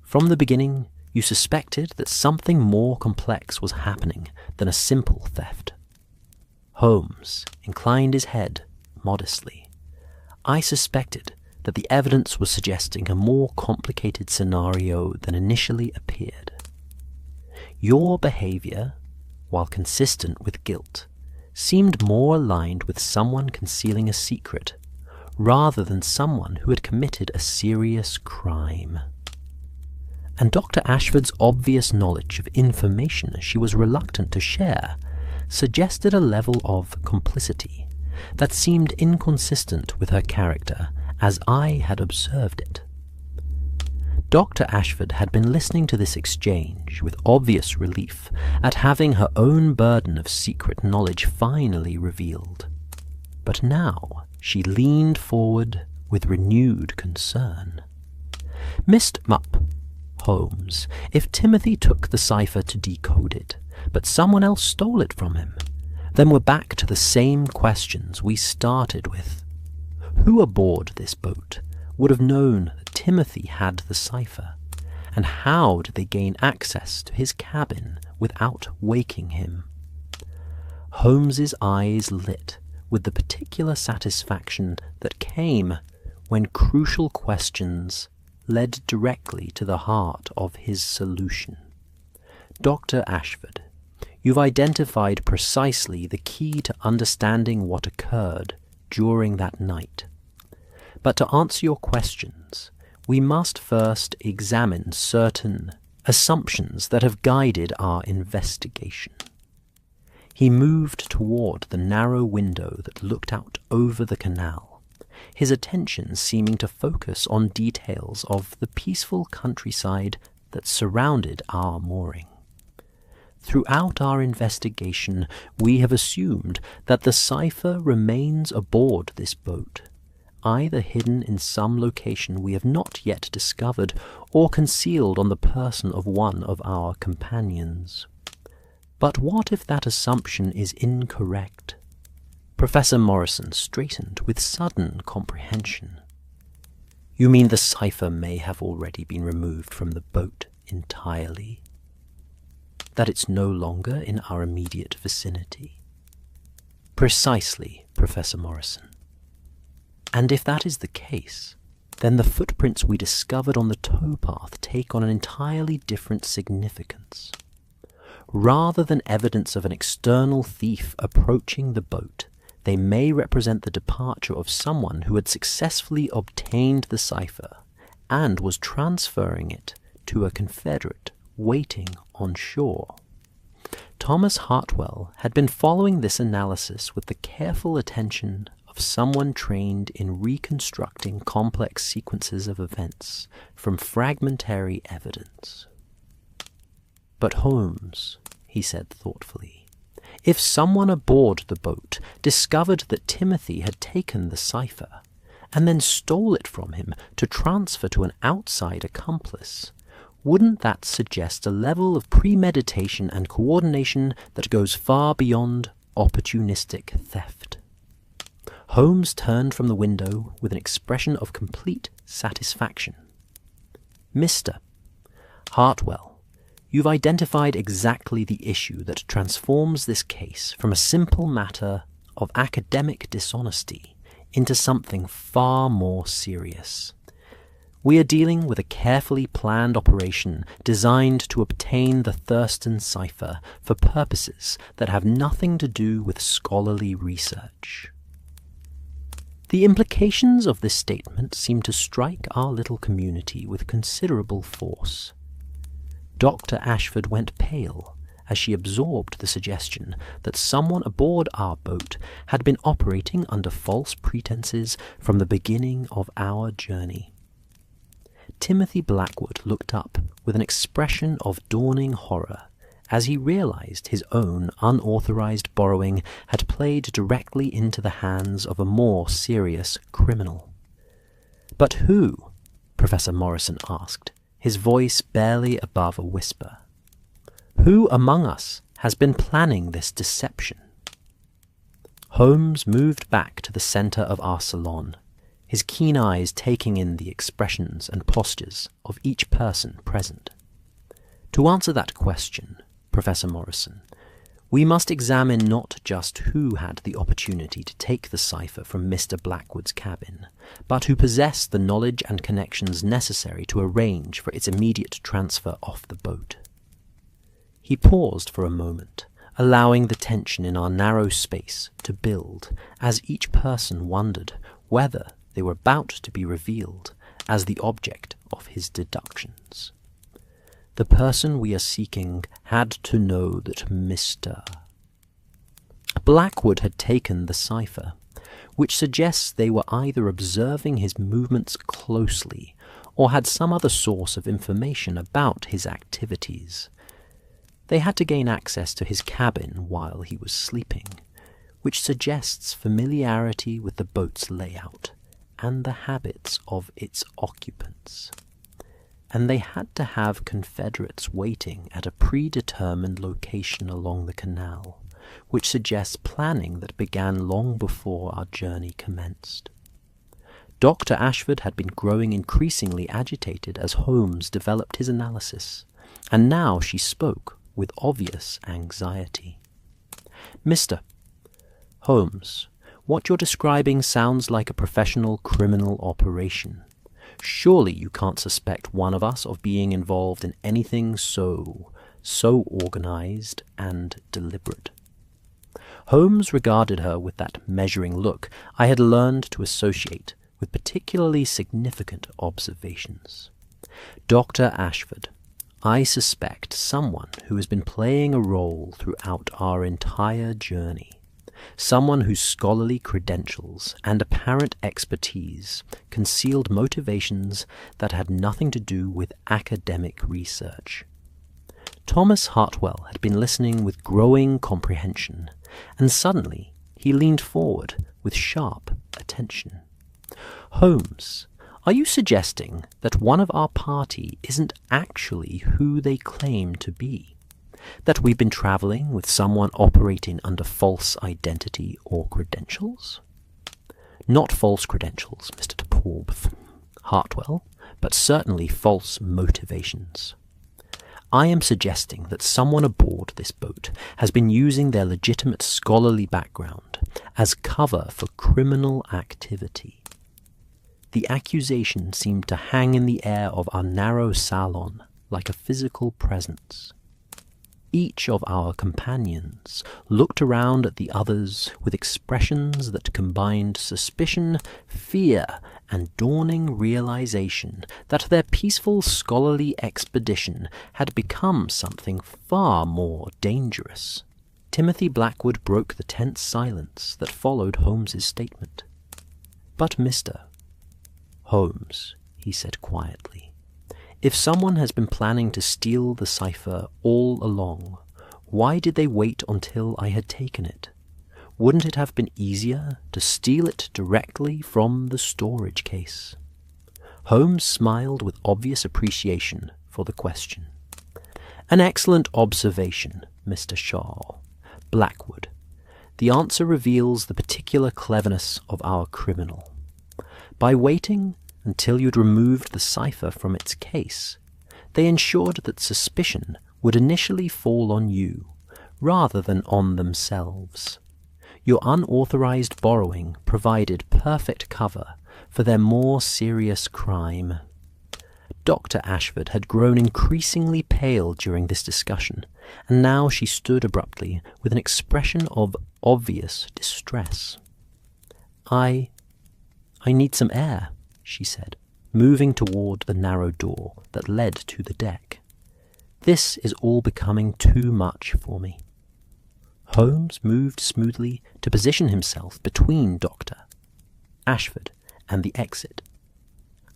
From the beginning, you suspected that something more complex was happening than a simple theft." Holmes inclined his head modestly. "I suspected that the evidence was suggesting a more complicated scenario than initially appeared. Your behavior, while consistent with guilt, seemed more aligned with someone concealing a secret rather than someone who had committed a serious crime. And Dr. Ashford's obvious knowledge of information she was reluctant to share suggested a level of complicity that seemed inconsistent with her character as I had observed it. Dr. Ashford had been listening to this exchange with obvious relief at having her own burden of secret knowledge finally revealed. But now she leaned forward with renewed concern. "Mr. Holmes, if Timothy took the cipher to decode it, but someone else stole it from him, then we're back to the same questions we started with. Who aboard this boat would have known that Timothy had the cipher, and how did they gain access to his cabin without waking him?" Holmes's eyes lit with the particular satisfaction that came when crucial questions led directly to the heart of his solution. "Dr. Ashford, you've identified precisely the key to understanding what occurred during that night. But to answer your questions, we must first examine certain assumptions that have guided our investigation." He moved toward the narrow window that looked out over the canal, his attention seeming to focus on details of the peaceful countryside that surrounded our mooring. "Throughout our investigation, we have assumed that the cipher remains aboard this boat, either hidden in some location we have not yet discovered, or concealed on the person of one of our companions. But what if that assumption is incorrect?" Professor Morrison straightened with sudden comprehension. "You mean the cipher may have already been removed from the boat entirely? That it's no longer in our immediate vicinity?" "Precisely, Professor Morrison. And if that is the case, then the footprints we discovered on the towpath take on an entirely different significance. Rather than evidence of an external thief approaching the boat, they may represent the departure of someone who had successfully obtained the cipher and was transferring it to a confederate waiting on shore." Thomas Hartwell had been following this analysis with the careful attention of someone trained in reconstructing complex sequences of events from fragmentary evidence. "But Holmes," he said thoughtfully, "if someone aboard the boat discovered that Timothy had taken the cipher and then stole it from him to transfer to an outside accomplice, wouldn't that suggest a level of premeditation and coordination that goes far beyond opportunistic theft?" Holmes turned from the window with an expression of complete satisfaction. "Mr. Hartwell, you've identified exactly the issue that transforms this case from a simple matter of academic dishonesty into something far more serious. We are dealing with a carefully planned operation designed to obtain the Thurston cipher for purposes that have nothing to do with scholarly research." The implications of this statement seem to strike our little community with considerable force. Dr. Ashford went pale as she absorbed the suggestion that someone aboard our boat had been operating under false pretenses from the beginning of our journey. Timothy Blackwood looked up with an expression of dawning horror as he realized his own unauthorized borrowing had played directly into the hands of a more serious criminal. "But who?" Professor Morrison asked, his voice barely above a whisper. "Who among us has been planning this deception?" Holmes moved back to the center of our salon, his keen eyes taking in the expressions and postures of each person present. "To answer that question, Professor Morrison, we must examine not just who had the opportunity to take the cipher from Mr. Blackwood's cabin, but who possessed the knowledge and connections necessary to arrange for its immediate transfer off the boat." He paused for a moment, allowing the tension in our narrow space to build as each person wondered whether they were about to be revealed as the object of his deductions. "The person we are seeking had to know that Mr. Blackwood had taken the cipher, which suggests they were either observing his movements closely or had some other source of information about his activities. They had to gain access to his cabin while he was sleeping, which suggests familiarity with the boat's layout and the habits of its occupants. And they had to have Confederates waiting at a predetermined location along the canal, which suggests planning that began long before our journey commenced. Dr. Ashford had been growing increasingly agitated as Holmes developed his analysis, and now she spoke with obvious anxiety. "Mr. Holmes, what you're describing sounds like a professional criminal operation. Surely you can't suspect one of us of being involved in anything so organized and deliberate." Holmes regarded her with that measuring look I had learned to associate with particularly significant observations. "Dr. Ashford, I suspect someone who has been playing a role throughout our entire journey. Someone whose scholarly credentials and apparent expertise concealed motivations that had nothing to do with academic research." Thomas Hartwell had been listening with growing comprehension, and suddenly he leaned forward with sharp attention. "Holmes, are you suggesting that one of our party isn't actually who they claim to be? That we've been traveling with someone operating under false identity or credentials?" "Not false credentials, Mr. de Hartwell, but certainly false motivations. I am suggesting that someone aboard this boat has been using their legitimate scholarly background as cover for criminal activity." The accusation seemed to hang in the air of our narrow salon like a physical presence. Each of our companions looked around at the others with expressions that combined suspicion, fear, and dawning realization that their peaceful scholarly expedition had become something far more dangerous. Timothy Blackwood broke the tense silence that followed Holmes's statement. "But Mr. Holmes," he said quietly, "if someone has been planning to steal the cipher all along, why did they wait until I had taken it? Wouldn't it have been easier to steal it directly from the storage case?" Holmes smiled with obvious appreciation for the question. "An excellent observation, Mr. Blackwood. The answer reveals the particular cleverness of our criminal. By waiting until you'd removed the cipher from its case, they ensured that suspicion would initially fall on you, rather than on themselves. Your unauthorized borrowing provided perfect cover for their more serious crime." Dr. Ashford had grown increasingly pale during this discussion, and now she stood abruptly with an expression of obvious distress. I need some air," she said, moving toward the narrow door that led to the deck. This is all becoming too much for me. Holmes moved smoothly to position himself between Dr. Ashford and the exit.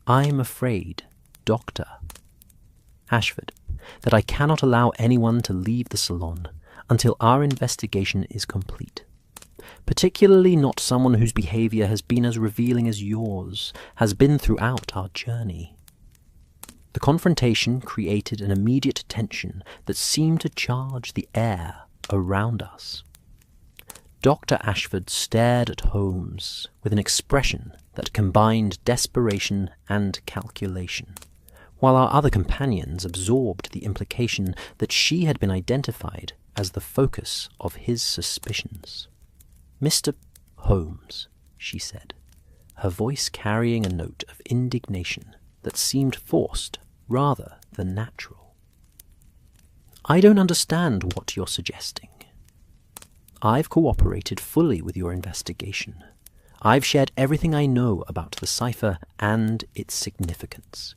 I'm afraid, Dr. Ashford, that I cannot allow anyone to leave the salon until our investigation is complete. Particularly not someone whose behavior has been as revealing as yours has been throughout our journey. The confrontation created an immediate tension that seemed to charge the air around us. Dr. Ashford stared at Holmes with an expression that combined desperation and calculation, while our other companions absorbed the implication that she had been identified as the focus of his suspicions. "Mr. Holmes," she said, her voice carrying a note of indignation that seemed forced rather than natural. "I don't understand what you're suggesting. I've cooperated fully with your investigation. I've shared everything I know about the cipher and its significance."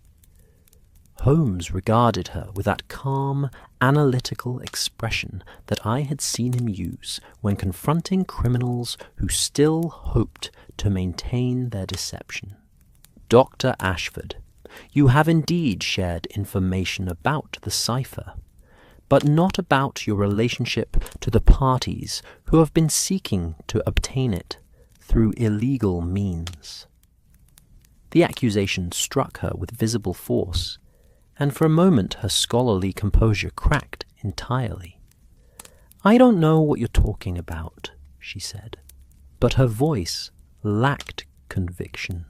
Holmes regarded her with that calm, analytical expression that I had seen him use when confronting criminals who still hoped to maintain their deception. "Dr. Ashford, you have indeed shared information about the cipher, but not about your relationship to the parties who have been seeking to obtain it through illegal means." The accusation struck her with visible force, and for a moment her scholarly composure cracked entirely. "I don't know what you're talking about," she said, but her voice lacked conviction.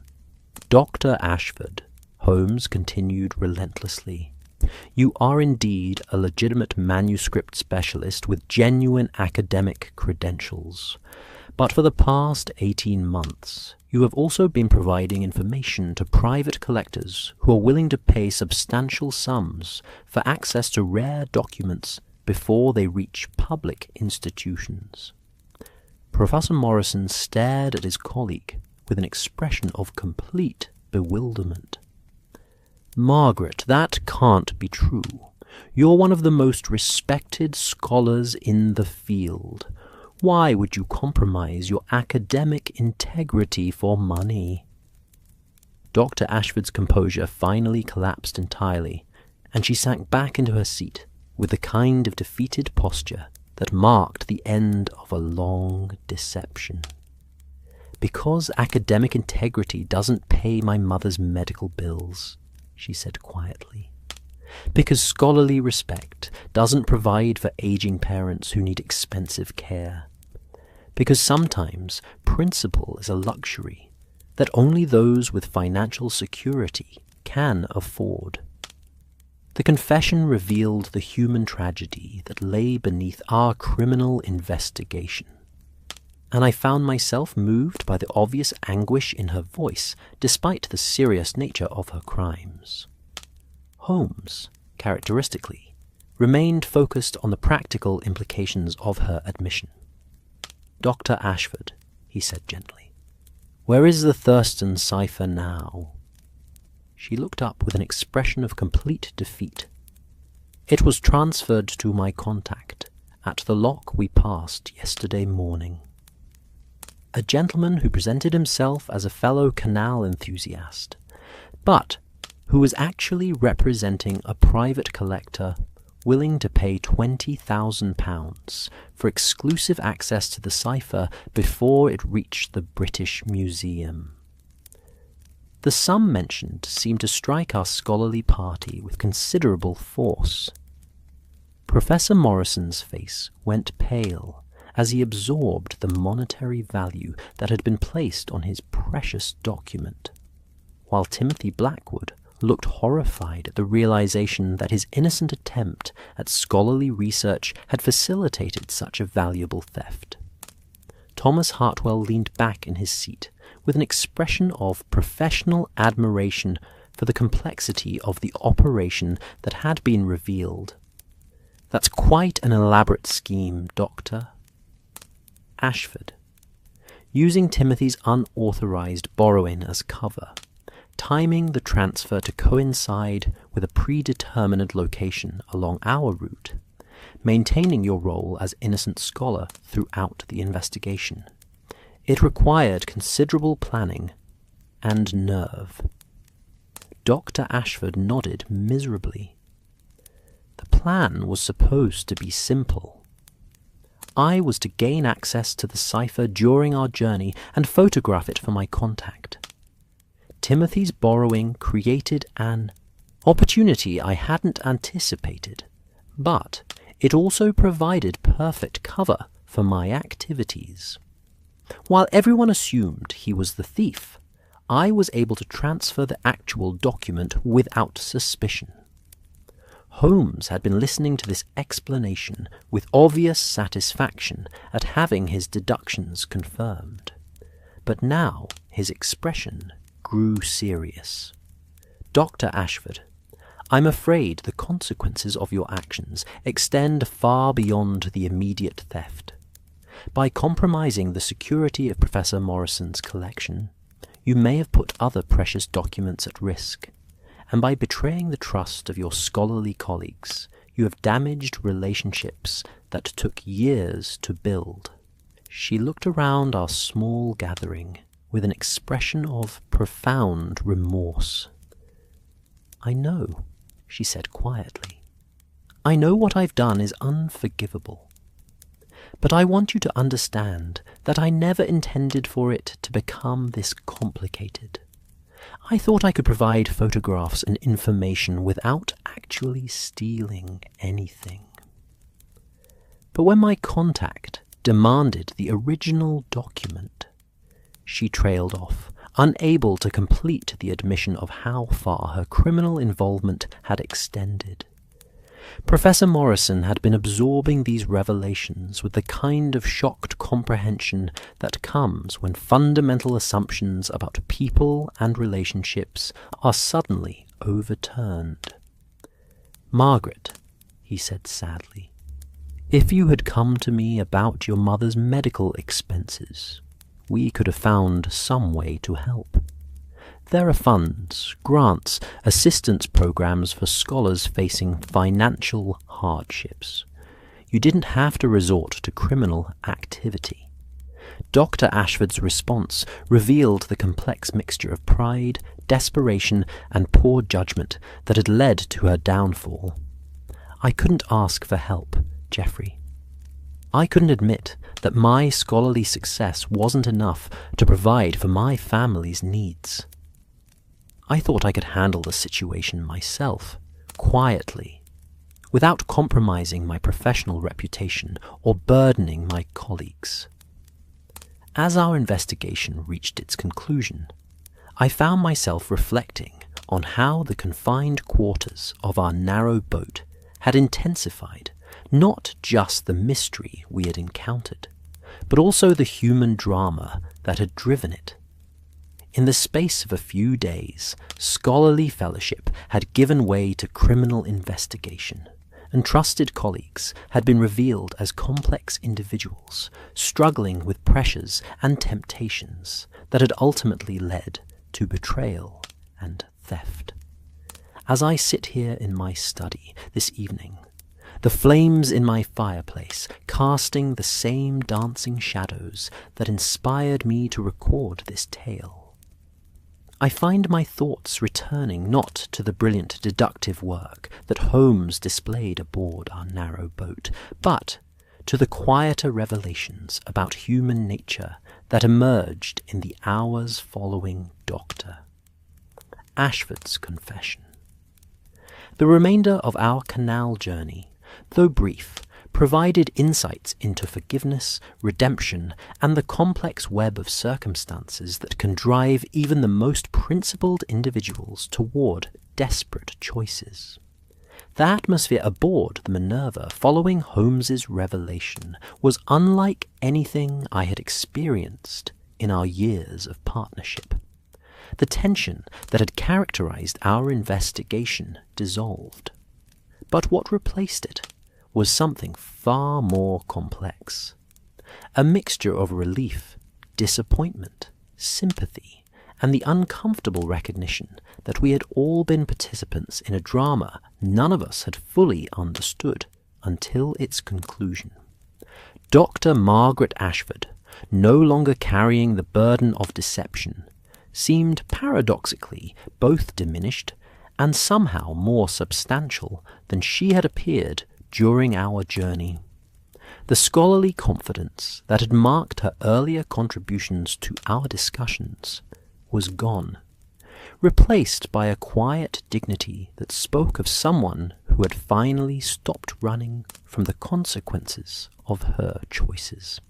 "Dr. Ashford," Holmes continued relentlessly, "you are indeed a legitimate manuscript specialist with genuine academic credentials, but for the past 18 months, you have also been providing information to private collectors who are willing to pay substantial sums for access to rare documents before they reach public institutions." Professor Morrison stared at his colleague with an expression of complete bewilderment. "Margaret, that can't be true. You're one of the most respected scholars in the field. Why would you compromise your academic integrity for money?" Dr. Ashford's composure finally collapsed entirely, and she sank back into her seat with the kind of defeated posture that marked the end of a long deception. "Because academic integrity doesn't pay my mother's medical bills," she said quietly. "Because scholarly respect doesn't provide for aging parents who need expensive care. Because sometimes principle is a luxury that only those with financial security can afford." The confession revealed the human tragedy that lay beneath our criminal investigation, and I found myself moved by the obvious anguish in her voice despite the serious nature of her crimes. Holmes, characteristically, remained focused on the practical implications of her admission. "Dr. Ashford," he said gently, "where is the Thurston cipher now?" She looked up with an expression of complete defeat. "It was transferred to my contact at the lock we passed yesterday morning." A gentleman who presented himself as a fellow Canal enthusiast, but who was actually representing a private collector willing to pay £20,000 for exclusive access to the cipher before it reached the British Museum. The sum mentioned seemed to strike our scholarly party with considerable force. Professor Morrison's face went pale as he absorbed the monetary value that had been placed on his precious document, while Timothy Blackwood looked horrified at the realization that his innocent attempt at scholarly research had facilitated such a valuable theft. Thomas Hartwell leaned back in his seat with an expression of professional admiration for the complexity of the operation that had been revealed. "That's quite an elaborate scheme, Doctor." Ashford, using Timothy's unauthorized borrowing as cover, timing the transfer to coincide with a predetermined location along our route, maintaining your role as innocent scholar throughout the investigation. It required considerable planning and nerve. Dr. Ashford nodded miserably. The plan was supposed to be simple. I was to gain access to the cipher during our journey and photograph it for my contact. Timothy's borrowing created an opportunity I hadn't anticipated, but it also provided perfect cover for my activities. While everyone assumed he was the thief, I was able to transfer the actual document without suspicion. Holmes had been listening to this explanation with obvious satisfaction at having his deductions confirmed. But now his expression grew serious. Dr. Ashford, I'm afraid the consequences of your actions extend far beyond the immediate theft. By compromising the security of Professor Morrison's collection, you may have put other precious documents at risk, and by betraying the trust of your scholarly colleagues, you have damaged relationships that took years to build. She looked around our small gathering with an expression of profound remorse. I know, she said quietly. I know what I've done is unforgivable. But I want you to understand that I never intended for it to become this complicated. I thought I could provide photographs and information without actually stealing anything. But when my contact demanded the original document, she trailed off, unable to complete the admission of how far her criminal involvement had extended. Professor Morrison had been absorbing these revelations with the kind of shocked comprehension that comes when fundamental assumptions about people and relationships are suddenly overturned. Margaret, he said sadly, if you had come to me about your mother's medical expenses, we could have found some way to help. There are funds, grants, assistance programs for scholars facing financial hardships. You didn't have to resort to criminal activity. Dr. Ashford's response revealed the complex mixture of pride, desperation, and poor judgment that had led to her downfall. I couldn't ask for help, Geoffrey. I couldn't admit that my scholarly success wasn't enough to provide for my family's needs. I thought I could handle the situation myself, quietly, without compromising my professional reputation or burdening my colleagues. As our investigation reached its conclusion, I found myself reflecting on how the confined quarters of our narrow boat had intensified not just the mystery we had encountered, but also the human drama that had driven it. In the space of a few days, scholarly fellowship had given way to criminal investigation, and trusted colleagues had been revealed as complex individuals struggling with pressures and temptations that had ultimately led to betrayal and theft. As I sit here in my study this evening, the flames in my fireplace casting the same dancing shadows that inspired me to record this tale, I find my thoughts returning not to the brilliant deductive work that Holmes displayed aboard our narrow boat, but to the quieter revelations about human nature that emerged in the hours following Dr. Ashford's confession. The remainder of our Canal journey, though brief, provided insights into forgiveness, redemption, and the complex web of circumstances that can drive even the most principled individuals toward desperate choices. The atmosphere aboard the Minerva following Holmes's revelation was unlike anything I had experienced in our years of partnership. The tension that had characterized our investigation dissolved. But what replaced it was something far more complex. A mixture of relief, disappointment, sympathy, and the uncomfortable recognition that we had all been participants in a drama none of us had fully understood until its conclusion. Dr. Margaret Ashford, no longer carrying the burden of deception, seemed paradoxically both diminished and somehow more substantial than she had appeared during our journey. The scholarly confidence that had marked her earlier contributions to our discussions was gone, replaced by a quiet dignity that spoke of someone who had finally stopped running from the consequences of her choices.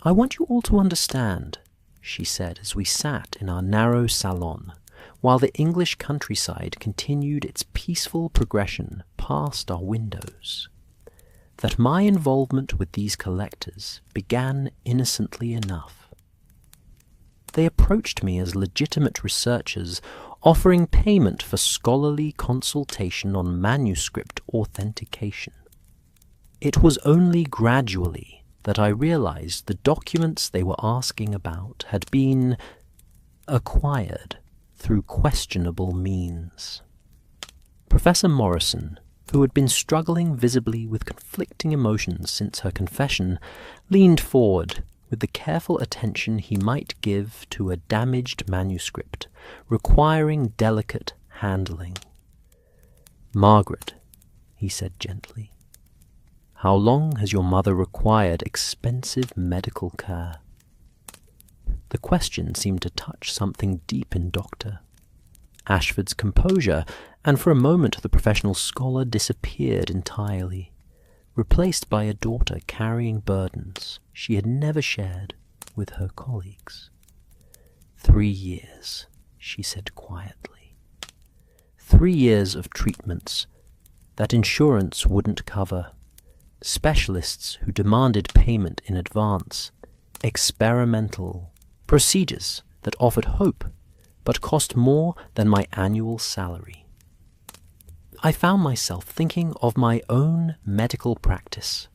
"I want you all to understand," she said as we sat in our narrow salon, while the English countryside continued its peaceful progression past our windows, "that my involvement with these collectors began innocently enough. They approached me as legitimate researchers, offering payment for scholarly consultation on manuscript authentication. It was only gradually that I realized the documents they were asking about had been acquired through questionable means." Professor Morrison, who had been struggling visibly with conflicting emotions since her confession, leaned forward with the careful attention he might give to a damaged manuscript requiring delicate handling. "Margaret," he said gently, "how long has your mother required expensive medical care?" The question seemed to touch something deep in Dr. Ashford's composure, and for a moment the professional scholar disappeared entirely, replaced by a daughter carrying burdens she had never shared with her colleagues. 3 years, she said quietly. 3 years of treatments that insurance wouldn't cover, specialists who demanded payment in advance, experimental procedures that offered hope but cost more than my annual salary. I found myself thinking of my own medical practice,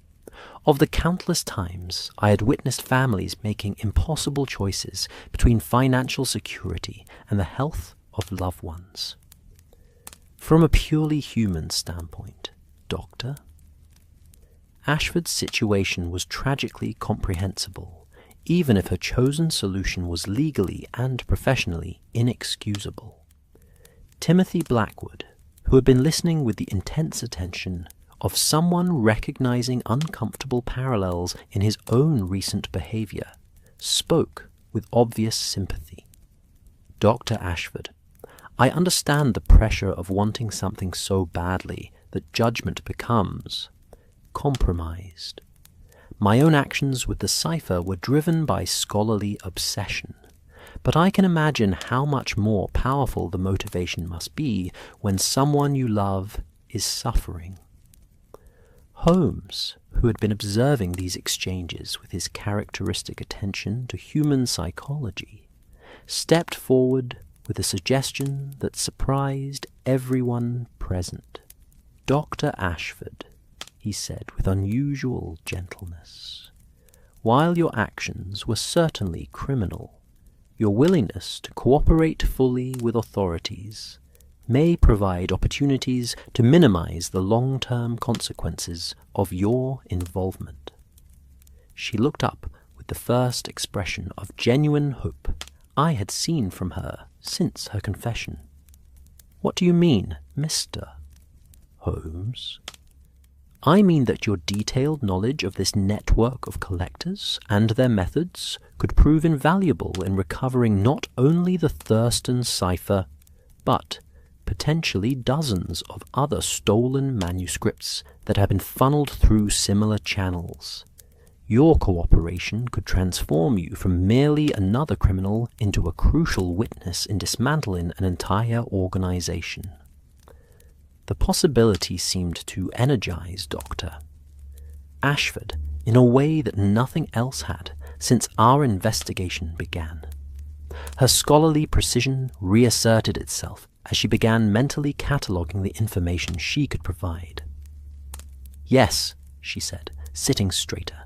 of the countless times I had witnessed families making impossible choices between financial security and the health of loved ones. From a purely human standpoint, Doctor, Ashford's situation was tragically comprehensible, even if her chosen solution was legally and professionally inexcusable. Timothy Blackwood, who had been listening with the intense attention of someone recognizing uncomfortable parallels in his own recent behavior, spoke with obvious sympathy. "Dr. Ashford, I understand the pressure of wanting something so badly that judgment becomes compromised. My own actions with the Cipher were driven by scholarly obsession, but I can imagine how much more powerful the motivation must be when someone you love is suffering." Holmes, who had been observing these exchanges with his characteristic attention to human psychology, stepped forward with a suggestion that surprised everyone present. "Dr. Ashford," he said with unusual gentleness, "while your actions were certainly criminal, your willingness to cooperate fully with authorities may provide opportunities to minimize the long-term consequences of your involvement." She looked up with the first expression of genuine hope I had seen from her since her confession. "What do you mean, Mr. Holmes?" "I mean that your detailed knowledge of this network of collectors and their methods could prove invaluable in recovering not only the Thurston Cipher, but potentially dozens of other stolen manuscripts that have been funneled through similar channels. Your cooperation could transform you from merely another criminal into a crucial witness in dismantling an entire organization." The possibility seemed to energize Dr. Ashford in a way that nothing else had since our investigation began. Her scholarly precision reasserted itself as she began mentally cataloguing the information she could provide. "Yes," she said, sitting straighter,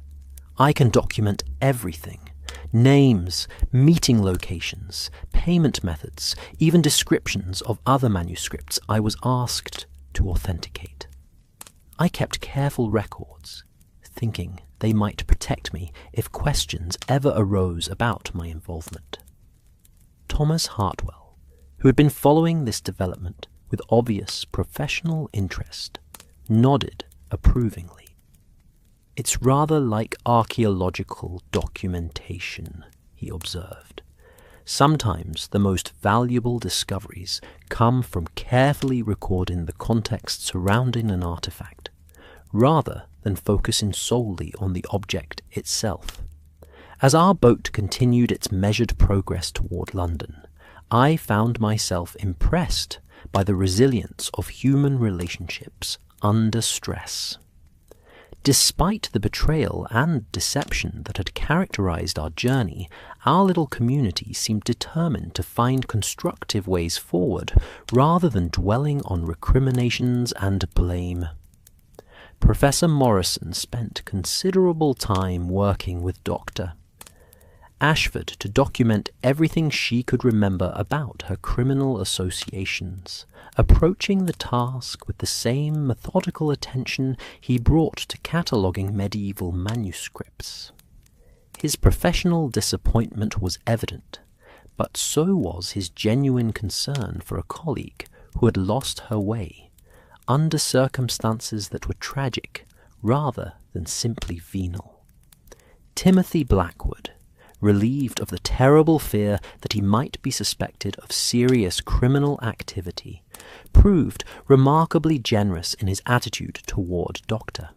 "I can document everything. names, meeting locations, payment methods, even descriptions of other manuscripts I was asked to authenticate. I kept careful records, thinking they might protect me if questions ever arose about my involvement. Thomas Hartwell, who had been following this development with obvious professional interest, nodded approvingly. "It's rather like archaeological documentation," he observed. "Sometimes the most valuable discoveries come from carefully recording the context surrounding an artifact, rather than focusing solely on the object itself." As our boat continued its measured progress toward London, I found myself impressed by the resilience of human relationships under stress. Despite the betrayal and deception that had characterized our journey, our little community seemed determined to find constructive ways forward rather than dwelling on recriminations and blame. Professor Morrison spent considerable time working with Dr. Ashford to document everything she could remember about her criminal associations, approaching the task with the same methodical attention he brought to cataloguing medieval manuscripts. His professional disappointment was evident, but so was his genuine concern for a colleague who had lost her way, under circumstances that were tragic rather than simply venal. Timothy Blackwood, relieved of the terrible fear that he might be suspected of serious criminal activity, proved remarkably generous in his attitude toward Dr.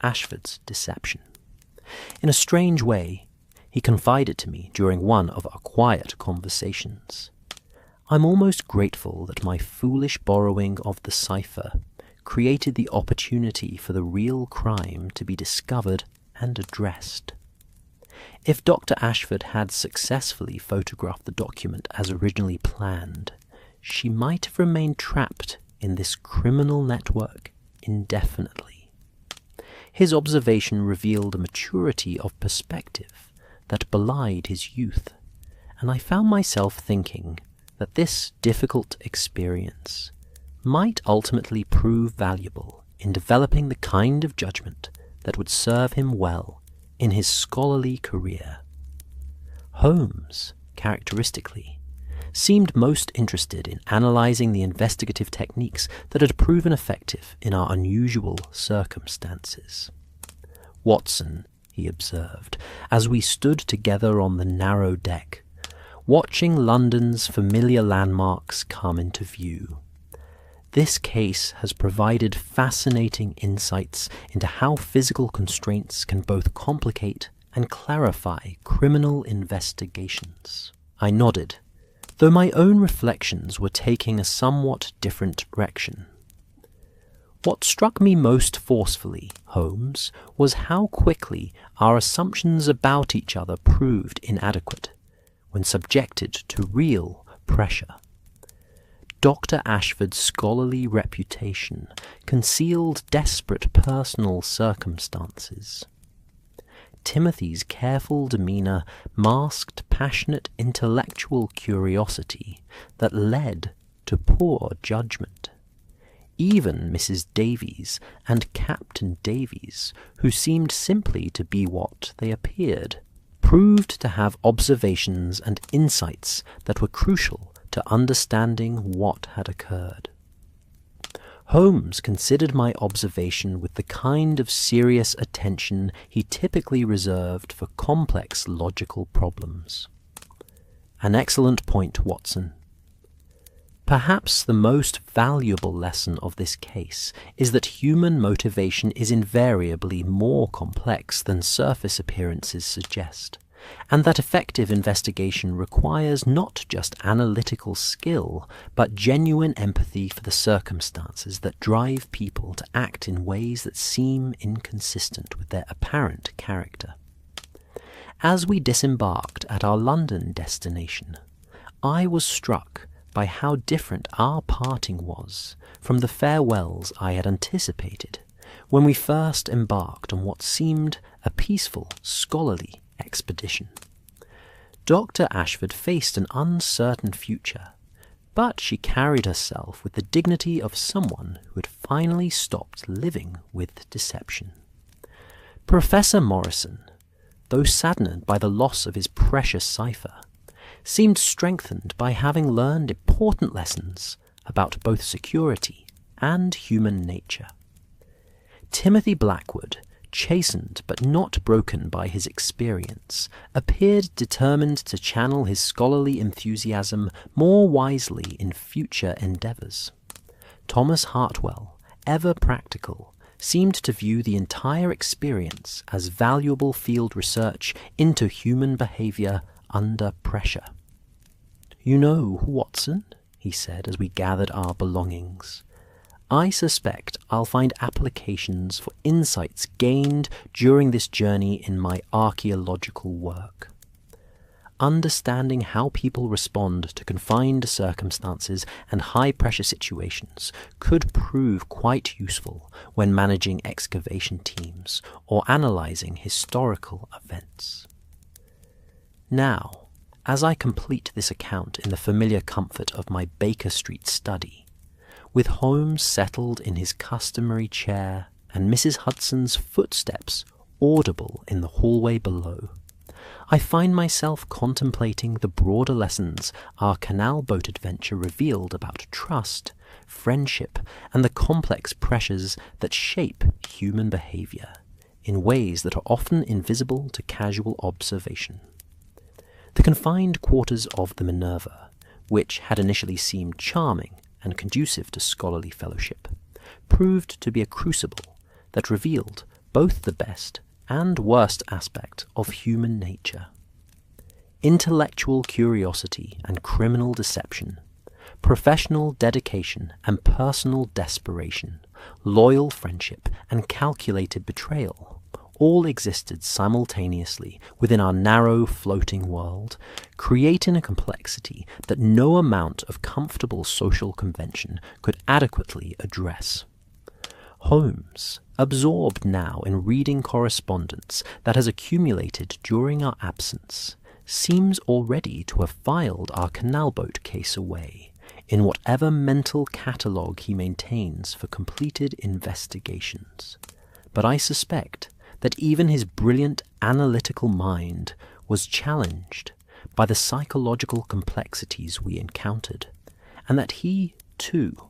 Ashford's deception. In a strange way, he confided to me during one of our quiet conversations, "I'm almost grateful that my foolish borrowing of the cipher created the opportunity for the real crime to be discovered and addressed." If Dr. Ashford had successfully photographed the document as originally planned, she might have remained trapped in this criminal network indefinitely. His observation revealed a maturity of perspective that belied his youth, and I found myself thinking that this difficult experience might ultimately prove valuable in developing the kind of judgment that would serve him well in his scholarly career. Holmes, characteristically, seemed most interested in analyzing the investigative techniques that had proven effective in our unusual circumstances. "Watson," he observed, as we stood together on the narrow deck, watching London's familiar landmarks come into view, "this case has provided fascinating insights into how physical constraints can both complicate and clarify criminal investigations." I nodded, though my own reflections were taking a somewhat different direction. "What struck me most forcefully, Holmes, was how quickly our assumptions about each other proved inadequate when subjected to real pressure. Dr. Ashford's scholarly reputation concealed desperate personal circumstances. Timothy's careful demeanour masked passionate intellectual curiosity that led to poor judgment. Even Mrs. Davies and Captain Davies, who seemed simply to be what they appeared, proved to have observations and insights that were crucial to understanding what had occurred. Holmes considered my observation with the kind of serious attention he typically reserved for complex logical problems. "An excellent point, Watson. Perhaps the most valuable lesson of this case is that human motivation is invariably more complex than surface appearances suggest, and that effective investigation requires not just analytical skill, but genuine empathy for the circumstances that drive people to act in ways that seem inconsistent with their apparent character." As we disembarked at our London destination, I was struck by how different our parting was from the farewells I had anticipated when we first embarked on what seemed a peaceful, scholarly expedition. Dr. Ashford faced an uncertain future, but she carried herself with the dignity of someone who had finally stopped living with deception. Professor Morrison, though saddened by the loss of his precious cipher, seemed strengthened by having learned important lessons about both security and human nature. Timothy Blackwood, chastened but not broken by his experience, appeared determined to channel his scholarly enthusiasm more wisely in future endeavours. Thomas Hartwell, ever practical, seemed to view the entire experience as valuable field research into human behaviour under pressure. "You know, Watson," he said as we gathered our belongings, "I suspect I'll find applications for insights gained during this journey in my archaeological work. Understanding how people respond to confined circumstances and high-pressure situations could prove quite useful when managing excavation teams or analysing historical events. Now, as I complete this account in the familiar comfort of my Baker Street study, with Holmes settled in his customary chair and Mrs. Hudson's footsteps audible in the hallway below, I find myself contemplating the broader lessons our canal boat adventure revealed about trust, friendship, and the complex pressures that shape human behaviour in ways that are often invisible to casual observation. The confined quarters of the Minerva, which had initially seemed charming and conducive to scholarly fellowship, proved to be a crucible that revealed both the best and worst aspect of human nature. Intellectual curiosity and criminal deception, professional dedication and personal desperation, loyal friendship and calculated betrayal, all existed simultaneously within our narrow floating world, creating a complexity that no amount of comfortable social convention could adequately address. Holmes, absorbed now in reading correspondence that has accumulated during our absence, seems already to have filed our canal boat case away in whatever mental catalogue he maintains for completed investigations. But I suspect that even his brilliant analytical mind was challenged by the psychological complexities we encountered, and that he, too,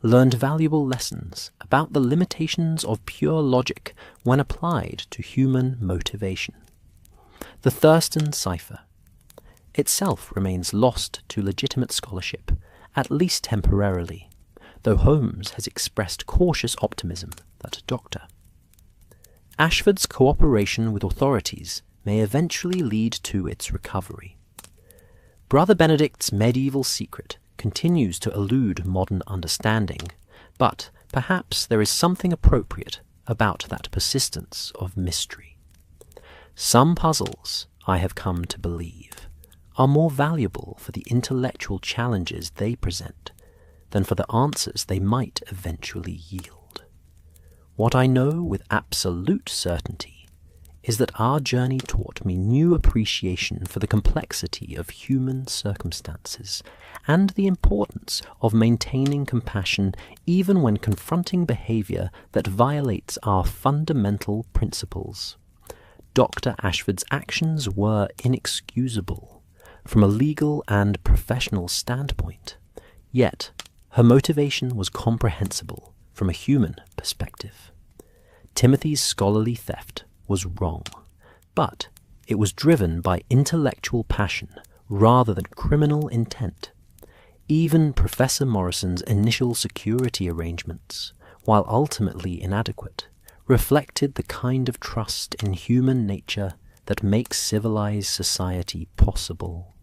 learned valuable lessons about the limitations of pure logic when applied to human motivation. The Thurston Cipher itself remains lost to legitimate scholarship, at least temporarily, though Holmes has expressed cautious optimism that Dr. Ashford's cooperation with authorities may eventually lead to its recovery. Brother Benedict's medieval secret continues to elude modern understanding, but perhaps there is something appropriate about that persistence of mystery. Some puzzles, I have come to believe, are more valuable for the intellectual challenges they present than for the answers they might eventually yield. What I know with absolute certainty is that our journey taught me new appreciation for the complexity of human circumstances and the importance of maintaining compassion even when confronting behaviour that violates our fundamental principles. Dr. Ashford's actions were inexcusable from a legal and professional standpoint, yet her motivation was comprehensible from a human perspective. Timothy's scholarly theft was wrong, but it was driven by intellectual passion rather than criminal intent. Even Professor Morrison's initial security arrangements, while ultimately inadequate, reflected the kind of trust in human nature that makes civilized society possible.